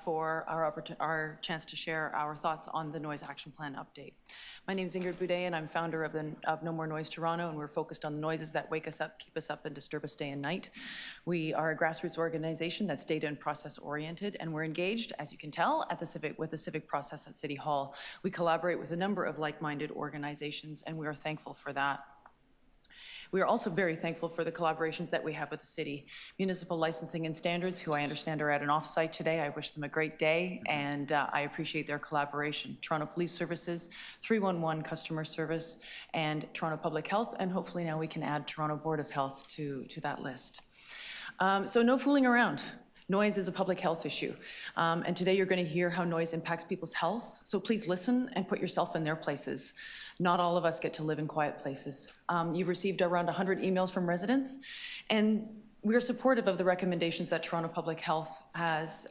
U: For our chance to share our thoughts on the Noise Action Plan update. My name is Ingrid Boudet, and I'm founder of No More Noise Toronto, and we're focused on the noises that wake us up, keep us up, and disturb us day and night. We are a grassroots organization that's data and process oriented, and we're engaged, as you can tell, with the civic process at City Hall. We collaborate with a number of like-minded organizations, and we are thankful for that. We are also very thankful for the collaborations that we have with the city. Municipal Licensing and Standards, who I understand are at an offsite today. I wish them a great day, and I appreciate their collaboration. Toronto Police Services, 311 Customer Service, and Toronto Public Health, and hopefully now we can add Toronto Board of Health to that list. So no fooling around. Noise is a public health issue, and today you're going to hear how noise impacts people's health, so please listen and put yourself in their places. Not all of us get to live in quiet places. You've received around 100 emails from residents, and we are supportive of the recommendations that Toronto Public Health has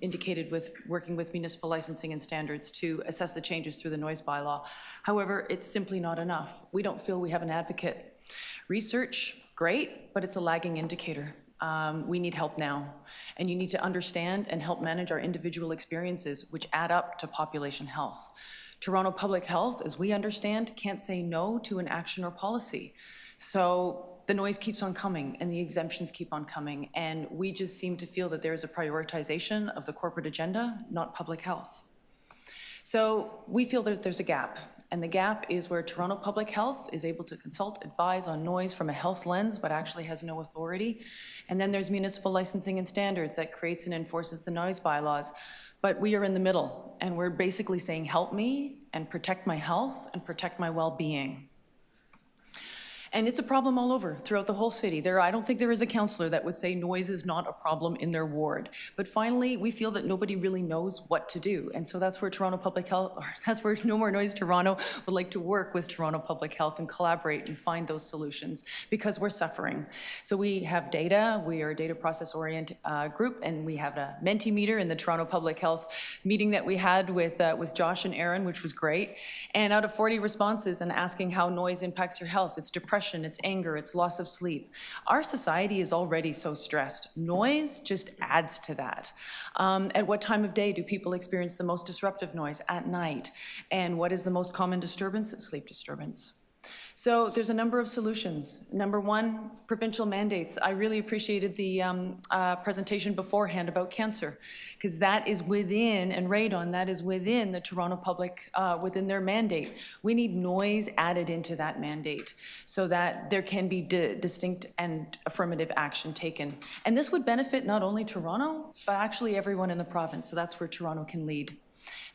U: indicated with working with Municipal Licensing and Standards to assess the changes through the noise bylaw. However, it's simply not enough. We don't feel we have an advocate. Research, great, but it's a lagging indicator. We need help now, and you need to understand and help manage our individual experiences, which add up to population health. Toronto Public Health, as we understand, can't say no to an action or policy. So the noise keeps on coming and the exemptions keep on coming, and we just seem to feel that there is a prioritization of the corporate agenda, not public health. So we feel that there's a gap, and the gap is where Toronto Public Health is able to consult, advise on noise from a health lens, but actually has no authority. And then there's Municipal Licensing and Standards that creates and enforces the noise bylaws. But we are in the middle, and we're basically saying, help me and protect my health and protect my well-being. And it's a problem all over, throughout the whole city. I don't think there is a councillor that would say noise is not a problem in their ward. But finally, we feel that nobody really knows what to do. And so that's where Toronto Public Health, or that's where No More Noise Toronto would like to work with Toronto Public Health and collaborate and find those solutions, because we're suffering. So we have data, we are a data process oriented group, and we have a Mentimeter in the Toronto Public Health meeting that we had with Josh and Aaron, which was great. And out of 40 responses and asking how noise impacts your health, it's depression, it's anger, it's loss of sleep. Our society is already so stressed. Noise just adds to that. At what time of day do people experience the most disruptive noise? At night. And what is the most common disturbance? Sleep disturbance. So there's a number of solutions. Number one, provincial mandates. I really appreciated the presentation beforehand about cancer, because that is within, and radon, that is within the Toronto Public, within their mandate. We need noise added into that mandate so that there can be distinct and affirmative action taken. And this would benefit not only Toronto, but actually everyone in the province. So that's where Toronto can lead.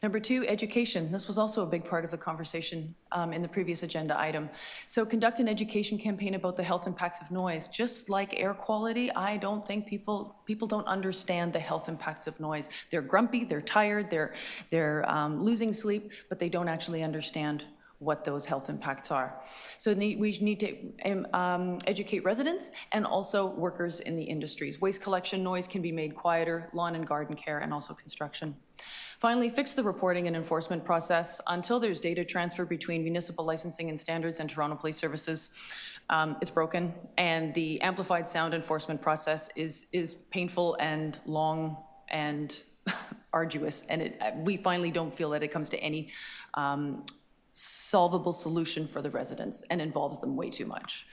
U: Number two, education. This was also a big part of the conversation in the previous agenda item. So conduct an education campaign about the health impacts of noise. Just like air quality, I don't think people don't understand the health impacts of noise. They're grumpy, they're tired, they're losing sleep, but they don't actually understand what those health impacts are. So we need to educate residents and also workers in the industries. Waste collection noise can be made quieter, lawn and garden care, and also construction. Finally, fix the reporting and enforcement process until there's data transfer between Municipal Licensing and Standards and Toronto Police Services. It's broken, and the amplified sound enforcement process is painful and long and arduous, and we finally don't feel that it comes to any solvable solution for the residents and involves them way too much.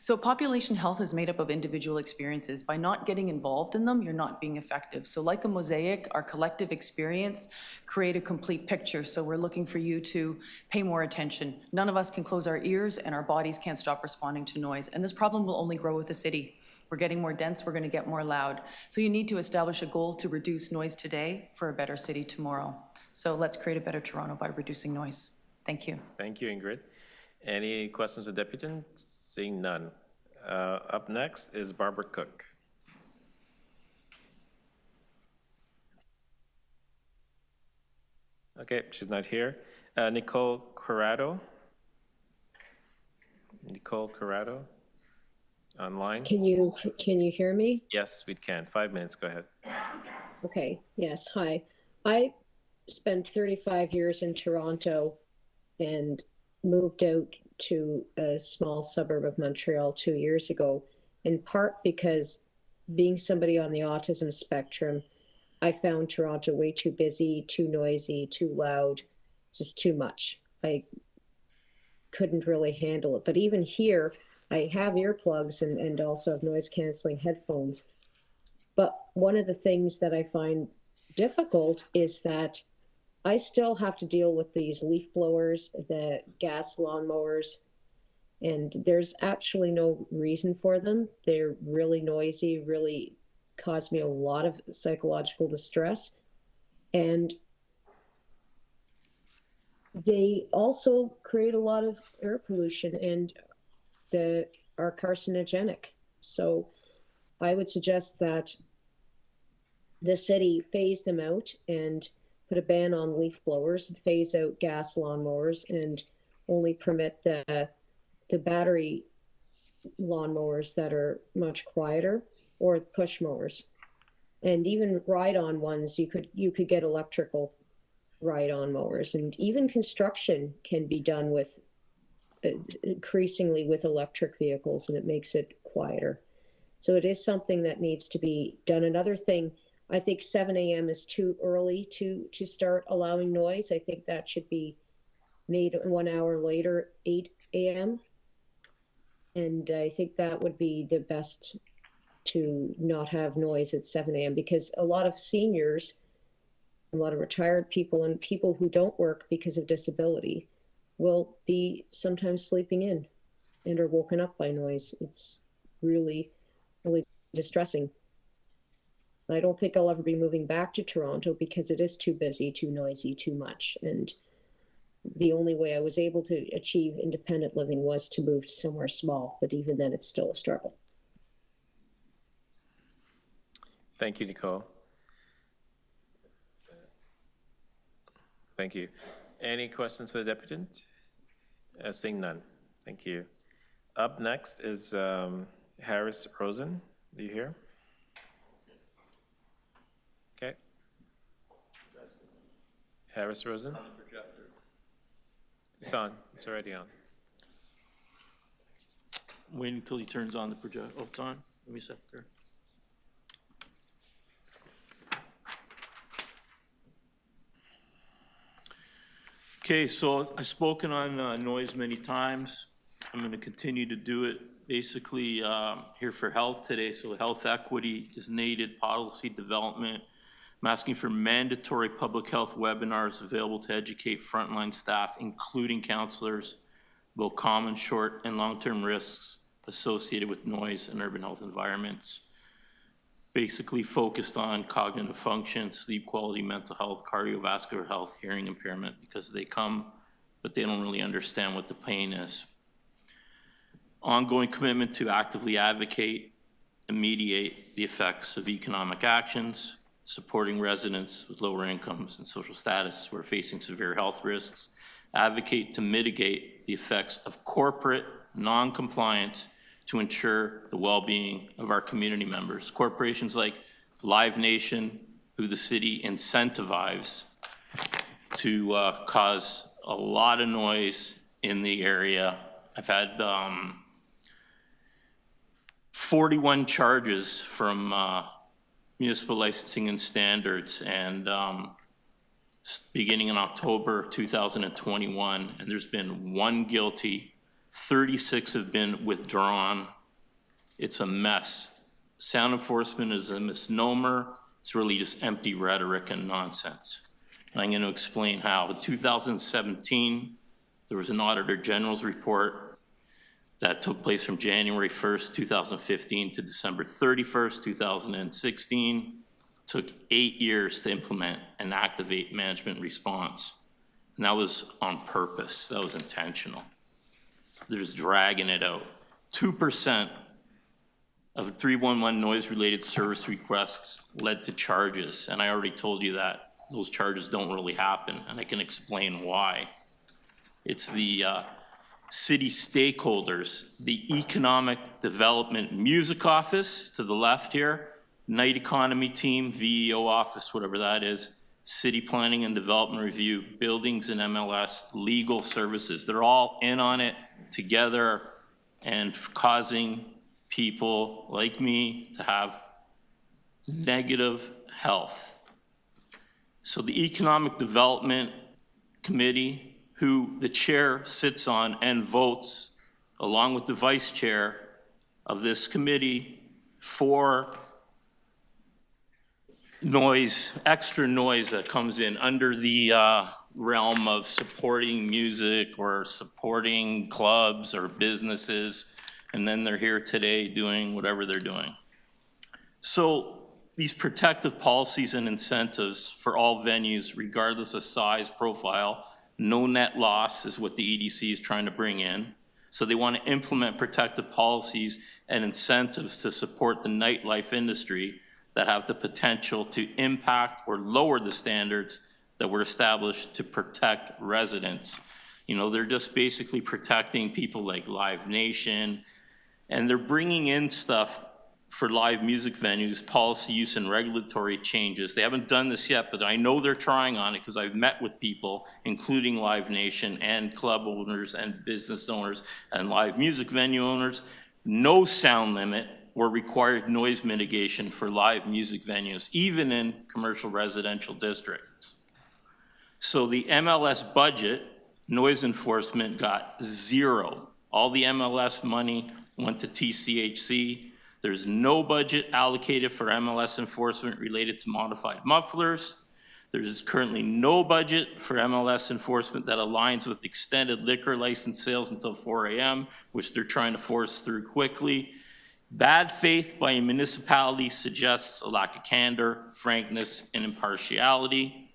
U: So population health is made up of individual experiences. By not getting involved in them, you're not being effective. So like a mosaic, our collective experience create a complete picture. So we're looking for you to pay more attention. None of us can close our ears, and our bodies can't stop responding to noise. And this problem will only grow with the city. We're getting more dense, we're gonna get more loud. So you need to establish a goal to reduce noise today for a better city tomorrow. So let's create a better Toronto by reducing noise. Thank you.
A: Thank you, Ingrid. Any questions of Deputy? Seeing none. Up next is Barbara Cook. Okay, she's not here. Nicole Corrado. Nicole Corrado. online?
C: Can you hear me?
A: Yes, we can. 5 minutes, go ahead.
C: Okay, yes, hi. I spent 35 years in Toronto and moved out to a small suburb of Montreal 2 years ago, in part because being somebody on the autism spectrum, I found Toronto way too busy, too noisy, too loud, just too much. I couldn't really handle it. But even here, I have earplugs and also have noise canceling headphones. But one of the things that I find difficult is that I still have to deal with these leaf blowers, the gas lawnmowers, and there's actually no reason for them. They're really noisy, really cause me a lot of psychological distress. And they also create a lot of air pollution and are carcinogenic. So I would suggest that the city phase them out and put a ban on leaf blowers, phase out gas lawnmowers, and only permit the battery lawnmowers that are much quieter, or push mowers. And even ride-on ones, you could get electrical ride-on mowers, and even construction can be done with increasingly with electric vehicles, and it makes it quieter. So it is something that needs to be done. Another thing, I think 7 a.m. is too early to start allowing noise. I think that should be made 1 hour later, 8 a.m. And I think that would be the best, to not have noise at 7 a.m. because a lot of seniors, a lot of retired people, and people who don't work because of disability will be sometimes sleeping in and are woken up by noise. It's really, really distressing. I don't think I'll ever be moving back to Toronto because it is too busy, too noisy, too much. And the only way I was able to achieve independent living was to move to somewhere small, but even then it's still a struggle.
A: Thank you, Nicole. Thank you. Any questions for the deputant? Seeing none. Thank you. Up next is Harris Rosen. Do you hear? Okay. Harris Rosen? On the projector. It's on. It's already on.
V: Waiting until he turns on the projector. Oh, it's on. Let me set there. Okay, so I've spoken on noise many times. I'm going to continue to do it. Basically, here for health today. So health equity is needed, policy development. I'm asking for mandatory public health webinars available to educate frontline staff, including counselors, about common short and long-term risks associated with noise in urban health environments. Basically focused on cognitive function, sleep quality, mental health, cardiovascular health, hearing impairment, because they come, but they don't really understand what the pain is. Ongoing commitment to actively advocate and mediate the effects of economic actions, supporting residents with lower incomes and social status who are facing severe health risks, advocate to mitigate the effects of corporate non-compliance to ensure the well-being of our community members. Corporations like Live Nation, who the city incentivizes to cause a lot of noise in the area. I've had 41 charges from municipal licensing and standards, and beginning in October 2021, and there's been 1 guilty, 36 have been withdrawn. It's a mess. Sound enforcement is a misnomer. It's really just empty rhetoric and nonsense. And I'm going to explain how. In 2017, there was an Auditor General's report that took place from January 1st, 2015 to December 31st, 2016. Took 8 years to implement and activate management response. And that was on purpose. That was intentional. They're just dragging it out. 2% of 311 noise-related service requests led to charges. And I already told you that those charges don't really happen, and I can explain why. It's the city stakeholders, the Economic Development Music Office to the left here, Night Economy Team, VEO Office, whatever that is, City Planning and Development Review, Buildings and MLS, Legal Services. They're all in on it together and causing people like me to have negative health. So the Economic Development Committee, who the chair sits on and votes, along with the vice chair of this committee, for noise, extra noise that comes in under the realm of supporting music or supporting clubs or businesses, and then they're here today doing whatever they're doing. So these protective policies and incentives for all venues, regardless of size, profile, no net loss is what the EDC is trying to bring in. So they want to implement protective policies and incentives to support the nightlife industry that have the potential to impact or lower the standards that were established to protect residents. You know, they're just basically protecting people like Live Nation, and they're bringing in stuff for live music venues, policy use and regulatory changes. They haven't done this yet, but I know they're trying on it because I've met with people, including Live Nation and club owners and business owners and live music venue owners. No sound limit or required noise mitigation for live music venues, even in commercial residential districts. So the MLS budget, noise enforcement got zero. All the MLS money went to TCHC. There's no budget allocated for MLS enforcement related to modified mufflers. There's currently no budget for MLS enforcement that aligns with extended liquor license sales until 4 a.m., which they're trying to force through quickly. Bad faith by a municipality suggests a lack of candor, frankness, and impartiality.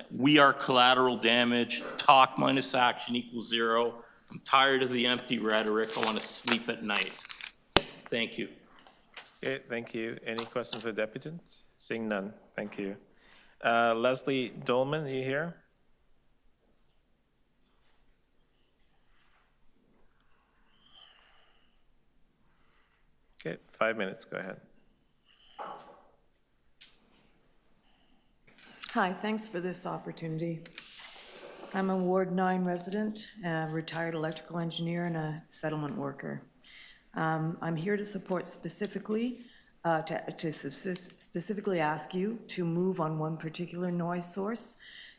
V: We are collateral damage. Talk minus action equals zero. I'm tired of the empty rhetoric. I want to sleep at night. Thank you.
A: Okay, thank you. Any questions for deputants? Seeing none, thank you. Leslie Dolman, are you here? Okay, 5 minutes, go ahead.
F: Hi, thanks for this opportunity. I'm a Ward 9 resident, a retired electrical engineer, and a settlement worker. I'm here to support specifically, specifically ask you to move on one particular noise source,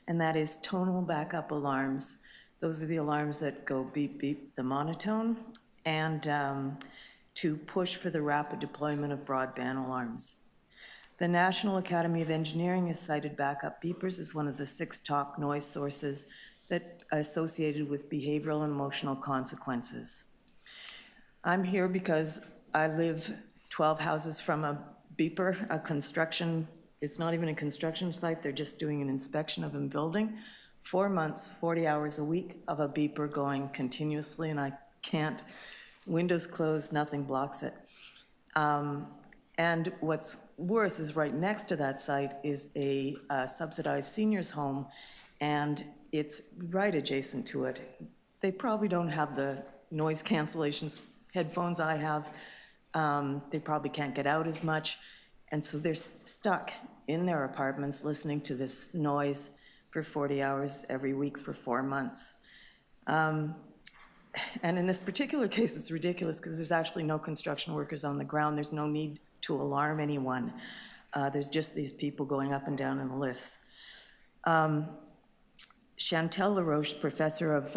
F: and that is tonal backup alarms. Those are the alarms that go beep, beep, the monotone, and to push for the rapid deployment of broadband alarms. The National Academy of Engineering has cited backup beepers as one of the 6 top noise sources that are associated with behavioral and emotional consequences. I'm here because I live 12 houses from a beeper, a construction, it's not even a construction site, they're just doing an inspection of a building. 4 months, 40 hours a week of a beeper going continuously, and I can't, windows closed, nothing blocks it. And what's worse is right next to that site is a subsidized seniors home, and it's right adjacent to it. They probably don't have the noise cancellation headphones I have. They probably can't get out as much, and so they're stuck in their apartments listening to this noise for 40 hours every week for 4 months. And in this particular case, it's ridiculous because there's actually no construction workers on the ground. There's no need to alarm anyone. There's just these people going up and down in the lifts. Chantal LaRoche, professor of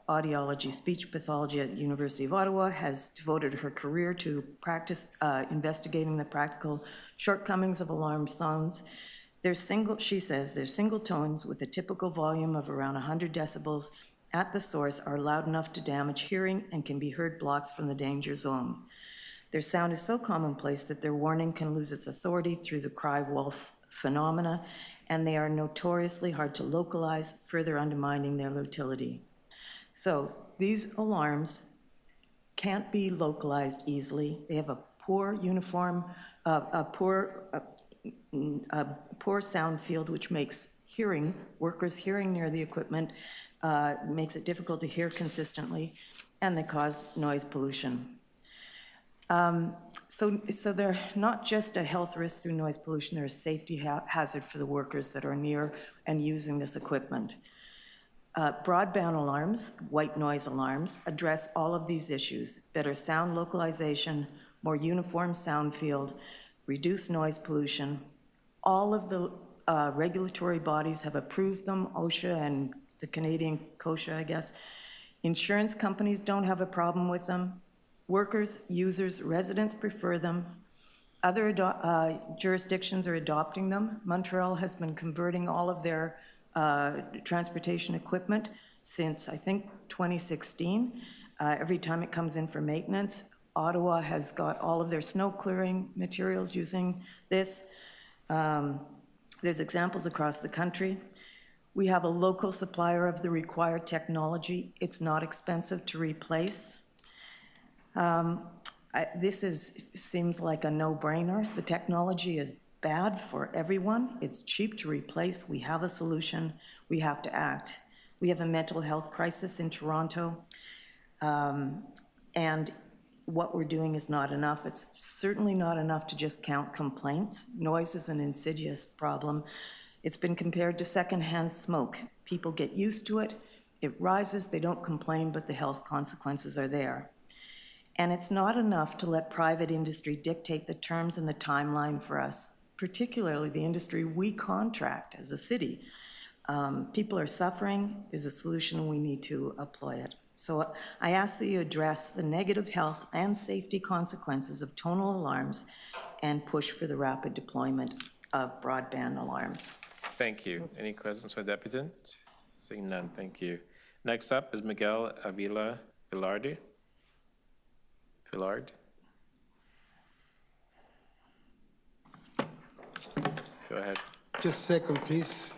F: audiology, speech pathology at the University of Ottawa, has devoted her career to practice investigating the practical shortcomings of alarm sounds. She says, they're single tones with a typical volume of around 100 decibels at the source are loud enough to damage hearing and can be heard blocks from the danger zone. Their sound is so commonplace that their warning can lose its authority through the cry wolf phenomena, and they are notoriously hard to localize, further undermining their utility. So these alarms can't be localized easily. They have a poor poor sound field, which makes workers hearing near the equipment makes it difficult to hear consistently, and they cause noise pollution. So they're not just a health risk through noise pollution, they're a safety hazard for the workers that are near and using this equipment. Broadband alarms, white noise alarms, address all of these issues: better sound localization, more uniform sound field, reduce noise pollution. All of the regulatory bodies have approved them, OSHA and the Canadian COSHA, I guess. Insurance companies don't have a problem with them. Workers, users, residents prefer them. Other jurisdictions are adopting them. Montreal has been converting all of their transportation equipment since, I think, 2016. Every time it comes in for maintenance, Ottawa has got all of their snow clearing materials using this. There's examples across the country. We have a local supplier of the required technology. It's not expensive to replace. This seems like a no-brainer. The technology is bad for everyone. It's cheap to replace. We have a solution. We have to act. We have a mental health crisis in Toronto, and what we're doing is not enough. It's certainly not enough to just count complaints. Noise is an insidious problem. It's been compared to secondhand smoke. People get used to it. It rises, they don't complain, but the health consequences are there. And it's not enough to let private industry dictate the terms and the timeline for us, particularly the industry we contract as a city. People are suffering. There's a solution, we need to employ it. So I ask that you address the negative health and safety consequences of tonal alarms and push for the rapid deployment of broadband alarms.
A: Thank you. Any questions for Deputant? Seeing none, thank you. Next up is Miguel Avila Villard. Go ahead.
J: Just a second, please.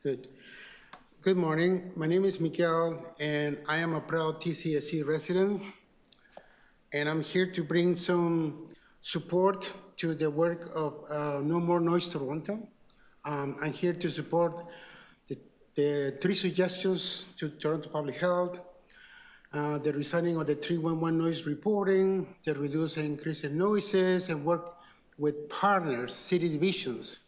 J: Good. Good morning. My name is Miguel, and I am a proud TCSC resident. And I'm here to bring some support to the work of No More Noise Toronto. I'm here to support the 3 suggestions to Toronto Public Health, the resigning of the 311 noise reporting, the reduce and increase in noises, and work with partners, city divisions.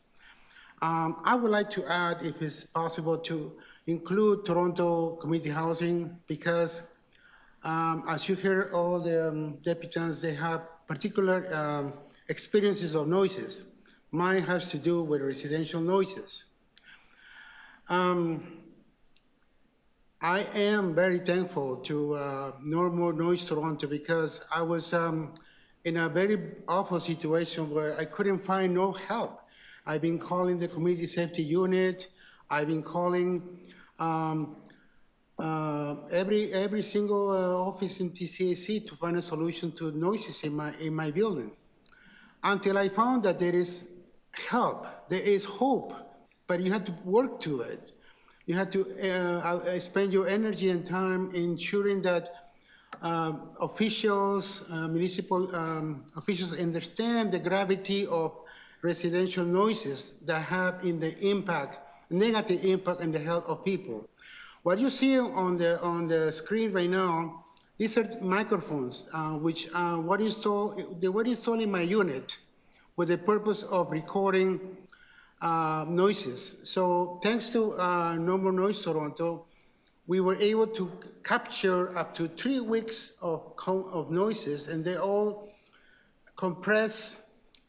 J: I would like to add, if it's possible, to include Toronto community housing, because as you hear, all the deputants, they have particular experiences of noises. Mine has to do with residential noises. I am very thankful to No More Noise Toronto, because I was in a very awful situation where I couldn't find no help. I've been calling the community safety unit. I've been calling every single office in TCAC to find a solution to noises in my building, until I found that there is help, there is hope, but you have to work to it. You have to spend your energy and time ensuring that officials, municipal officials understand the gravity of residential noises that have negative impact on the health of people. What you see on the screen right now, these are microphones, which they were installed in my unit with the purpose of recording noises. So thanks to No More Noise Toronto, we were able to capture up to 3 weeks of noises, and they're all compressed.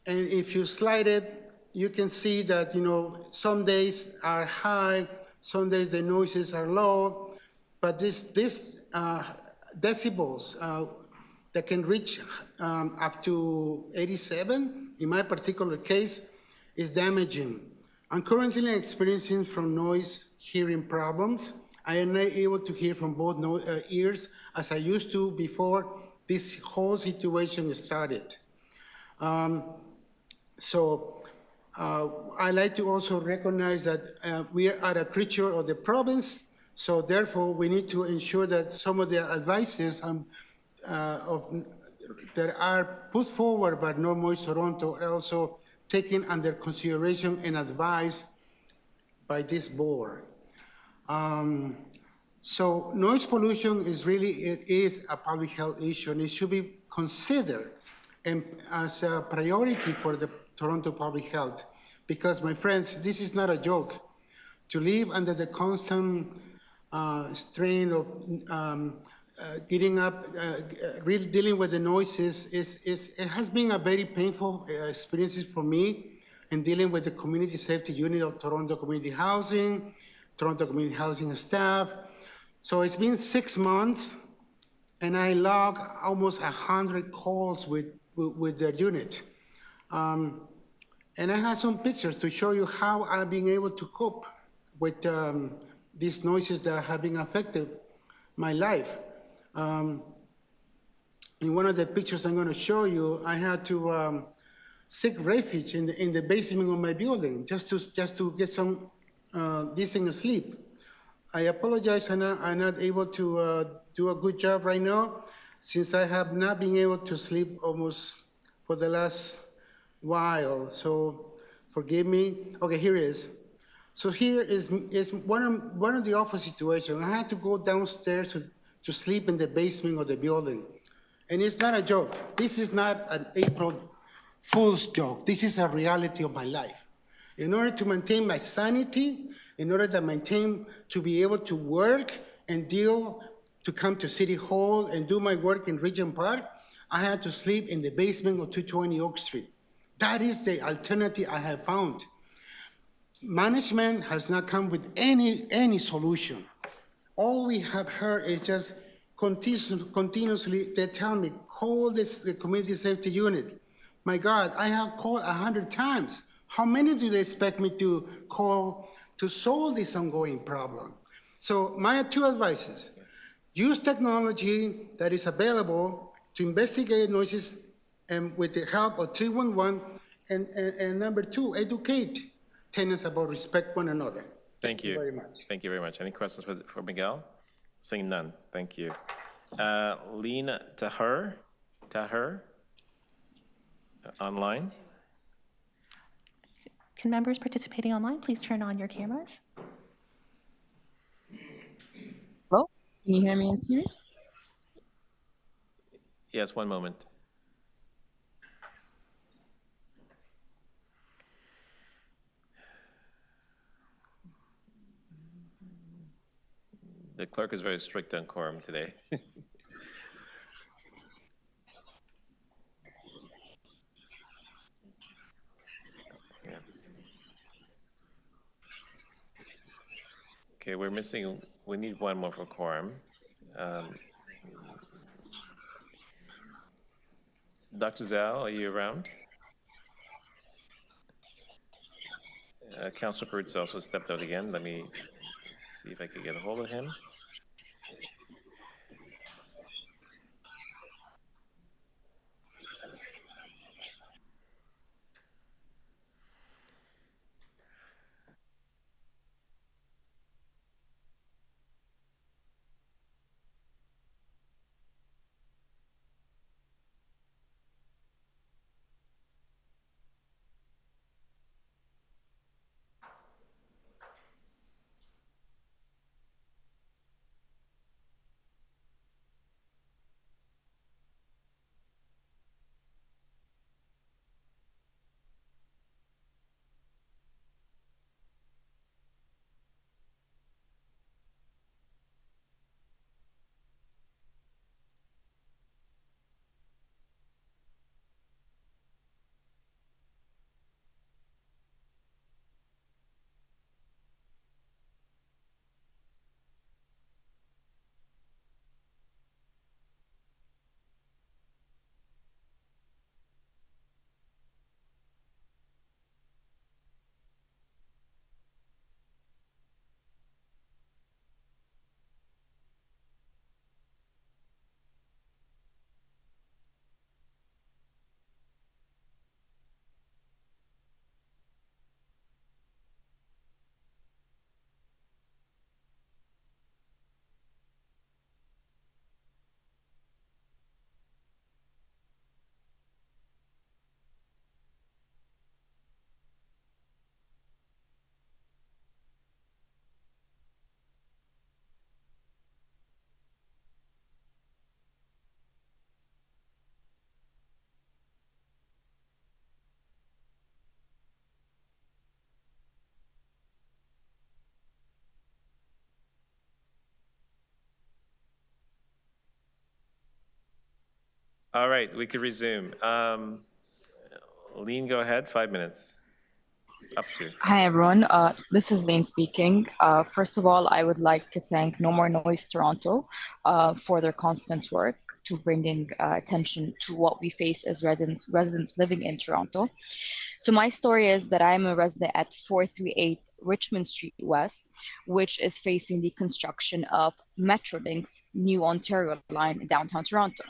J: And if you slide it, you can see that, some days are high, some days the noises are low, but this decibels that can reach up to 87, in my particular case, is damaging. I'm currently experiencing from noise hearing problems. I am not able to hear from both ears as I used to before this whole situation started. I like to also recognize that we are a creature of the province, so therefore we need to ensure that some of the advices that are put forward by No Noise Toronto are also taken under consideration and advised by this board. So noise pollution it is a public health issue, and it should be considered as a priority for the Toronto public health. Because, my friends, this is not a joke. To live under the constant strain of getting up, really dealing with the noises, it has been a very painful experience for me in dealing with the community safety unit of Toronto Community Housing, Toronto Community Housing staff. So it's been 6 months, and I log almost 100 calls with their unit. And I have some pictures to show you how I've been able to cope with these noises that have been affected my life. In one of the pictures I'm going to show you, I had to seek refuge in the basement of my building just to get some decent sleep. I apologize, I'm not able to do a good job right now, since I have not been able to sleep almost for the last while. So forgive me. Okay, here it is. So here is one of the awful situations. I had to go downstairs to sleep in the basement of the building. And it's not a joke. This is not an April Fool's joke. This is a reality of my life. In order to maintain my sanity, in order to be able to work and to come to City Hall and do my work in Regent Park, I had to sleep in the basement of 220 Oak Street. That is the alternative I have found. Management has not come with any solution. All we have heard is just continuously, they tell me, call the community safety unit. My God, I have called 100 times. How many do they expect me to call to solve this ongoing problem? So my two advices: use technology that is available to investigate noises and with the help of 311, and number two, educate tenants about respect one another.
A: Thank you
J: very much.
A: Thank you very much. Any questions for Miguel? Seeing none, thank you. Lena Taher, online.
I: Can members participating online please turn on your cameras?
M: Hello, can you hear me and see me?
A: Yes, one moment. The clerk is very strict on quorum today. Yeah. Okay, we need one more for quorum. Dr. Zhao, are you around? Councilor Perutz also stepped out again. Let me see if I can get a hold of him. All right, we can resume. Lean, go ahead, 5 minutes. Up to.
M: Hi, everyone. This is Lane speaking. First of all, I would like to thank No More Noise Toronto for their constant work to bringing attention to what we face as residents living in Toronto. So my story is that I'm a resident at 438 Richmond Street West, which is facing the construction of Metrolinx's new Ontario line in downtown Toronto.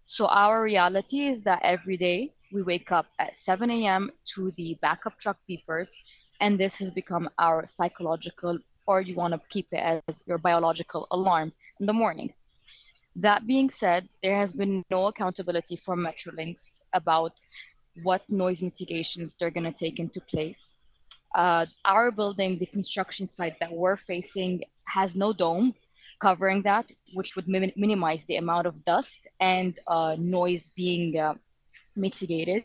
M: So our reality is that every day we wake up at 7 a.m. to the backup truck beepers, and this has become our psychological, or you want to keep it as your biological alarm in the morning. That being said, there has been no accountability for Metrolinx about what noise mitigations they're going to take into place. Our building, the construction site that we're facing, has no dome covering that, which would minimize the amount of dust and noise being mitigated.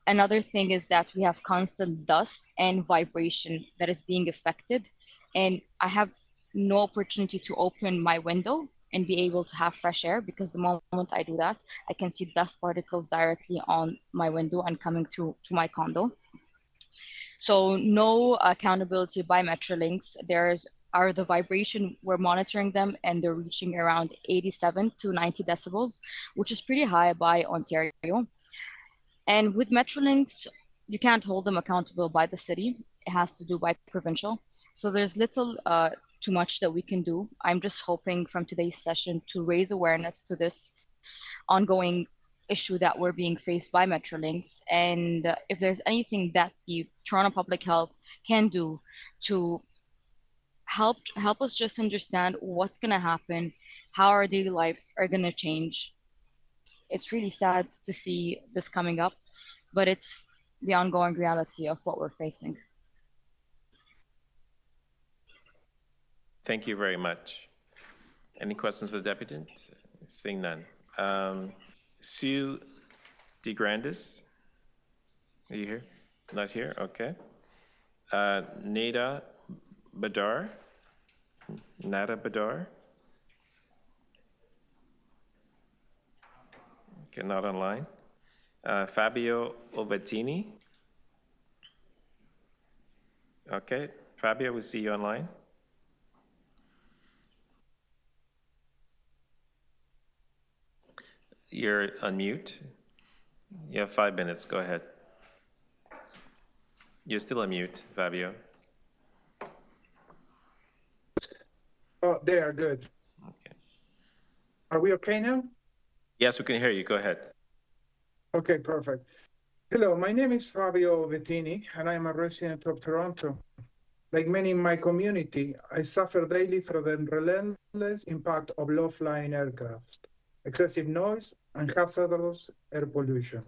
M: Another thing is that we have constant dust and vibration that is being affected. And I have no opportunity to open my window and be able to have fresh air, because the moment I do that, I can see dust particles directly on my window and coming through to my condo. So no accountability by Metrolinx. Are the vibration, we're monitoring them, and they're reaching around 87 to 90 decibels, which is pretty high by Ontario. And with Metrolinx, you can't hold them accountable by the city. It has to do by provincial. So there's little too much that we can do. I'm just hoping from today's session to raise awareness to this ongoing issue that we're being faced by Metrolinx, and if there's anything that the Toronto Public Health can do to help us just understand what's going to happen, how our daily lives are going to change. It's really sad to see this coming up, but it's the ongoing reality of what we're facing.
A: Thank you very much. Any questions for the deputy? Seeing none. Sue DeGrandis, are you here? Not here, okay. Nada Badar? Okay, not online. Fabio Obettini? Okay, Fabio, we see you online. You're on mute. You have 5 minutes, go ahead. You're still on mute, Fabio.
N: Oh, there, good.
A: Okay.
N: Are we okay now?
A: Yes, we can hear you, go ahead.
N: Okay, perfect. Hello, my name is Fabio Bettini, and I'm a resident of Toronto. Like many in my community, I suffer daily from the relentless impact of low-flying aircraft, excessive noise, and hazardous air pollution.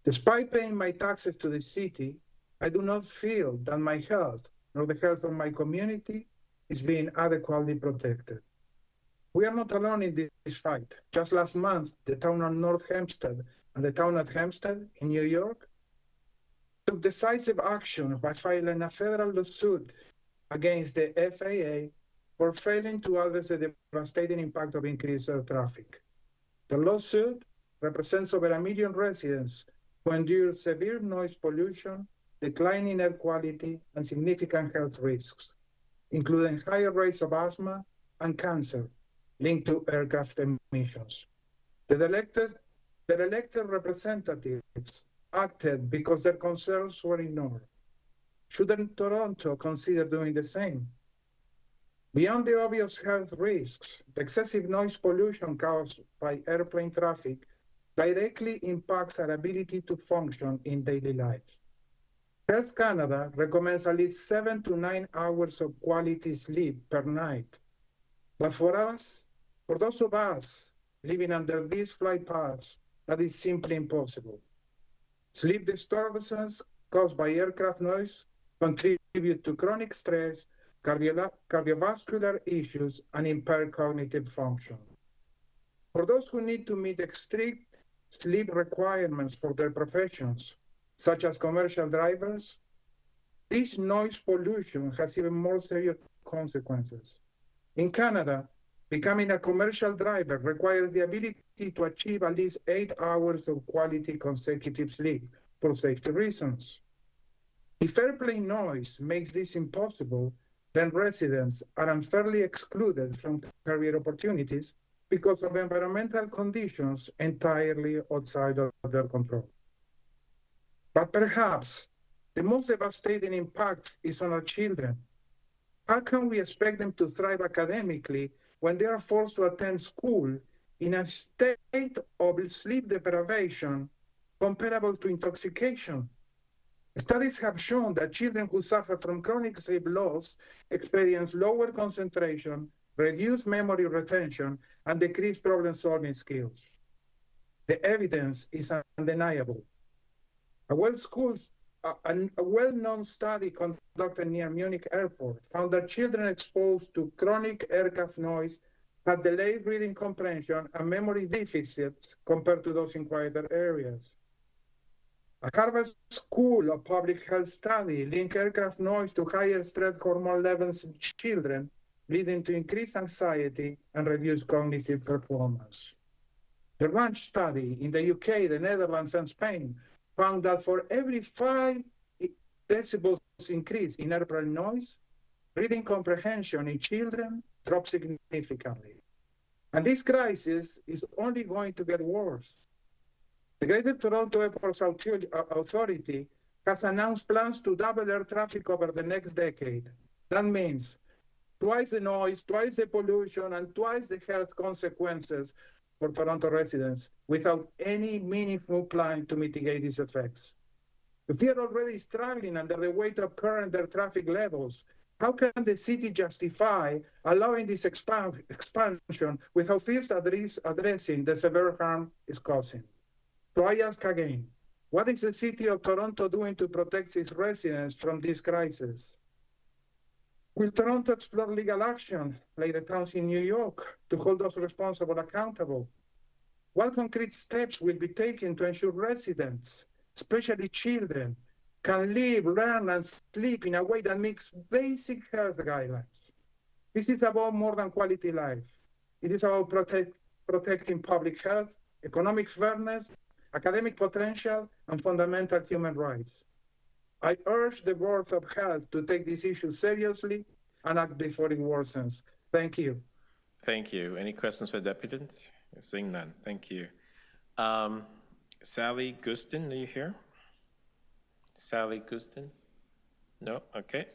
N: Despite paying my taxes to the city, I do not feel that my health nor the health of my community is being adequately protected. We are not alone in this fight. Just last month, the town of North Hempstead and the town of Hempstead in New York took decisive action by filing a federal lawsuit against the FAA for failing to address the devastating impact of increased air traffic. The lawsuit represents over 1 million residents who endure severe noise pollution, declining air quality, and significant health risks, including higher rates of asthma and cancer linked to aircraft emissions. The elected representatives acted because their concerns were ignored. Shouldn't Toronto consider doing the same? Beyond the obvious health risks, the excessive noise pollution caused by airplane traffic directly impacts our ability to function in daily life. Health Canada recommends at least 7 to 9 hours of quality sleep per night. But for those of us living under these flight paths, that is simply impossible. Sleep disturbances caused by aircraft noise contribute to chronic stress, cardiovascular issues, and impaired cognitive function. For those who need to meet strict sleep requirements for their professions, such as commercial drivers, this noise pollution has even more severe consequences. In Canada, becoming a commercial driver requires the ability to achieve at least 8 hours of quality consecutive sleep for safety reasons. If airplane noise makes this impossible, then residents are unfairly excluded from career opportunities because of environmental conditions entirely outside of their control. But perhaps the most devastating impact is on our children. How can we expect them to thrive academically when they are forced to attend school in a state of sleep deprivation comparable to intoxication? Studies have shown that children who suffer from chronic sleep loss experience lower concentration, reduced memory retention, and decreased problem-solving skills. The evidence is undeniable. A well-known study conducted near Munich Airport found that children exposed to chronic aircraft noise had delayed reading comprehension and memory deficits compared to those in quieter areas. A Harvard School of Public Health study linked aircraft noise to higher stress hormone levels in children, leading to increased anxiety and reduced cognitive performance. The Ranch study in the UK, the Netherlands, and Spain found that for every 5 decibels increase in airplane noise, reading comprehension in children drops significantly. And this crisis is only going to get worse. The Greater Toronto Airports Authority has announced plans to double air traffic over the next decade. That means twice the noise, twice the pollution, and twice the health consequences for Toronto residents without any meaningful plan to mitigate these effects. If we are already struggling under the weight of current air traffic levels, how can the city justify allowing this expansion without first addressing the severe harm it's causing? So I ask again, what is the city of Toronto doing to protect its residents from this crisis? Will Toronto explore legal action, like the towns in New York, to hold those responsible accountable? What concrete steps will be taken to ensure residents, especially children, can live, learn, and sleep in a way that meets basic health guidelines? This is about more than quality life. It is about protecting public health, economic fairness, academic potential, and fundamental human rights. I urge the Board of Health to take this issue seriously and act before it worsens. Thank you.
A: Thank you. Any questions for deputants? Seeing none. Thank you. Sally Gustin, are you here? Sally Gustin? No? Okay.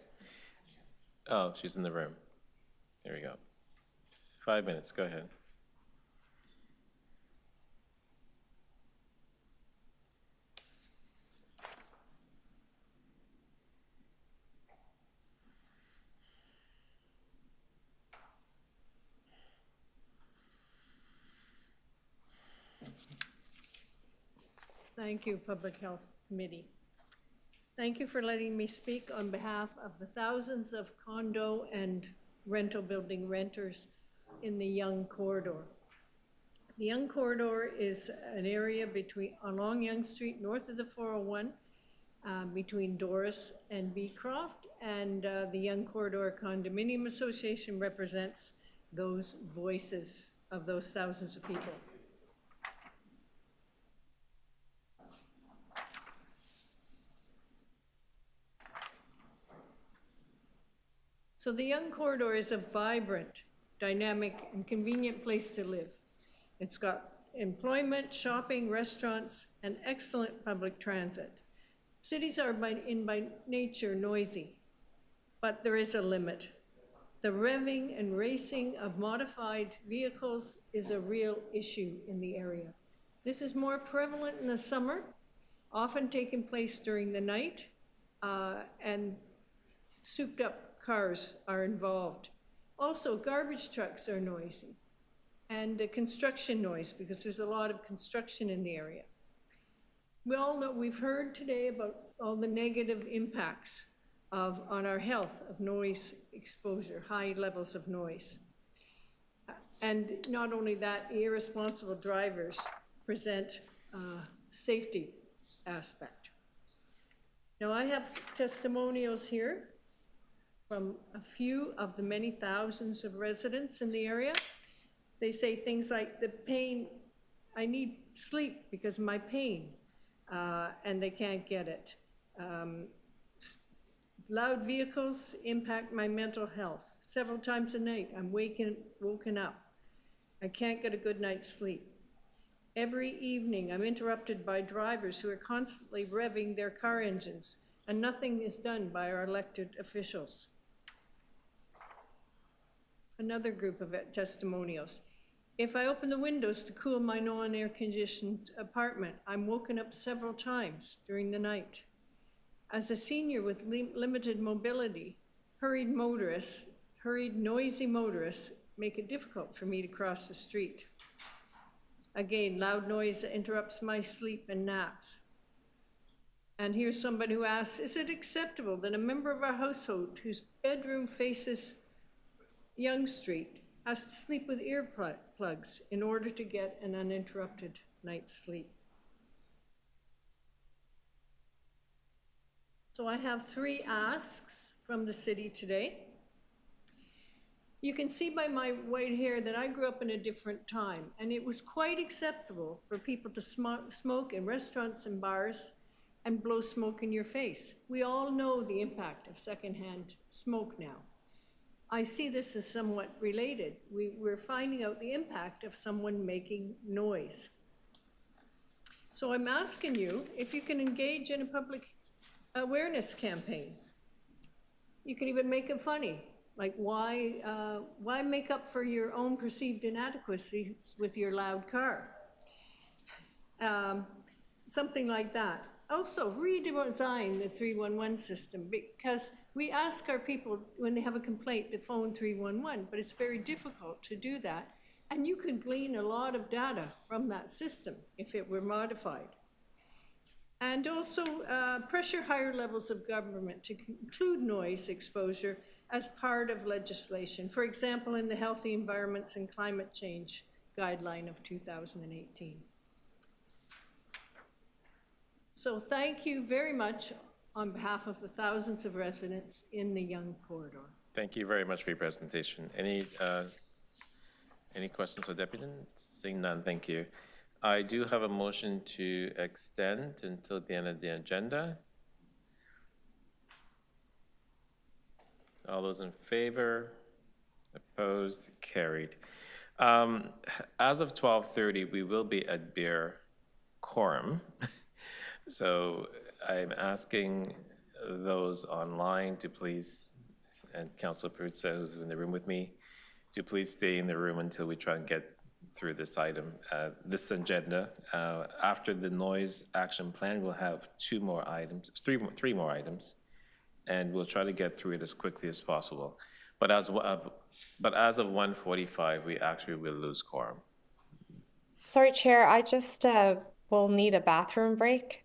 A: Oh, she's in the room. There we go. 5 minutes. Go ahead.
H: Thank you, Public Health Committee. Thank you for letting me speak on behalf of the thousands of condo and rental building renters in the Yonge Corridor. The Yonge Corridor is an area along Yonge Street, north of the 401, between Doris and Beecroft, and the Yonge Corridor Condominium Association represents those voices of those thousands of people. So the Yonge Corridor is a vibrant, dynamic, and convenient place to live. It's got employment, shopping, restaurants, and excellent public transit. Cities are by nature noisy, but there is a limit. The revving and racing of modified vehicles is a real issue in the area. This is more prevalent in the summer, often taking place during the night, and souped up cars are involved. Also, garbage trucks are noisy, and the construction noise, because there's a lot of construction in the area. We all know, we've heard today about all the negative impacts on our health of noise exposure, high levels of noise. And not only that, irresponsible drivers present a safety aspect. Now, I have testimonials here from a few of the many thousands of residents in the area. They say things like the pain I need sleep because of my pain, and they can't get it. Loud vehicles impact my mental health. Several times a night, I'm woken up. I can't get a good night's sleep. Every evening, I'm interrupted by drivers who are constantly revving their car engines, and nothing is done by our elected officials. Another group of testimonials. If I open the windows to cool my non-air conditioned apartment, I'm woken up several times during the night. As a senior with limited mobility, hurried, noisy motorists make it difficult for me to cross the street. Again, loud noise interrupts my sleep and naps. And here's somebody who asks, is it acceptable that a member of our household whose bedroom faces Yonge Street has to sleep with earplugs in order to get an uninterrupted night's sleep? So I have 3 asks from the city today. You can see by my white hair that I grew up in a different time, and it was quite acceptable for people to smoke in restaurants and bars and blow smoke in your face. We all know the impact of secondhand smoke now. I see this as somewhat related. We're finding out the impact of someone making noise. So I'm asking you if you can engage in a public awareness campaign. You can even make it funny. Like, why make up for your own perceived inadequacies with your loud car? Something like that. Also, redesign the 311 system, because we ask our people when they have a complaint to phone 311, but it's very difficult to do that. And you could glean a lot of data from that system if it were modified. And also pressure higher levels of government to include noise exposure as part of legislation. For example, in the Healthy Environments and Climate Change Guideline of 2018. So thank you very much on behalf of the thousands of residents in the Yonge corridor.
A: Thank you very much for your presentation. Any questions of Deputy? Seeing none, thank you. I do have a motion to extend until the end of the agenda. All those in favor? Opposed? Carried. As of 12:30, we will be at bare quorum. So I'm asking those online to please, and Councilor Peruzza, who's in the room with me, to please stay in the room until we try and get through this item, this agenda. After the noise action plan, we'll have 2 more items, 3 more items, and we'll try to get through it as quickly as possible. But as of 1:45, we actually will lose quorum.
D: Sorry, Chair, I just will need a bathroom break.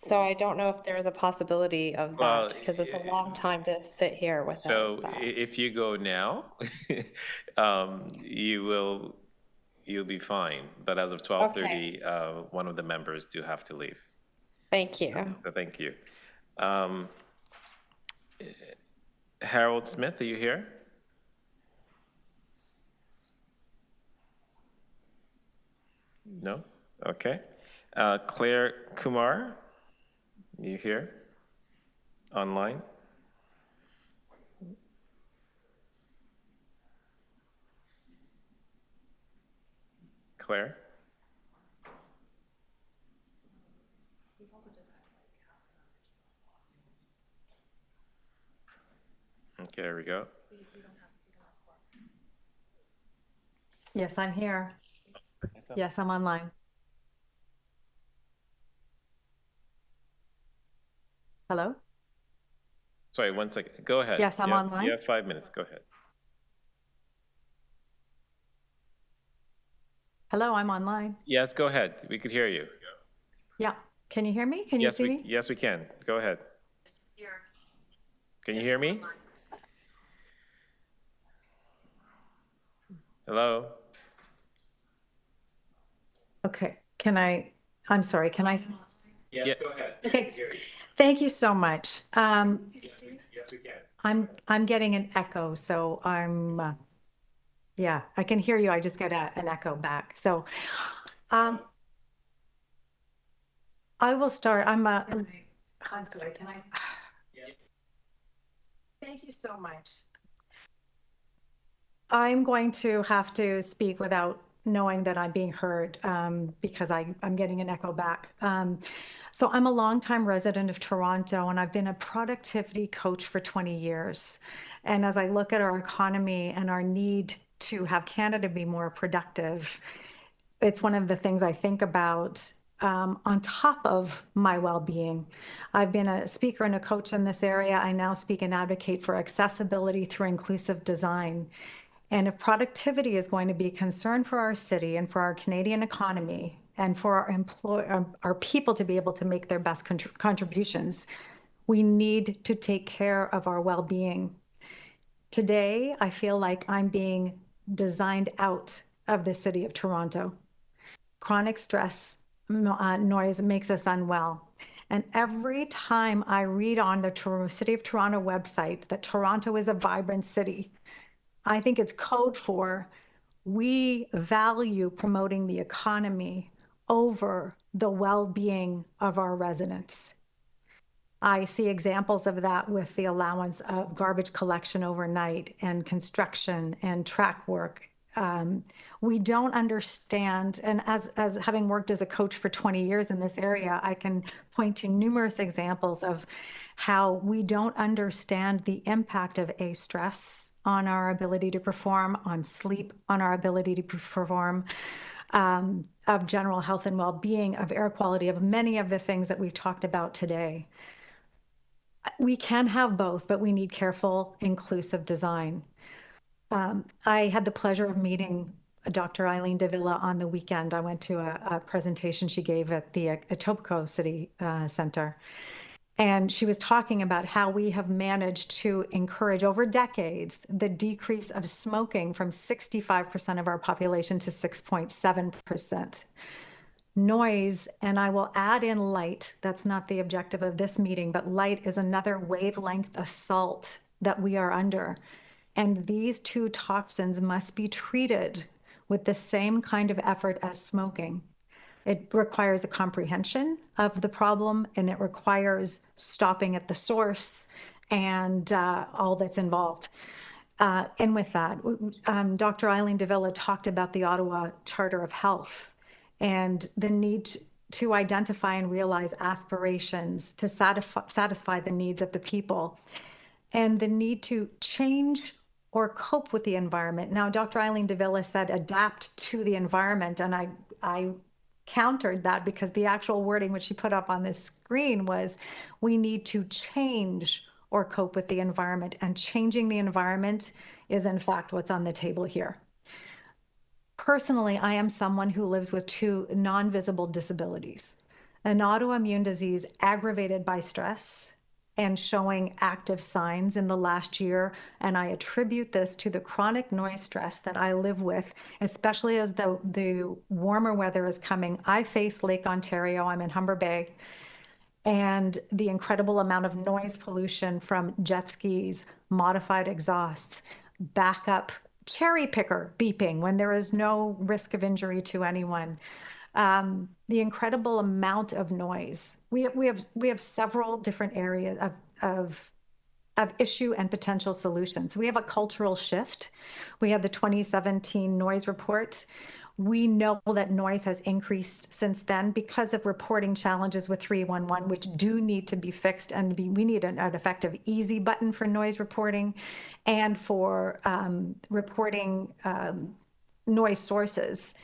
D: So I don't know if there is a possibility of that, because it's a long time to sit here without
A: So
D: that.
A: if you go now, you'll be fine. But as of 12:30, one of the members do have to leave.
D: Thank you.
A: So thank you. Harold Smith, are you here? No? Okay. Claire Kumar, you here? Online? Claire? Okay, there we go.
O: Yes, I'm here. Yes, I'm online. Hello?
A: Sorry, 1 second. Go ahead.
O: Yes, I'm online.
A: You have 5 minutes. Go ahead.
O: Hello, I'm online.
A: Yes, go ahead. We could hear you.
O: Yeah. Can you hear me? Can you see me?
A: Yes, we can. Go ahead. Can you hear me? Hello?
O: Okay. I'm sorry, can I?
A: Yes, go ahead.
O: Okay. Thank you so much.
A: Yes, we can.
O: I'm getting an echo, so Yeah, I can hear you. I just get an echo back. So I will start. I'm sorry, can I? Thank you so much. I'm going to have to speak without knowing that I'm being heard because I'm getting an echo back. So I'm a longtime resident of Toronto, and I've been a productivity coach for 20 years. And as I look at our economy and our need to have Canada be more productive, it's one of the things I think about on top of my well-being. I've been a speaker and a coach in this area. I now speak and advocate for accessibility through inclusive design. And if productivity is going to be a concern for our city and for our Canadian economy and for our people to be able to make their best contributions, we need to take care of our well-being. Today, I feel like I'm being designed out of the city of Toronto. Chronic stress, noise makes us unwell. And every time I read on the City of Toronto website that Toronto is a vibrant city, I think it's code for we value promoting the economy over the well-being of our residents. I see examples of that with the allowance of garbage collection overnight and construction and track work. We don't understand, and as having worked as a coach for 20 years in this area, I can point to numerous examples of how we don't understand the impact of stress on our ability to perform, on sleep, on our ability to perform, of general health and well-being, of air quality, of many of the things that we've talked about today. We can have both, but we need careful, inclusive design. I had the pleasure of meeting Dr. Eileen Davila on the weekend. I went to a presentation she gave at the Etobicoke City Center. And she was talking about how we have managed to encourage over decades the decrease of smoking from 65% of our population to 6.7%. Noise, and I will add in light, that's not the objective of this meeting, but light is another wavelength assault that we are under. And these two toxins must be treated with the same kind of effort as smoking. It requires a comprehension of the problem, and it requires stopping at the source and all that's involved. And with that, Dr. Eileen Davila talked about the Ottawa Charter of Health and the need to identify and realize aspirations to satisfy the needs of the people, and the need to change or cope with the environment. Now, Dr. Eileen Davila said adapt to the environment, and I countered that because the actual wording which she put up on this screen was we need to change or cope with the environment, and changing the environment is in fact what's on the table here. Personally, I am someone who lives with 2 non-visible disabilities, an autoimmune disease aggravated by stress and showing active signs in the last year. And I attribute this to the chronic noise stress that I live with, especially as the warmer weather is coming. I face Lake Ontario, I'm in Humber Bay, and the incredible amount of noise pollution from jet skis, modified exhausts, backup cherry picker beeping when there is no risk of injury to anyone. The incredible amount of noise. We have several different areas of issue and potential solutions. We have a cultural shift. We have the 2017 noise report. We know that noise has increased since then because of reporting challenges with 311, which do need to be fixed, and we need an effective easy button for noise reporting and for reporting noise sources.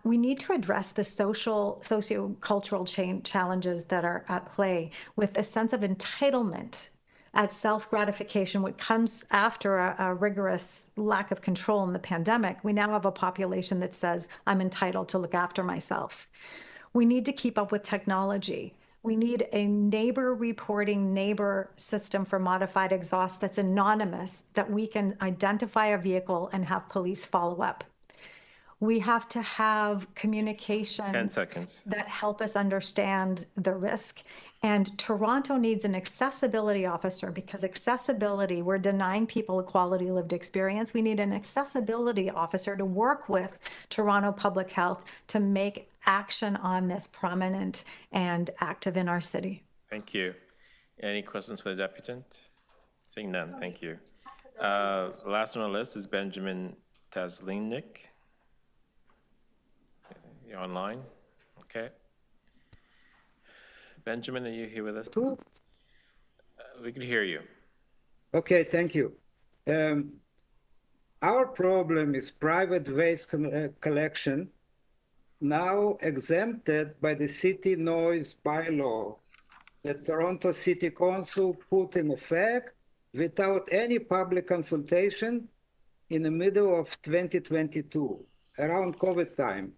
O: We need to address the socio-cultural challenges that are at play with a sense of entitlement at self-gratification, which comes after a rigorous lack of control in the pandemic. We now have a population that says, I'm entitled to look after myself. We need to keep up with technology. We need a neighbor reporting neighbor system for modified exhaust that's anonymous, that we can identify a vehicle and have police follow up. We have to have communications
A: 10 seconds.
O: that help us understand the risk. And Toronto needs an accessibility officer because accessibility, we're denying people a quality lived experience. We need an accessibility officer to work with Toronto Public Health to make action on this prominent and active in our city.
A: Thank you. Any questions for the deputant? Seeing none, thank you. Last on the list is Benjamin Taslinik. You're online? Okay. Benjamin, are you here with us? We can hear you.
K: Okay, thank you. Our problem is private waste collection, now exempted by the city noise bylaw that Toronto City Council put in effect without any public consultation in the middle of 2022, around COVID time.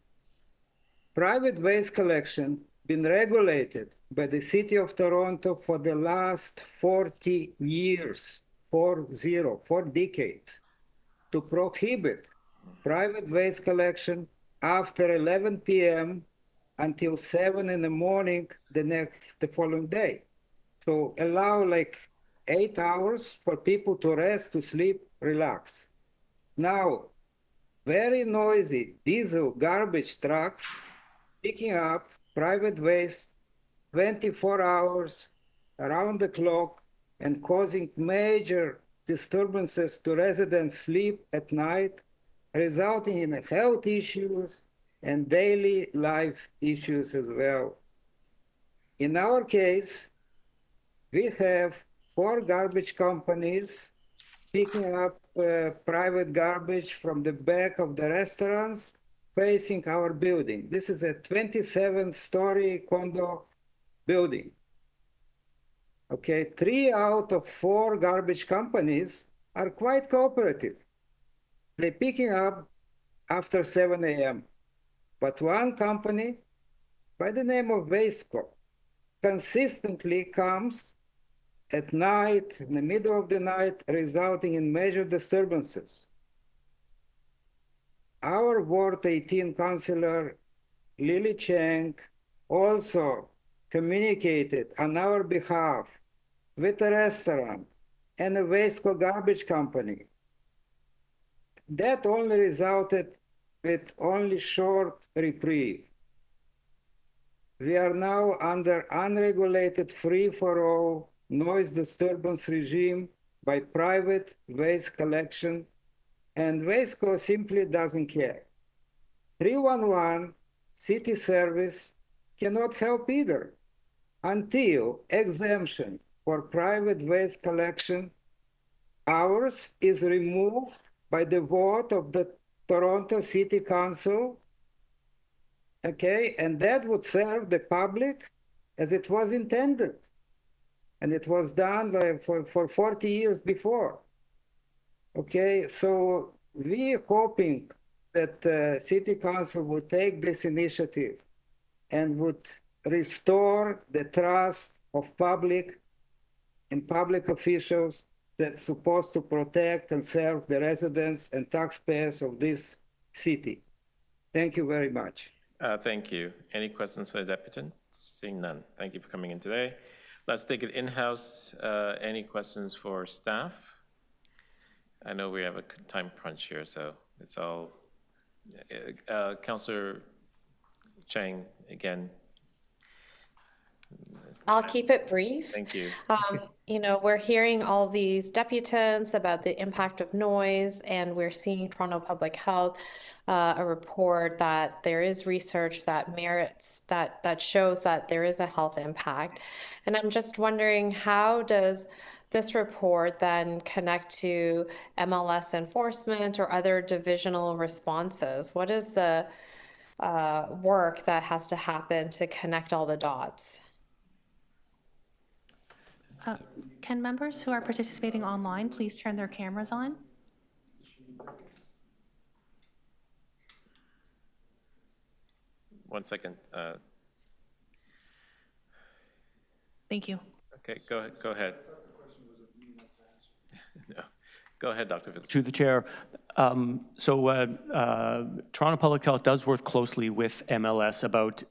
K: Private waste collection been regulated by the City of Toronto for the last 40 years, 4 decades, to prohibit private waste collection after 11 p.m. until 7 in the morning the following day. So allow like 8 hours for people to rest, to sleep, relax. Now, very noisy diesel garbage trucks picking up private waste 24 hours around the clock and causing major disturbances to residents' sleep at night, resulting in health issues and daily life issues as well. In our case, we have 4 garbage companies picking up private garbage from the back of the restaurants facing our building. This is a 27-story condo building. Okay, 3 out of 4 garbage companies are quite cooperative. They're picking up after 7 a.m. But one company by the name of Wasteco consistently comes at night, in the middle of the night, resulting in major disturbances. Our Ward 18 councillor, Lily Cheng, also communicated on our behalf with a restaurant and a Wasteco garbage company. That only resulted with only short reprieve. We are now under unregulated free-for-all noise disturbance regime by private waste collection, and Wasteco simply doesn't care. 311 city service cannot help either until exemption for private waste collection hours is removed by the vote of the Toronto City Council, okay? And that would serve the public as it was intended. And it was done for 40 years before. Okay, so we're hoping that the City Council would take this initiative and would restore the trust of public and public officials that's supposed to protect and serve the residents and taxpayers of this city. Thank you very much.
A: Thank you. Any questions for the deputant? Seeing none. Thank you for coming in today. Let's take it in-house. Any questions for staff? I know we have a time crunch here, so it's all. Councillor Chang, again.
D: I'll keep it brief.
A: Thank you.
D: You know, we're hearing all these deputants about the impact of noise, and we're seeing Toronto Public Health, a report that there is research that merits, that shows that there is a health impact. And I'm just wondering, how does this report then connect to MLS enforcement or other divisional responses? What is the work that has to happen to connect all the dots?
I: Can members who are participating online please turn their cameras on?
A: One second.
I: Thank you.
A: Okay, go ahead. No. Go ahead, Dr. Phillips.
Q: To the chair. Toronto Public Health does work closely with MLS about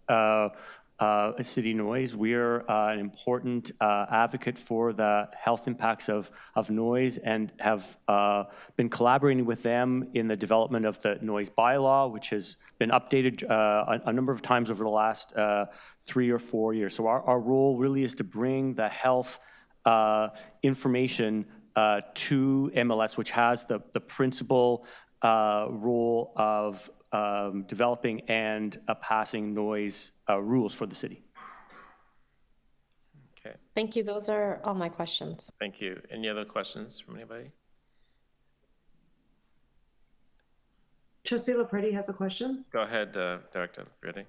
Q: city noise. We're an important advocate for the health impacts of noise and have been collaborating with them in the development of the noise bylaw, which has been updated a number of times over the last 3 or 4 years. So our role really is to bring the health information to MLS, which has the principal role of developing and passing noise rules for the city.
A: Okay,
D: Thank you. Those are all my questions.
A: thank you. Any other questions from anybody?
L: Trustee Lopresti has a question.
A: Go ahead, Director Redding.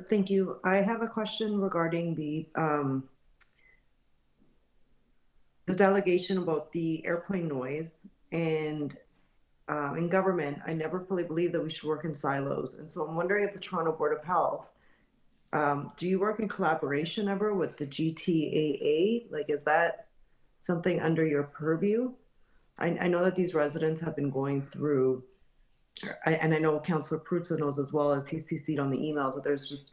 L: Thank you. I have a question regarding the delegation about the airplane noise. And in government, I never fully believed that we should work in silos. And so I'm wondering if the Toronto Board of Health, do you work in collaboration ever with the GTAA? Like, is that something under your purview? I know that these residents have been going through, and I know Councillor Prutza knows as well, as he's CC'd on the emails, that there's just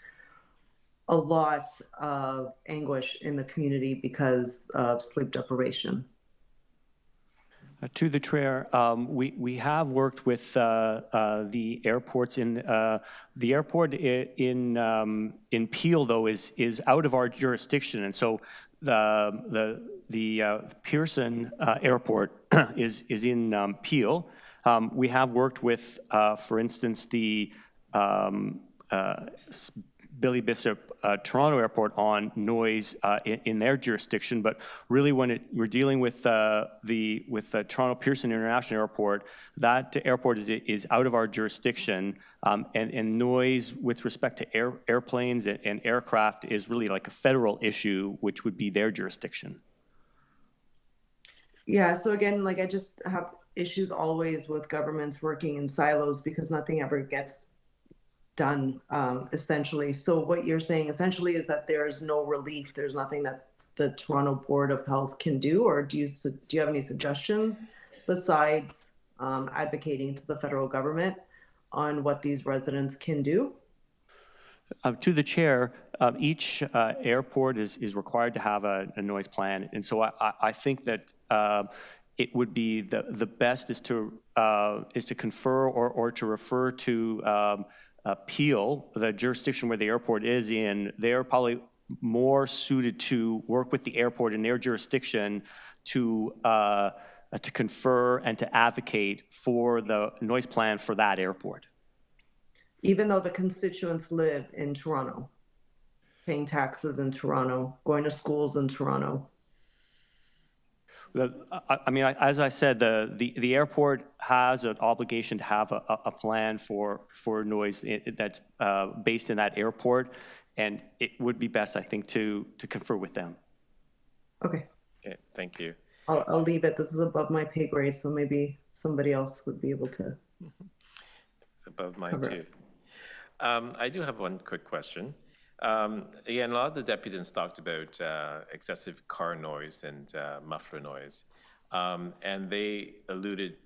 L: a lot of anguish in the community because of sleep deprivation.
Q: To the chair, we have worked with the airports in the airport in Peel, though, is out of our jurisdiction, and so the Pearson Airport is in Peel. We have worked with, for instance, the Billy Bishop Toronto Airport on noise in their jurisdiction, but really when we're dealing with the Toronto Pearson International Airport, that airport is out of our jurisdiction, and noise with respect to airplanes and aircraft is really like a federal issue, which would be their jurisdiction.
L: Yeah, so again, like I just have issues always with governments working in silos because nothing ever gets done, essentially. So what you're saying essentially is that there's no relief, there's nothing that the Toronto Board of Health can do, or do you have any suggestions besides advocating to the federal government on what these residents can do?
Q: To the chair, each airport is required to have a noise plan, and so I think that it would be the best is to confer or to refer to Peel, the jurisdiction where the airport is in. They're probably more suited to work with the airport in their jurisdiction to confer and to advocate for the noise plan for that airport.
L: Even though the constituents live in Toronto, paying taxes in Toronto, going to schools in Toronto.
Q: I mean, as I said, the airport has an obligation to have a plan for noise that's based in that airport, and it would be best, I think, to confer with them.
L: Okay.
A: Okay, thank you.
L: I'll leave it. This is above my pay grade, so maybe somebody else would be able to.
A: It's above mine too. I do have one quick question. Again, a lot of the deputants talked about excessive car noise and muffler noise, and they alluded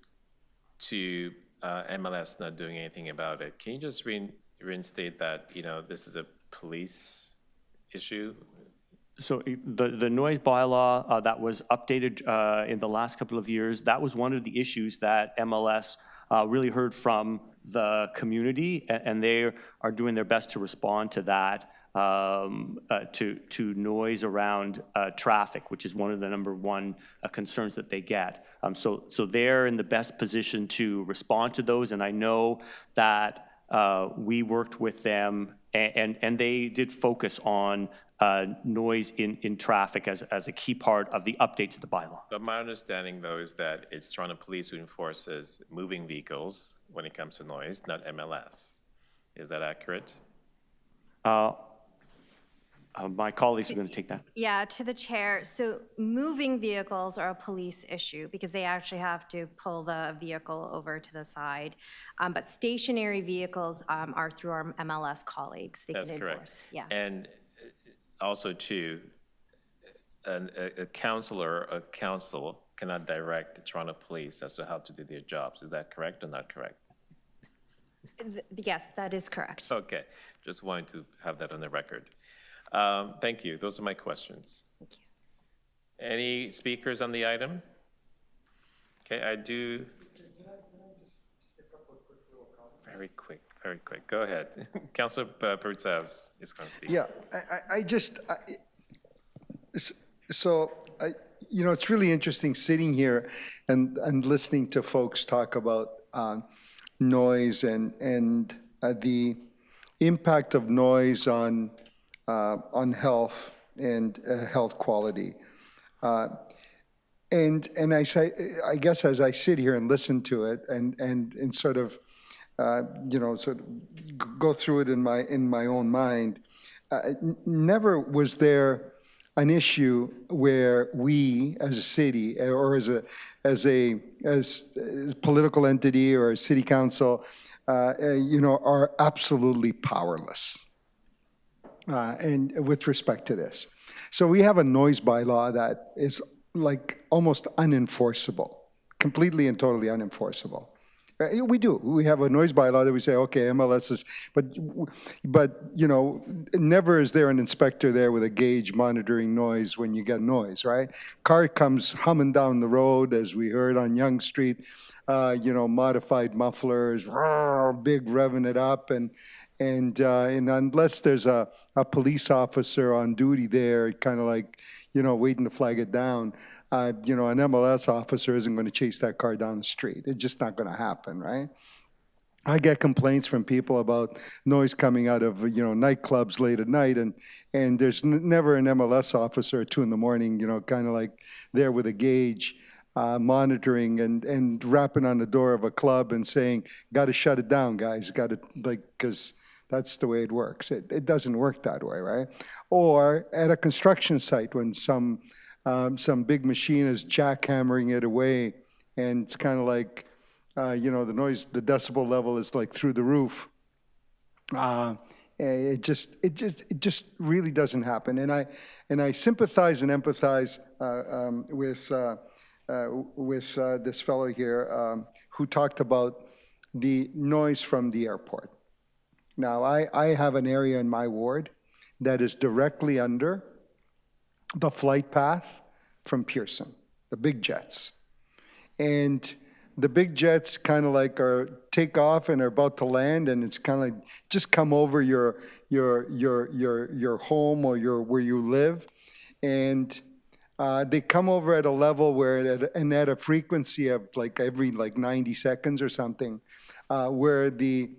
A: to MLS not doing anything about it. Can you just reinstate that, this is a police issue?
Q: So the noise bylaw that was updated in the last couple of years, that was one of the issues that MLS really heard from the community, and they are doing their best to respond to that, to noise around traffic, which is one of the #1 concerns that they get. So they're in the best position to respond to those, and I know that we worked with them, and they did focus on noise in traffic as a key part of the update to the bylaw.
A: But my understanding, though, is that it's Toronto Police who enforces moving vehicles when it comes to noise, not MLS. Is that accurate?
Q: My colleagues are going to take that.
E: Yeah, to the chair. So moving vehicles are a police issue because they actually have to pull the vehicle over to the side. But stationary vehicles are through our MLS colleagues. They
A: That's
E: can
A: correct.
E: enforce. Yeah.
A: And also, too, a councillor, a council cannot direct the Toronto Police as to how to do their jobs. Is that correct or not correct?
E: Yes, that is correct.
A: Okay, just wanted to have that on the record. Thank you. Those are my questions.
E: Thank you.
A: Any speakers on the item? Okay, I do. Very quick. Go ahead. Councilor Pertzaz is going to speak.
G: Yeah, it's really interesting sitting here and listening to folks talk about noise and the impact of noise on health and health quality. And I guess as I sit here and listen to it and sort of go through it in my own mind, never was there an issue where we as a city or as a political entity or a city council, are absolutely powerless. And with respect to this. So we have a noise bylaw that is like almost unenforceable, completely and totally unenforceable. We do. We have a noise bylaw that we say, okay, MLS is, but never is there an inspector there with a gauge monitoring noise when you get noise, right? Car comes humming down the road, as we heard on Yonge Street, modified mufflers, big revving it up, and unless there's a police officer on duty there, kind of like, waiting to flag it down, an MLS officer isn't going to chase that car down the street. It's just not going to happen, right? I get complaints from people about noise coming out of, nightclubs late at night, and there's never an MLS officer at 2 in the morning, kind of like there with a gauge, monitoring and rapping on the door of a club and saying, got to shut it down, guys, got to, because that's the way it works. It doesn't work that way, right? Or at a construction site when some big machine is jackhammering it away, and it's kind of like, the noise, the decibel level is like through the roof. It just really doesn't happen. And I sympathize and empathize with this fellow here who talked about the noise from the airport. Now, I have an area in my ward that is directly under the flight path from Pearson, the big jets. And the big jets kind of like take off and are about to land, and it's kind of like just come over your home or where you live. And they come over at a level where at a frequency of like every 90 seconds or something, where the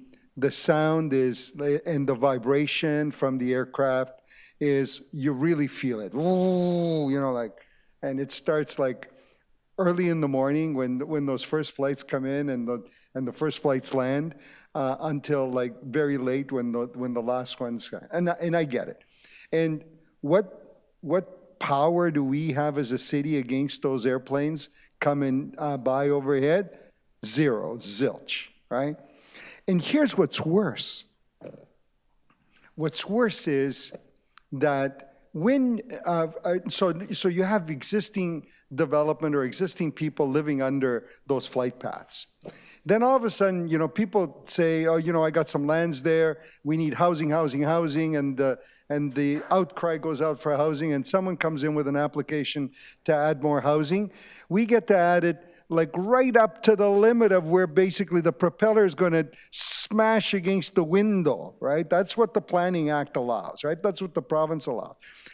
G: sound is, and the vibration from the aircraft is, you really feel it. And it starts like early in the morning when those first flights come in and the first flights land, until like very late when the last ones, and I get it. And what power do we have as a city against those airplanes coming by overhead? Zero, zilch, right? And here's what's worse. What's worse is that when, so you have existing development or existing people living under those flight paths. Then all of a sudden, people say, oh, I got some lands there. We need housing, and the outcry goes out for housing, and someone comes in with an application to add more housing. We get to add it like right up to the limit of where basically the propeller is going to smash against the window, right? That's what the Planning Act allows, right? That's what the province allows.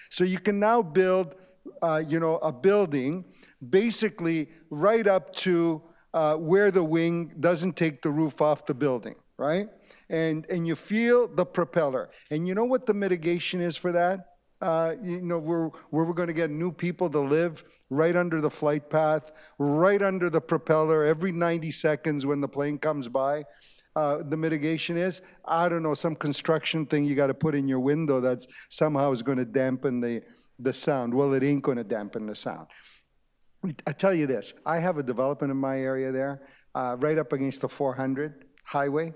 G: So you can now build, a building basically right up to where the wing doesn't take the roof off the building, right? And you feel the propeller. And you know what the mitigation is for that? Where we're going to get new people to live right under the flight path, right under the propeller every 90 seconds when the plane comes by. The mitigation is, I don't know, some construction thing you got to put in your window that somehow is going to dampen the sound. Well, it ain't going to dampen the sound. I tell you this, I have a development in my area there, right up against the 400 highway.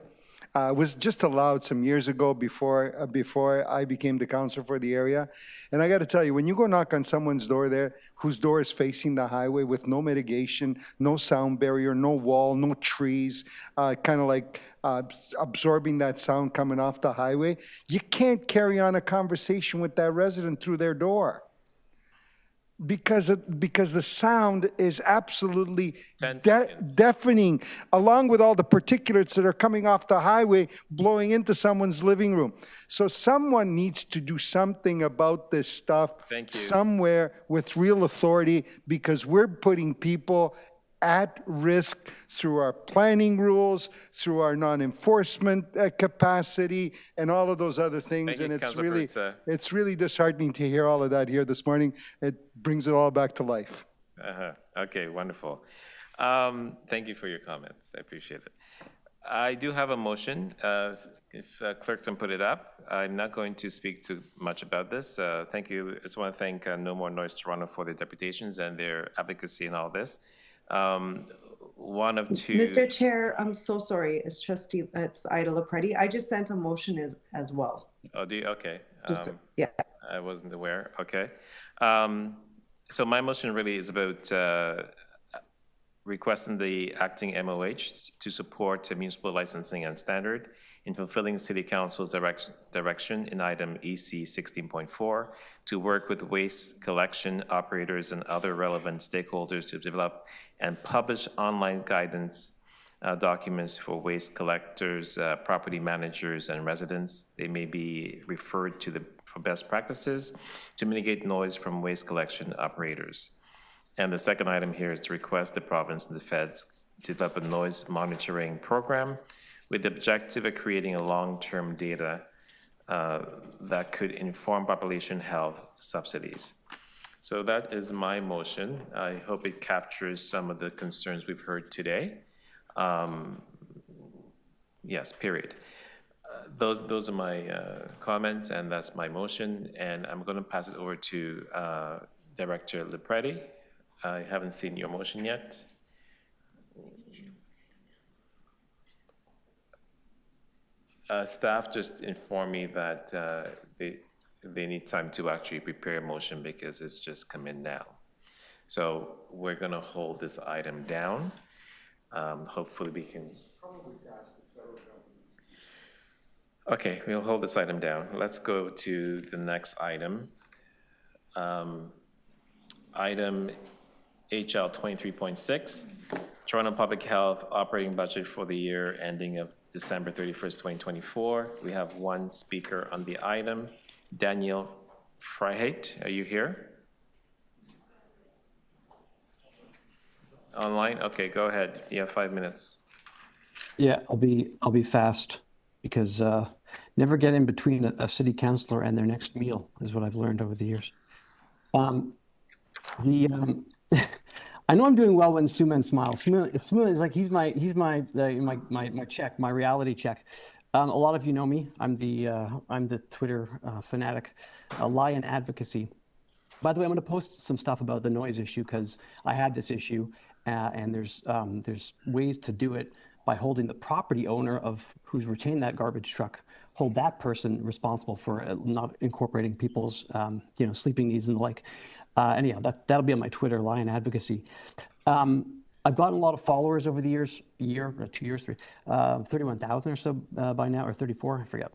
G: was just allowed some years ago before I became the councilor for the area. And I got to tell you, when you go knock on someone's door there, whose door is facing the highway with no mitigation, no sound barrier, no wall, no trees, kind of like absorbing that sound coming off the highway, you can't carry on a conversation with that resident through their door. Because the sound is absolutely deafening, along with all the particulates that are coming off the highway blowing into someone's living room. So someone needs to do something about this stuff somewhere with real authority, because we're putting people at risk through our planning rules, through our non-enforcement capacity, and all of those other things. And it's really disheartening to hear all of that here this morning. It brings it all back to life.
A: Okay, wonderful. Thank you for your comments. I appreciate it. I do have a motion. If clerks can put it up. I'm not going to speak too much about this. Thank you. I just want to thank No More Noise Toronto for their deputations and their advocacy in all this. One of two.
L: Mr. Chair, I'm so sorry. It's Ida Lopretti. I just sent a motion as well.
A: Oh, do you? Okay.
L: Yeah.
A: I wasn't aware. Okay. So my motion really is about requesting the acting MOH to support municipal licensing and standard in fulfilling City Council's direction in item EC 16.4 to work with waste collection operators and other relevant stakeholders to develop and publish online guidance documents for waste collectors, property managers, and residents. They may be referred to for best practices to mitigate noise from waste collection operators. And the second item here is to request the province and the feds to develop a noise monitoring program with the objective of creating a long-term data that could inform population health subsidies. So that is my motion. I hope it captures some of the concerns we've heard today. Yes, period. Those are my comments, and that's my motion. And I'm going to pass it over to Director Lopretti. I haven't seen your motion yet. Staff just informed me that they need time to actually prepare a motion because it's just come in now. So we're going to hold this item down. Hopefully we can. Okay, we'll hold this item down. Let's go to the next item. Item HL 23.6, Toronto Public Health operating budget for the year ending of December 31st, 2024. We have one speaker on the item. Daniel Freiheit, are you here? Online? Okay, go ahead. You have 5 minutes.
P: Yeah, I'll be fast because never get in between a city councillor and their next meal is what I've learned over the years. I know I'm doing well when Suman smiles. Suman is like he's my check, my reality check. A lot of you know me. I'm the Twitter fanatic, Lion Advocacy. By the way, I'm going to post some stuff about the noise issue because I had this issue, and there's ways to do it by holding the property owner of who's retained that garbage truck, hold that person responsible for not incorporating people's sleeping needs and the like. Anyhow, that'll be on my Twitter, Lion Advocacy. I've gotten a lot of followers over the years, 2 years, 31,000 or so by now, or 34, I forget.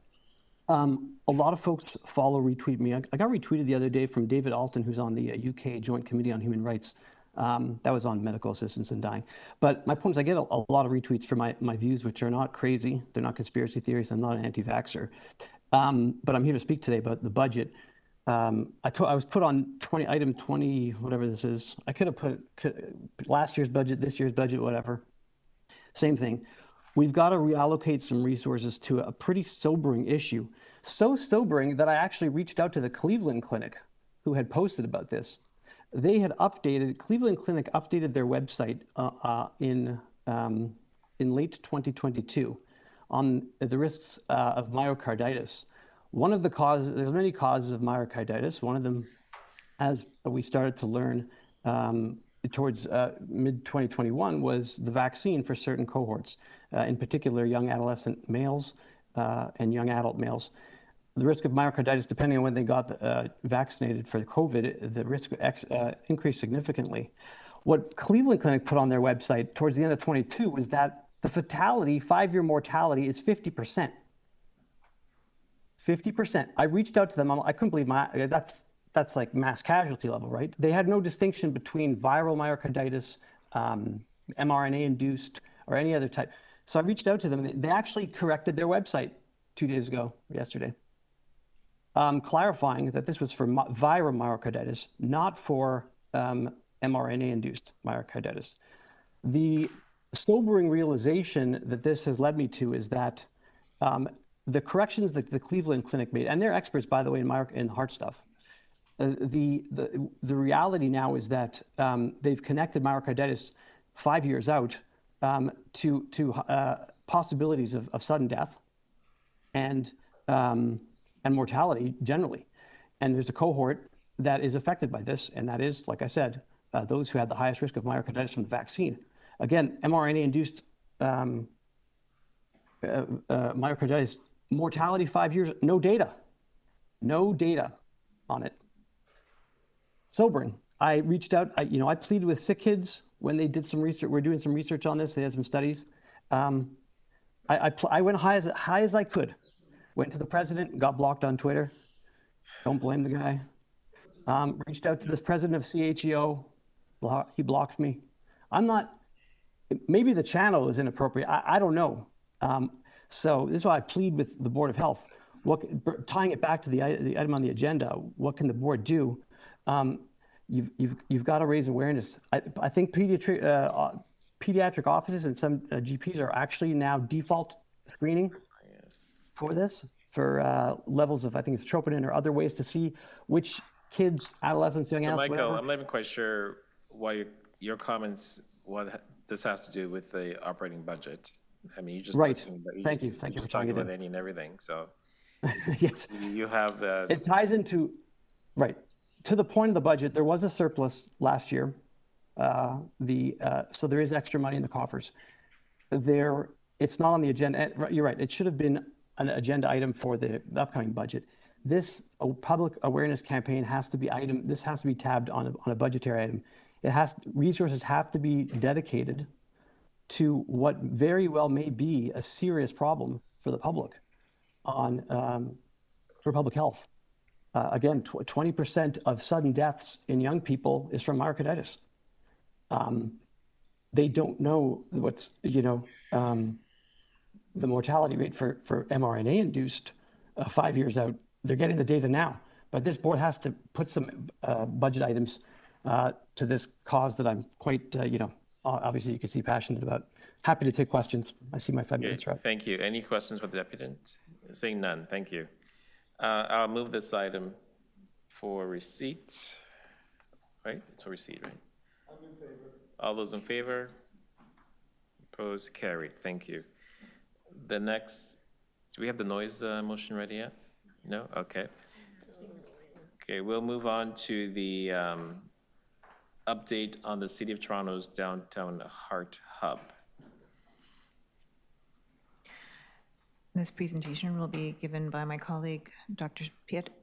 P: A lot of folks follow, retweet me. I got retweeted the other day from David Alton, who's on the UK Joint Committee on Human Rights. That was on medical assistance and dying. But my point is I get a lot of retweets for my views, which are not crazy. They're not conspiracy theories. I'm not an anti-vaxxer. But I'm here to speak today about the budget. I was put on item 20, whatever this is. I could have put last year's budget, this year's budget, whatever. Same thing. We've got to reallocate some resources to a pretty sobering issue. So sobering that I actually reached out to the Cleveland Clinic, who had posted about this. Cleveland Clinic updated their website in late 2022 on the risks of myocarditis. One of the causes, there's many causes of myocarditis. One of them, as we started to learn, towards mid-2021 was the vaccine for certain cohorts, in particular young adolescent males and young adult males. The risk of myocarditis, depending on when they got vaccinated for COVID, the risk increased significantly. What Cleveland Clinic put on their website towards the end of 22 was that the fatality, 5-year mortality, is 50%. 50%. I reached out to them. I couldn't believe that's like mass casualty level, right? They had no distinction between viral myocarditis, mRNA-induced, or any other type. So I reached out to them. They actually corrected their website 2 days ago, yesterday, clarifying that this was for viral myocarditis, not for mRNA-induced myocarditis. The sobering realization that this has led me to is that the corrections that the Cleveland Clinic made, and they're experts, by the way, in heart stuff, the reality now is that they've connected myocarditis 5 years out to possibilities of sudden death and mortality generally. And there's a cohort that is affected by this, and that is, like I said, those who had the highest risk of myocarditis from the vaccine. Again, mRNA-induced myocarditis, mortality 5 years, no data on it. Sobering. I reached out, I pleaded with sick kids when they did some research. We're doing some research on this. They had some studies. I went high as I could. Went to the president, got blocked on Twitter. Don't blame the guy. Reached out to the president of CHEO. He blocked me. Maybe the channel is inappropriate. I don't know. So this is why I plead with the Board of Health. Tying it back to the item on the agenda, what can the board do? You've got to raise awareness. I think pediatric offices and some GPs are actually now default screening for this, for levels of, I think it's troponin or other ways to see which kids, adolescents, young adults,
A: Michael,
P: whatever.
A: I'm not even quite sure why your comments, what this has to do with the operating budget. I mean, you just
P: Right.
A: Thank you
P: for
A: talking
P: tying it
A: about
P: in.
A: any and everything. So
P: Yes.
A: you have
P: It ties into, right, to the point of the budget. There was a surplus last year. So there is extra money in the coffers. It's not on the agenda. You're right. It should have been an agenda item for the upcoming budget. This public awareness campaign has to be this has to be tabbed on a budgetary item. Resources have to be dedicated to what very well may be a serious problem for the public for public health. Again, 20% of sudden deaths in young people is from myocarditis. They don't know what's, the mortality rate for mRNA-induced 5 years out. They're getting the data now, but this board has to put some budget items to this cause that I'm quite, obviously you can see passionate about. Happy to take questions. I see my 5 minutes are up.
A: Thank you. Any questions for the deputant? Seeing none, thank you. I'll move this item for receipt. Right, it's for receipt, right? I'm in favor. All those in favor? Opposed, carried, thank you. The next, do we have the noise motion ready yet? No, okay. Okay, we'll move on to the update on the City of Toronto's downtown HART hub.
B: This presentation will be given by my colleague, Dr.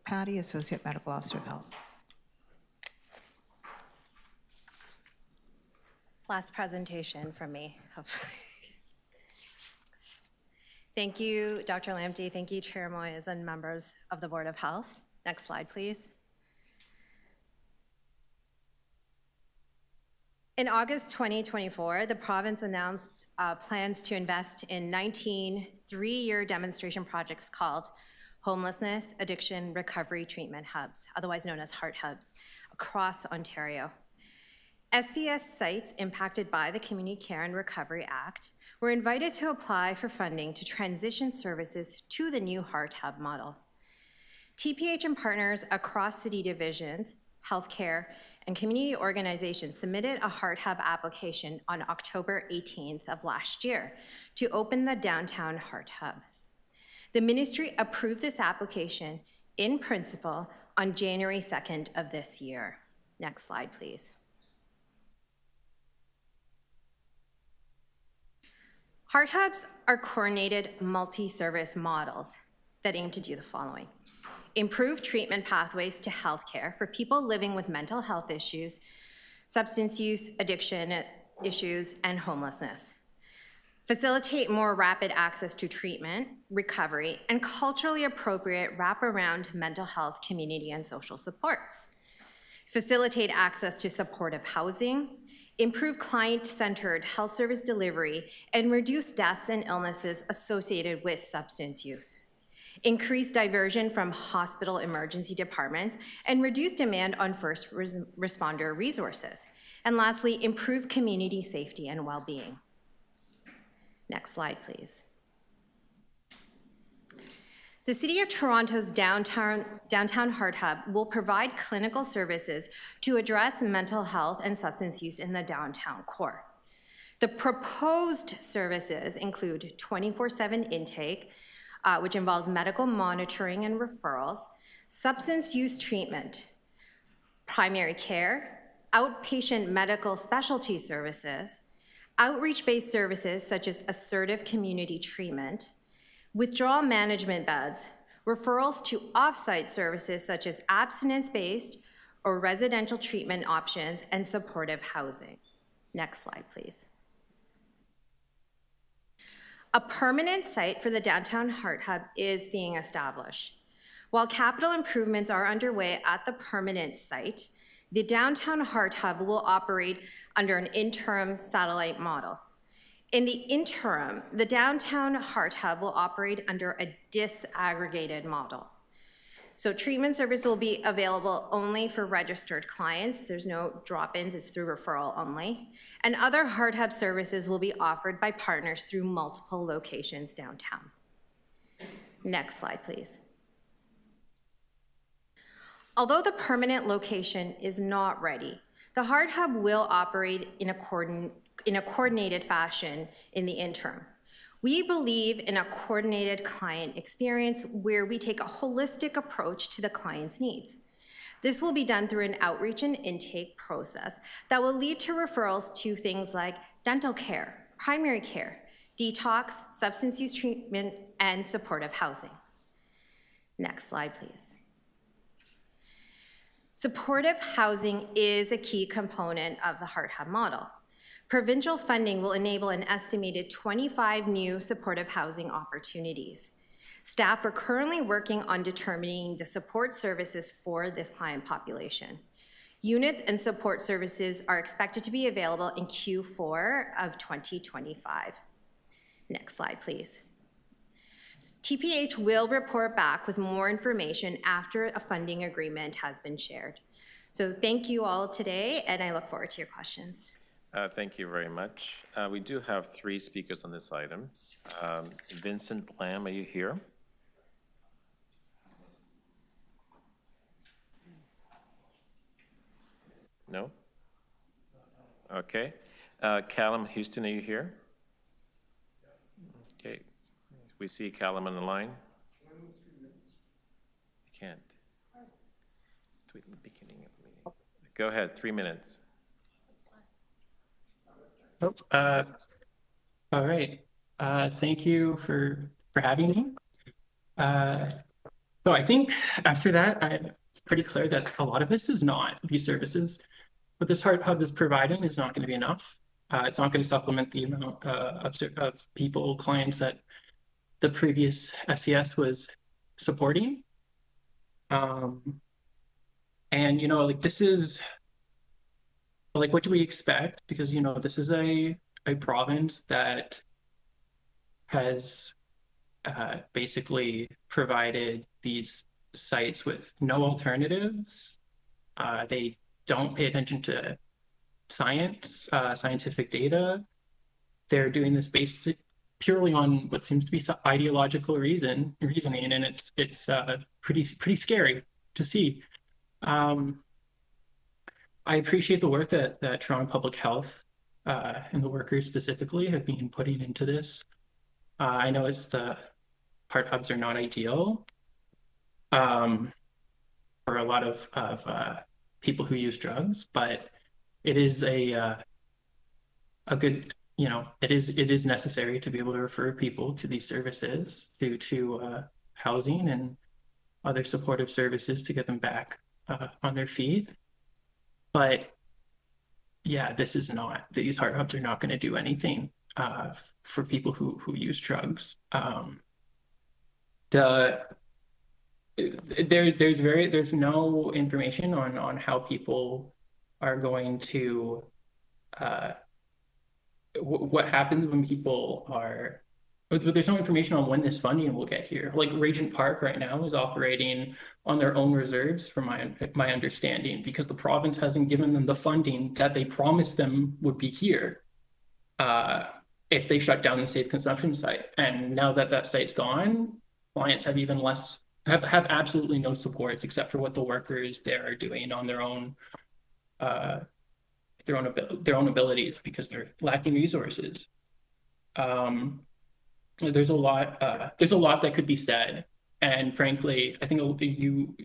B: Patty, Associate Medical Officer of Health.
E: Last presentation from me. Thank you, Dr. Lamptey. Thank you, Chair Moyes and members of the Board of Health. Next slide, please. In August 2024, the province announced plans to invest in 19 three-year demonstration projects called Homelessness, Addiction, Recovery Treatment Hubs, otherwise known as HART hubs, across Ontario. SCS sites impacted by the Community Care and Recovery Act were invited to apply for funding to transition services to the new HART hub model. TPH and partners across city divisions, healthcare, and community organizations submitted a HART hub application on October 18th of last year to open the downtown HART hub. The ministry approved this application in principle on January 2nd of this year. Next slide, please. HART hubs are coordinated multi-service models that aim to do the following: improve treatment pathways to healthcare for people living with mental health issues, substance use, addiction issues, and homelessness. Facilitate more rapid access to treatment, recovery, and culturally appropriate wraparound mental health, community, and social supports. Facilitate access to supportive housing, improve client-centered health service delivery, and reduce deaths and illnesses associated with substance use. Increase diversion from hospital emergency departments and reduce demand on first responder resources. And lastly, improve community safety and well-being. Next slide, please. The City of Toronto's downtown HART Hub will provide clinical services to address mental health and substance use in the downtown core. The proposed services include 24/7 intake, which involves medical monitoring and referrals, substance use treatment, primary care, outpatient medical specialty services, outreach-based services such as assertive community treatment, withdrawal management beds, referrals to off-site services such as abstinence-based or residential treatment options, and supportive housing. Next slide, please. A permanent site for the downtown HART Hub is being established. While capital improvements are underway at the permanent site, the downtown HART Hub will operate under an interim satellite model. In the interim, the downtown HART Hub will operate under a disaggregated model. So treatment service will be available only for registered clients. There's no drop-ins, it's through referral only. And other HART Hub services will be offered by partners through multiple locations downtown. Next slide, please. Although the permanent location is not ready, the HART Hub will operate in a coordinated fashion in the interim. We believe in a coordinated client experience where we take a holistic approach to the client's needs. This will be done through an outreach and intake process that will lead to referrals to things like dental care, primary care, detox, substance use treatment, and supportive housing. Next slide, please. Supportive housing is a key component of the HART Hub model. Provincial funding will enable an estimated 25 new supportive housing opportunities. Staff are currently working on determining the support services for this client population. Units and support services are expected to be available in Q4 of 2025. Next slide, please. TPH will report back with more information after a funding agreement has been shared. So thank you all today, and I look forward to your questions.
A: Thank you very much. We do have 3 speakers on this item. Vincent Lam, are you here? No? Okay. Callum Houston, are you here? Okay. We see Callum on the line. I can't. Tweet in the beginning of the meeting. Go ahead, 3 minutes.
R: Oh, all right. Thank you for having me. So I think after that, it's pretty clear that a lot of this is not these services. What this HART Hub is providing is not going to be enough. It's not going to supplement the amount of people, clients that the previous SES was supporting. And, you know, like this is, like, what do we expect? Because, you know, this is a province that has basically provided these sites with no alternatives. They don't pay attention to science, scientific data. They're doing this based purely on what seems to be some ideological reasoning, and it's pretty scary to see. I appreciate the work that Toronto Public Health and the workers specifically have been putting into this. I know the HART Hubs are not ideal for a lot of people who use drugs, but it is a good you know, it is necessary to be able to refer people to these services, to housing and other supportive services to get them back on their feet. But yeah, this is not, these HART hubs are not going to do anything for people who use drugs. There's no information on how people are going to what happens when people are, there's no information on when this funding will get here. Like Regent Park right now is operating on their own reserves, from my understanding, because the province hasn't given them the funding that they promised them would be here if they shut down the safe consumption site. And now that that site's gone, clients have even less, have absolutely no supports except for what the workers there are doing on their own abilities, because they're lacking resources. There's a lot that could be said, and frankly, I think you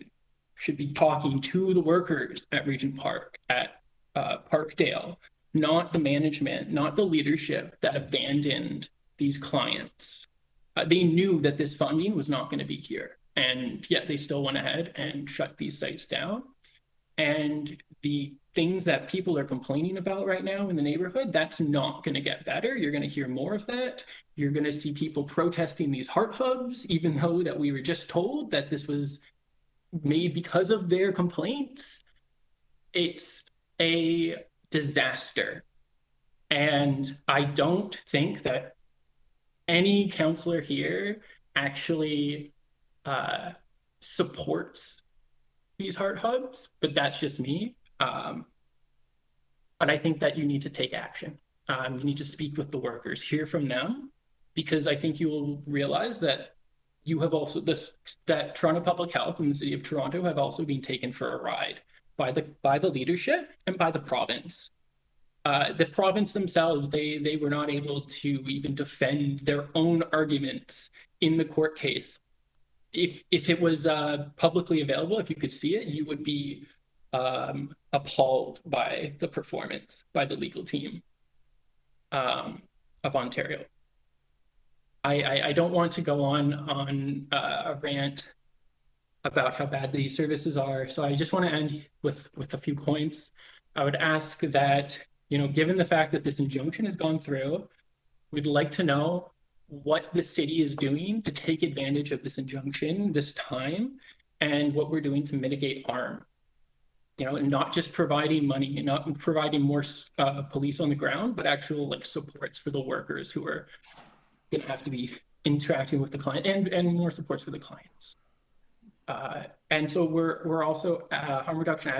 R: should be talking to the workers at Regent Park, at Parkdale, not the management, not the leadership that abandoned these clients. They knew that this funding was not going to be here, and yet they still went ahead and shut these sites down. And the things that people are complaining about right now in the neighborhood, that's not going to get better. You're going to hear more of that. You're going to see people protesting these HART hubs, even though that we were just told that this was made because of their complaints. It's a disaster. And I don't think that any councillor here actually supports these HART hubs, but that's just me. But I think that you need to take action. You need to speak with the workers, hear from them, because I think you will realize that you have also that Toronto Public Health and the City of Toronto have also been taken for a ride by the leadership and by the province. The province themselves, they were not able to even defend their own arguments in the court case. If it was publicly available, if you could see it, you would be appalled by the performance by the legal team of Ontario. I don't want to go on a rant about how bad these services are, so I just want to end with a few points. I would ask that, you know, given the fact that this injunction has gone through, we'd like to know what the city is doing to take advantage of this injunction this time, and what we're doing to mitigate harm. You know, and not just providing money and not providing more police on the ground, but actual like supports for the workers who are going to have to be interacting with the client, and more supports for the clients. And so we're also Harm Reduction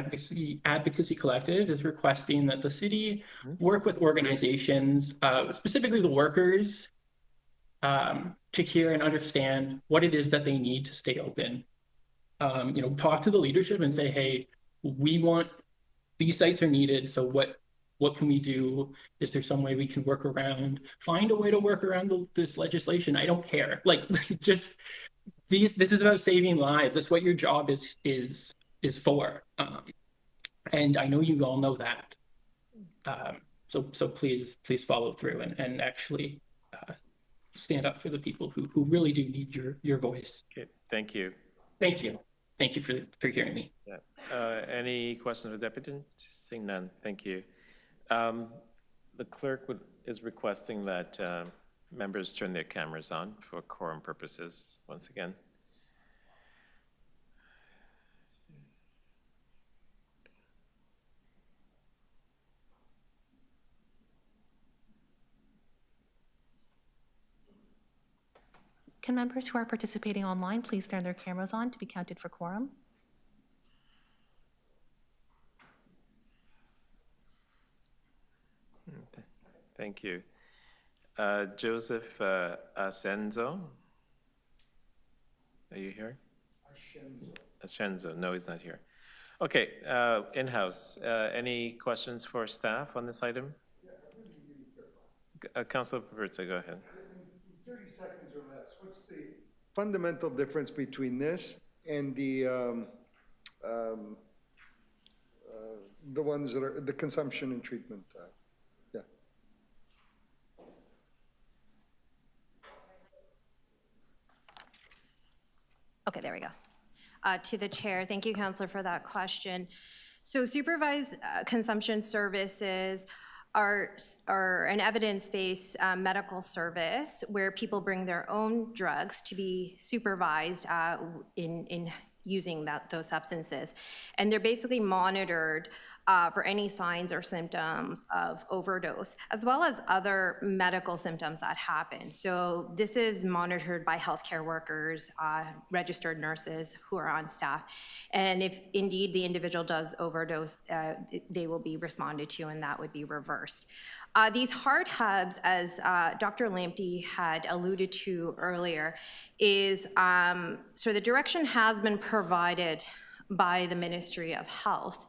R: Advocacy Collective is requesting that the city work with organizations, specifically the workers, to hear and understand what it is that they need to stay open. You know, talk to the leadership and say, hey, we want, these sites are needed, so what can we do? Is there some way we can work around? Find a way to work around this legislation. I don't care. Like, just this is about saving lives. That's what your job is for. And I know you all know that. So please follow through and actually stand up for the people who really do need your voice.
A: Okay, thank you.
R: Thank you. Thank you for hearing me.
A: Yeah. Any questions of the deputy? Seeing none, thank you. The clerk is requesting that members turn their cameras on for quorum purposes once again.
I: Can members who are participating online please turn their cameras on to be counted for quorum?
A: Thank you. Joseph Ascenzo, are you here? Ascenzo, no, he's not here. Okay, in-house, any questions for staff on this item? Councilor Perruzza, go ahead.
G: 30 seconds or less, what's the fundamental difference between this and the ones that are the consumption and treatment? Yeah.
E: Okay, there we go. To the chair, thank you, Councillor, for that question. So supervised consumption services are an evidence-based medical service where people bring their own drugs to be supervised in using those substances. And they're basically monitored for any signs or symptoms of overdose, as well as other medical symptoms that happen. So this is monitored by healthcare workers, registered nurses who are on staff. And if indeed the individual does overdose, they will be responded to, and that would be reversed. These HART hubs, as Dr. Lamptey had alluded to earlier, is, so the direction has been provided by the Ministry of Health,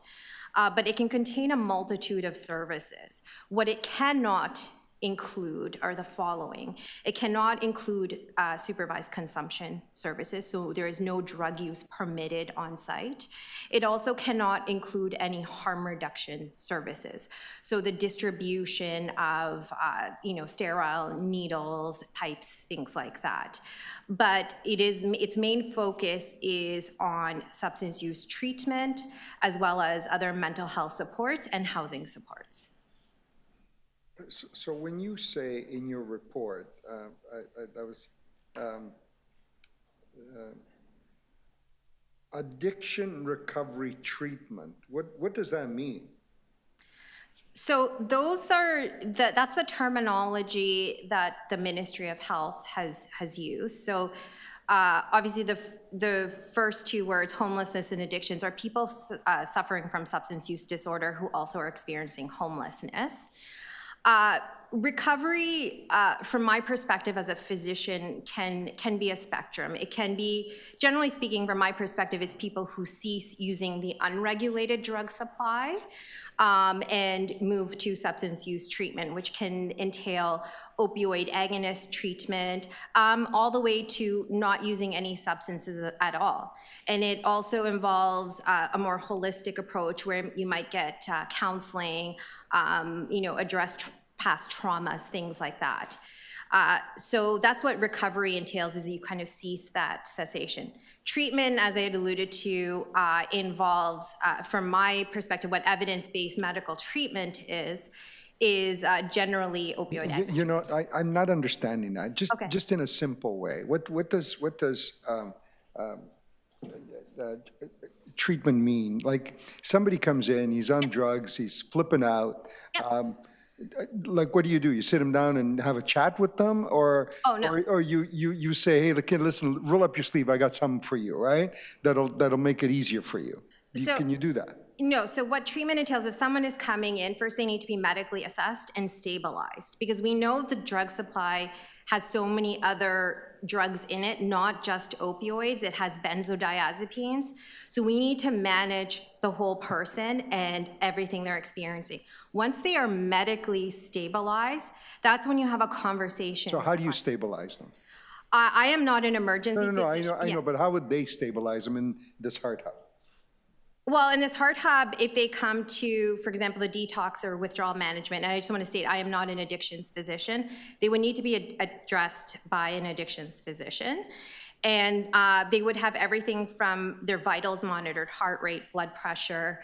E: but it can contain a multitude of services. What it cannot include are the following. It cannot include supervised consumption services, so there is no drug use permitted on site. It also cannot include any harm reduction services, so the distribution of sterile needles, pipes, things like that. But its main focus is on substance use treatment, as well as other mental health supports and housing supports.
G: So when you say in your report, addiction recovery treatment, what does that mean?
E: So that's the terminology that the Ministry of Health has used. So obviously the first two words, homelessness and addictions, are people suffering from substance use disorder who also are experiencing homelessness. Recovery, from my perspective as a physician, can be a spectrum. It can be, generally speaking, from my perspective, it's people who cease using the unregulated drug supply and move to substance use treatment, which can entail opioid agonist treatment, all the way to not using any substances at all. And it also involves a more holistic approach where you might get counseling, address past traumas, things like that. So that's what recovery entails, is you kind of cease that cessation. Treatment, as I had alluded to, involves, from my perspective, what evidence-based medical treatment is generally opioid agonist.
G: I'm not understanding that. Just in a simple way. What does treatment mean? Like, somebody comes in, he's on drugs, he's flipping out. Like, what do? You sit them down and have a chat with them, or or you say, hey, kid, listen, roll up your sleeve, I got something for you, right? That'll make it easier for you. Can you do that?
E: No, so what treatment entails, if someone is coming in, first they need to be medically assessed and stabilized, because we know the drug supply has so many other drugs in it, not just opioids. It has benzodiazepines. So we need to manage the whole person and everything they're experiencing. Once they are medically stabilized, that's when you have a conversation.
G: So how do you stabilize them?
E: I am not an emergency physician.
G: I know, but how would they stabilize them in this HART hub?
E: Well, in this HART hub, if they come to, for example, the detox or withdrawal management, and I just want to state, I am not an addictions physician, they would need to be addressed by an addictions physician. And they would have everything from their vitals monitored, heart rate, blood pressure,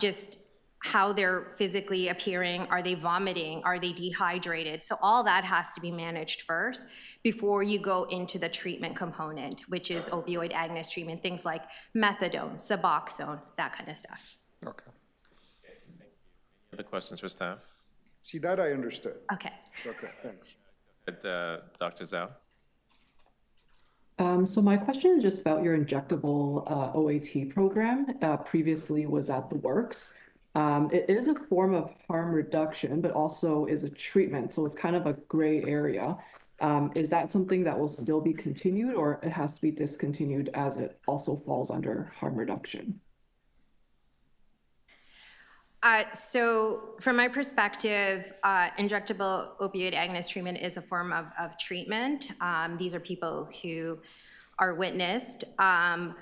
E: just how they're physically appearing. Are they vomiting? Are they dehydrated? So all that has to be managed first before you go into the treatment component, which is opioid agonist treatment, things like methadone, Suboxone, that kind of stuff.
G: Okay.
A: Any other questions for staff?
G: See, that I understood.
E: Okay.
G: Okay, thanks.
A: Dr. Zhao?
S: So my question is just about your injectable OAT program. Previously was at the Works. It is a form of harm reduction, but also is a treatment. So it's kind of a gray area. Is that something that will still be continued, or it has to be discontinued as it also falls under harm reduction?
E: So from my perspective, injectable opioid agonist treatment is a form of treatment. These are people who are witnessed. I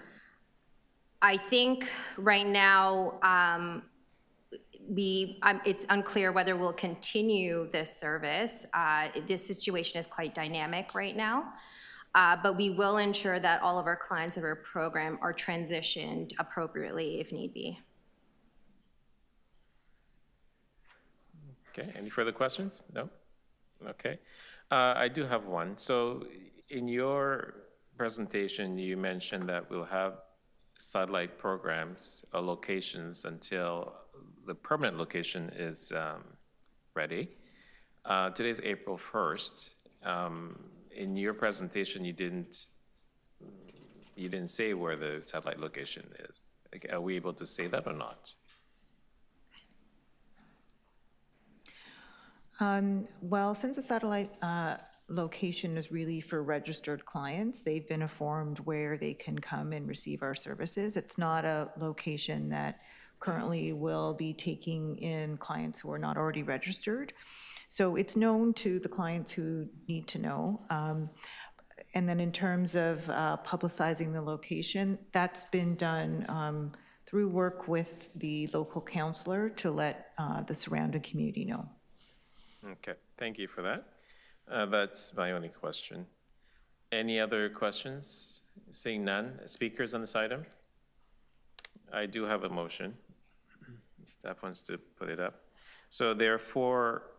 E: think right now, it's unclear whether we'll continue this service. This situation is quite dynamic right now. but we will ensure that all of our clients of our program are transitioned appropriately if need be.
A: Okay, any further questions? No? Okay. I do have one. So in your presentation, you mentioned that we'll have satellite programs or locations until the permanent location is ready. Today's April 1st. In your presentation, you didn't say where the satellite location is. Like, are we able to say that or not?
B: Well, since the satellite location is really for registered clients, they've been informed where they can come and receive our services. It's not a location that currently will be taking in clients who are not already registered. So it's known to the clients who need to know. And then in terms of publicizing the location, that's been done through work with the local counselor to let the surrounding community know.
A: Okay, thank you for that. That's my only question. Any other questions? Seeing none. Speakers on this item? I do have a motion. Staff wants to put it up. So there are four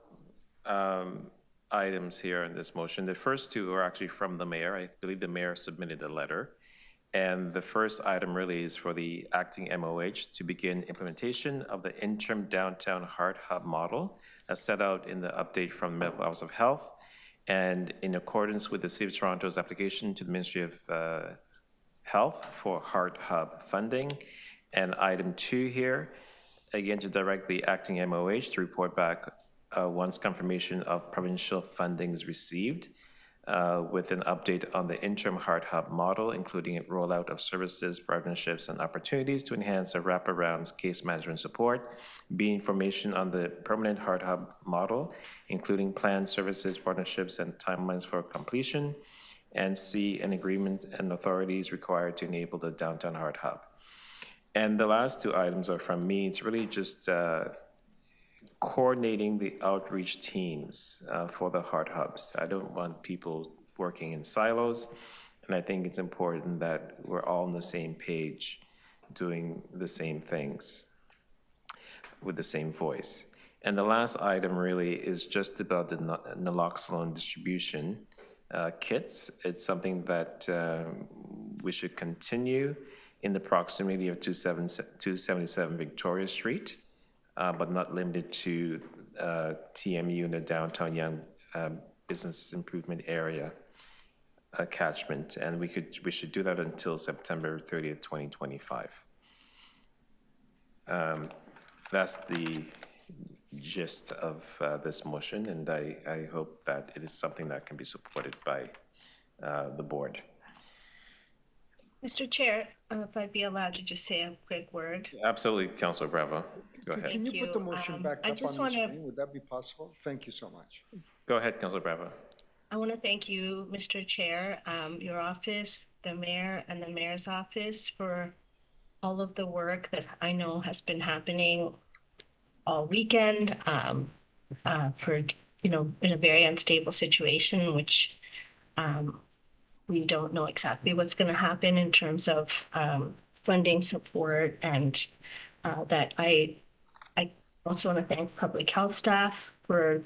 A: items here in this motion. The first two are actually from the mayor. I believe the mayor submitted a letter. And the first item really is for the acting MOH to begin implementation of the interim downtown HART hub model as set out in the update from the Medical Office of Health and in accordance with the City of Toronto's application to the Ministry of Health for HART hub funding. And item 2 here, again, to direct the acting MOH to report back once confirmation of provincial funding is received with an update on the interim HART hub model, including a rollout of services, partnerships, and opportunities to enhance a wraparound case management support, B, information on the permanent HART hub model, including planned services, partnerships, and timelines for completion, and C, an agreement and authorities required to enable the downtown HART hub. And the last two items are from me. It's really just coordinating the outreach teams for the HART hubs. I don't want people working in silos, and I think it's important that we're all on the same page, doing the same things with the same voice. And the last item really is just about the naloxone distribution kits. It's something that we should continue in the proximity of 277 Victoria Street. But not limited to TMU in the downtown Young Business Improvement Area catchment. And we should do that until September 30th, 2025. That's the gist of this motion, and I hope that it is something that can be supported by the board.
T: Mr. Chair, if I'd be allowed to just say a quick word.
A: Absolutely, Councilor Bravo. Go ahead.
G: Can you put the motion back up on the screen? Would that be possible? Thank you so much.
A: Go ahead, Councilor Bravo.
T: I want to thank you, Mr. Chair, your office, the mayor, and the mayor's office for all of the work that I know has been happening all weekend for, in a very unstable situation, which we don't know exactly what's going to happen in terms of funding support, and that I also want to thank public health staff for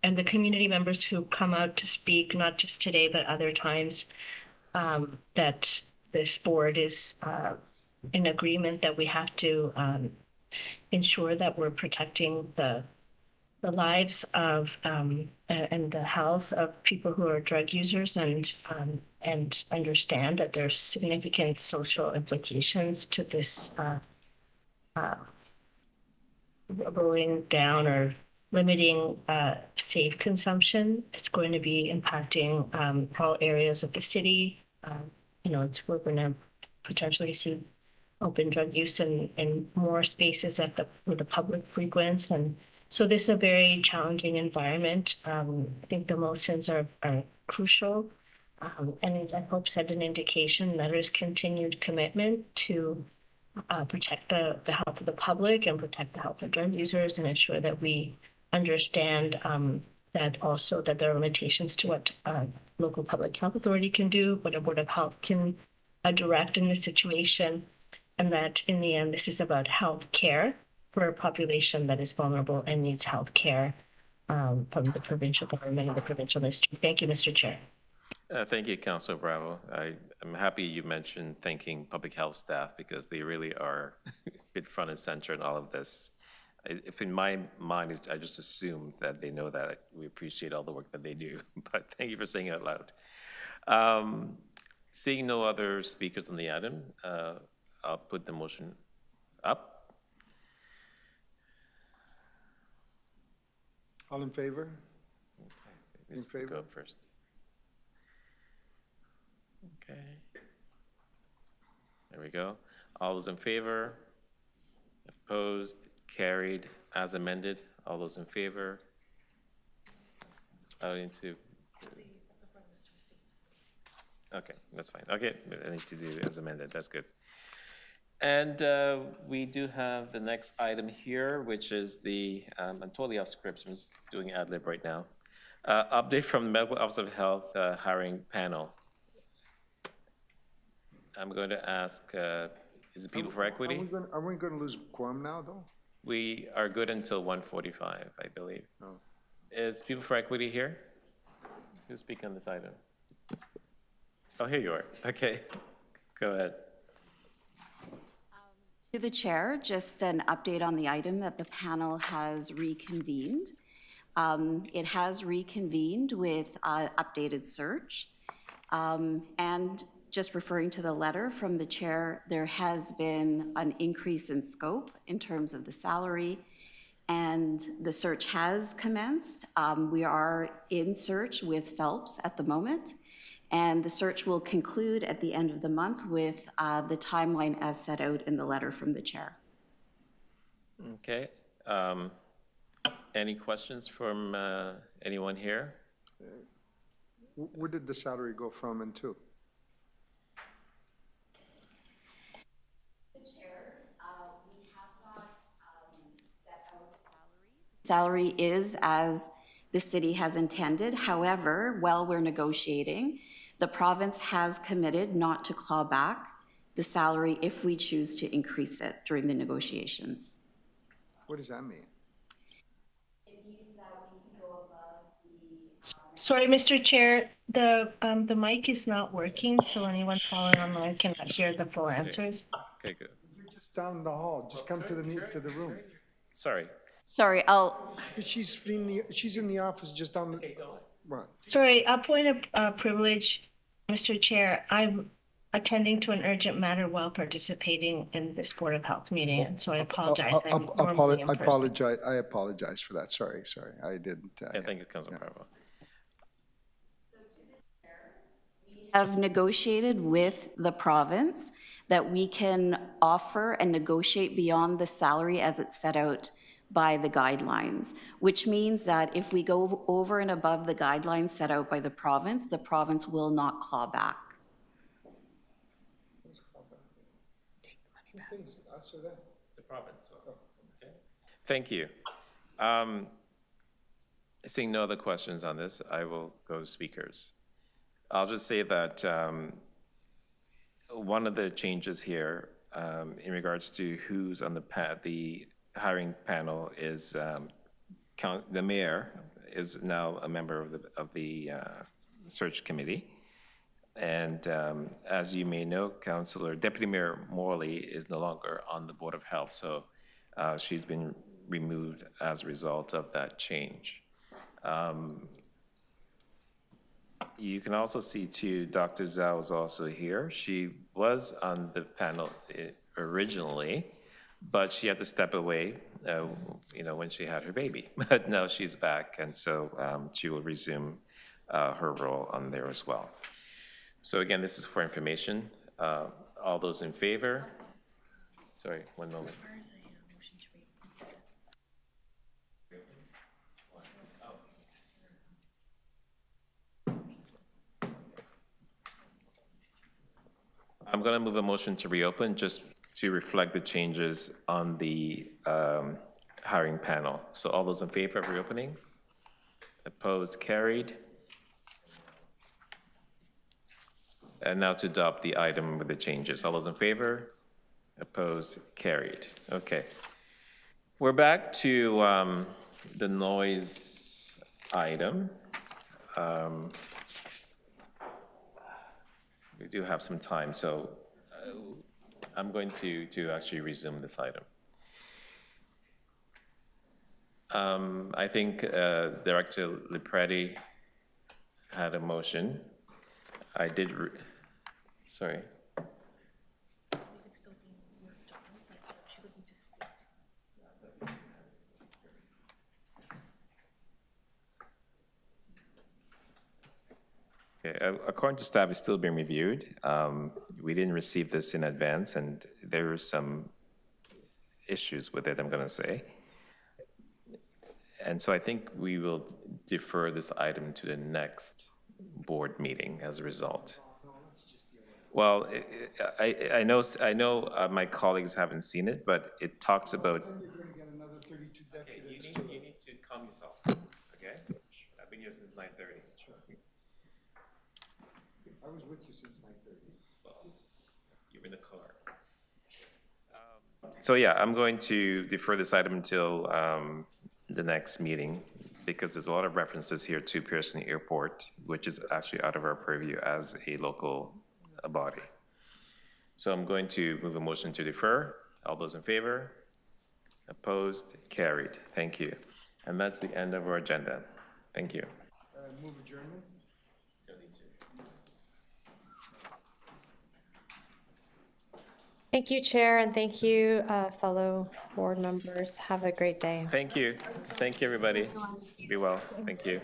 T: and the community members who come out to speak, not just today, but other times, that this board is in agreement that we have to ensure that we're protecting the lives of and the health of people who are drug users, and understand that there's significant social implications to this rolling down or limiting safe consumption. It's going to be impacting all areas of the city. We're going to potentially see open drug use in more spaces where the public frequents, and so this is a very challenging environment. I think the motions are crucial, and I hope send an indication that there's continued commitment to protect the health of the public and protect the health of drug users, and ensure that we understand that there are limitations to what local public health authority can do, what a board of health can direct in this situation, and that in the end, this is about health care for a population that is vulnerable and needs health care from the provincial government and the provincial ministry. Thank you, Mr. Chair.
A: Thank you, Councilor Bravo. I'm happy you mentioned thanking public health staff because they really are a bit front and center in all of this. If in my mind, I just assume that they know that we appreciate all the work that they do, but thank you for saying it out loud. Seeing no other speakers on the item, I'll put the motion up.
G: All in favor?
A: In favor? Go first. Okay. There we go. All those in favor? Opposed? Carried as amended. All those in favor? I need to. Okay, that's fine. Okay, I need to do as amended. That's good. And we do have the next item here, which is the, I'm totally off script, so I'm just doing ad lib right now. Update from the Medical Office of Health hiring panel. I'm going to ask, is it People for Equity?
G: Are we going to lose quorum now, though?
A: We are good until 1:45, I believe.
G: Oh.
A: Is People for Equity here? Who's speaking on this item? Oh, here you are. Okay, go ahead.
C: To the chair, just an update on the item that the panel has reconvened. It has reconvened with updated search. And just referring to the letter from the chair, there has been an increase in scope in terms of the salary, and the search has commenced. We are in search with Phelps at the moment, and the search will conclude at the end of the month with the timeline as set out in the letter from the chair.
A: Okay. Any questions from anyone here?
G: Where did the salary go from and to?
C: Salary is as the city has intended. However, while we're negotiating, the province has committed not to claw back the salary if we choose to increase it during the negotiations.
G: What does that mean?
C: It means that we can go above the...
T: Sorry, Mr. Chair, the mic is not working, so anyone following online cannot hear the full answers.
A: Okay, good.
G: You're just down the hall. Just come to the room.
A: Sorry.
C: Sorry,
G: She's in the office just down the... Right.
T: Sorry, a point of privilege, Mr. Chair. I'm attending to an urgent matter while participating in this Board of Health meeting, and so I apologize. I'm normally in person.
G: I apologize for that. Sorry. I didn't.
A: Yeah, thank you, Councilor Bravo.
C: Have negotiated with the province that we can offer and negotiate beyond the salary as it's set out by the guidelines, which means that if we go over and above the guidelines set out by the province will not claw back.
A: The province. Okay. Thank you. Seeing no other questions on this, I will go to speakers. I'll just say that one of the changes here in regards to who's on the hiring panel is the mayor is now a member of the search committee. And as you may know, Deputy Mayor Morley is no longer on the Board of Health, so she's been removed as a result of that change. You can also see too, Dr. Zhao is also here. She was on the panel originally, but she had to step away, when she had her baby. But now she's back, and so she will resume her role on there as well. So again, this is for information. All those in favor? Sorry, one moment. I'm going to move a motion to reopen just to reflect the changes on the hiring panel. So all those in favor of reopening? Opposed? Carried. And now to adopt the item with the changes. All those in favor? Opposed? Carried. Okay. We're back to the noise item. We do have some time, so I'm going to actually resume this item. I think Director Lipretti had a motion. I did, sorry. Okay, according to staff, it's still being reviewed. We didn't receive this in advance, and there are some issues with it, I'm going to say. And so I think we will defer this item to the next board meeting as a result. Well, I know my colleagues haven't seen it, but it talks about. Okay, you need to calm yourself. Okay, I've been here since 9:30.
G: I was with you since 9:30.
A: Well, you're in the car. So yeah, I'm going to defer this item until the next meeting, because there's a lot of references here to Pearson Airport, which is actually out of our purview as a local body. So I'm going to move a motion to defer. All those in favor? Opposed? Carried. Thank you. And that's the end of our agenda. Thank you.
G: Move adjournment?
A: Don't need to.
D: Thank you, Chair, and thank you, fellow board members. Have a great day.
A: Thank you. Thank you, everybody. Be well. Thank you.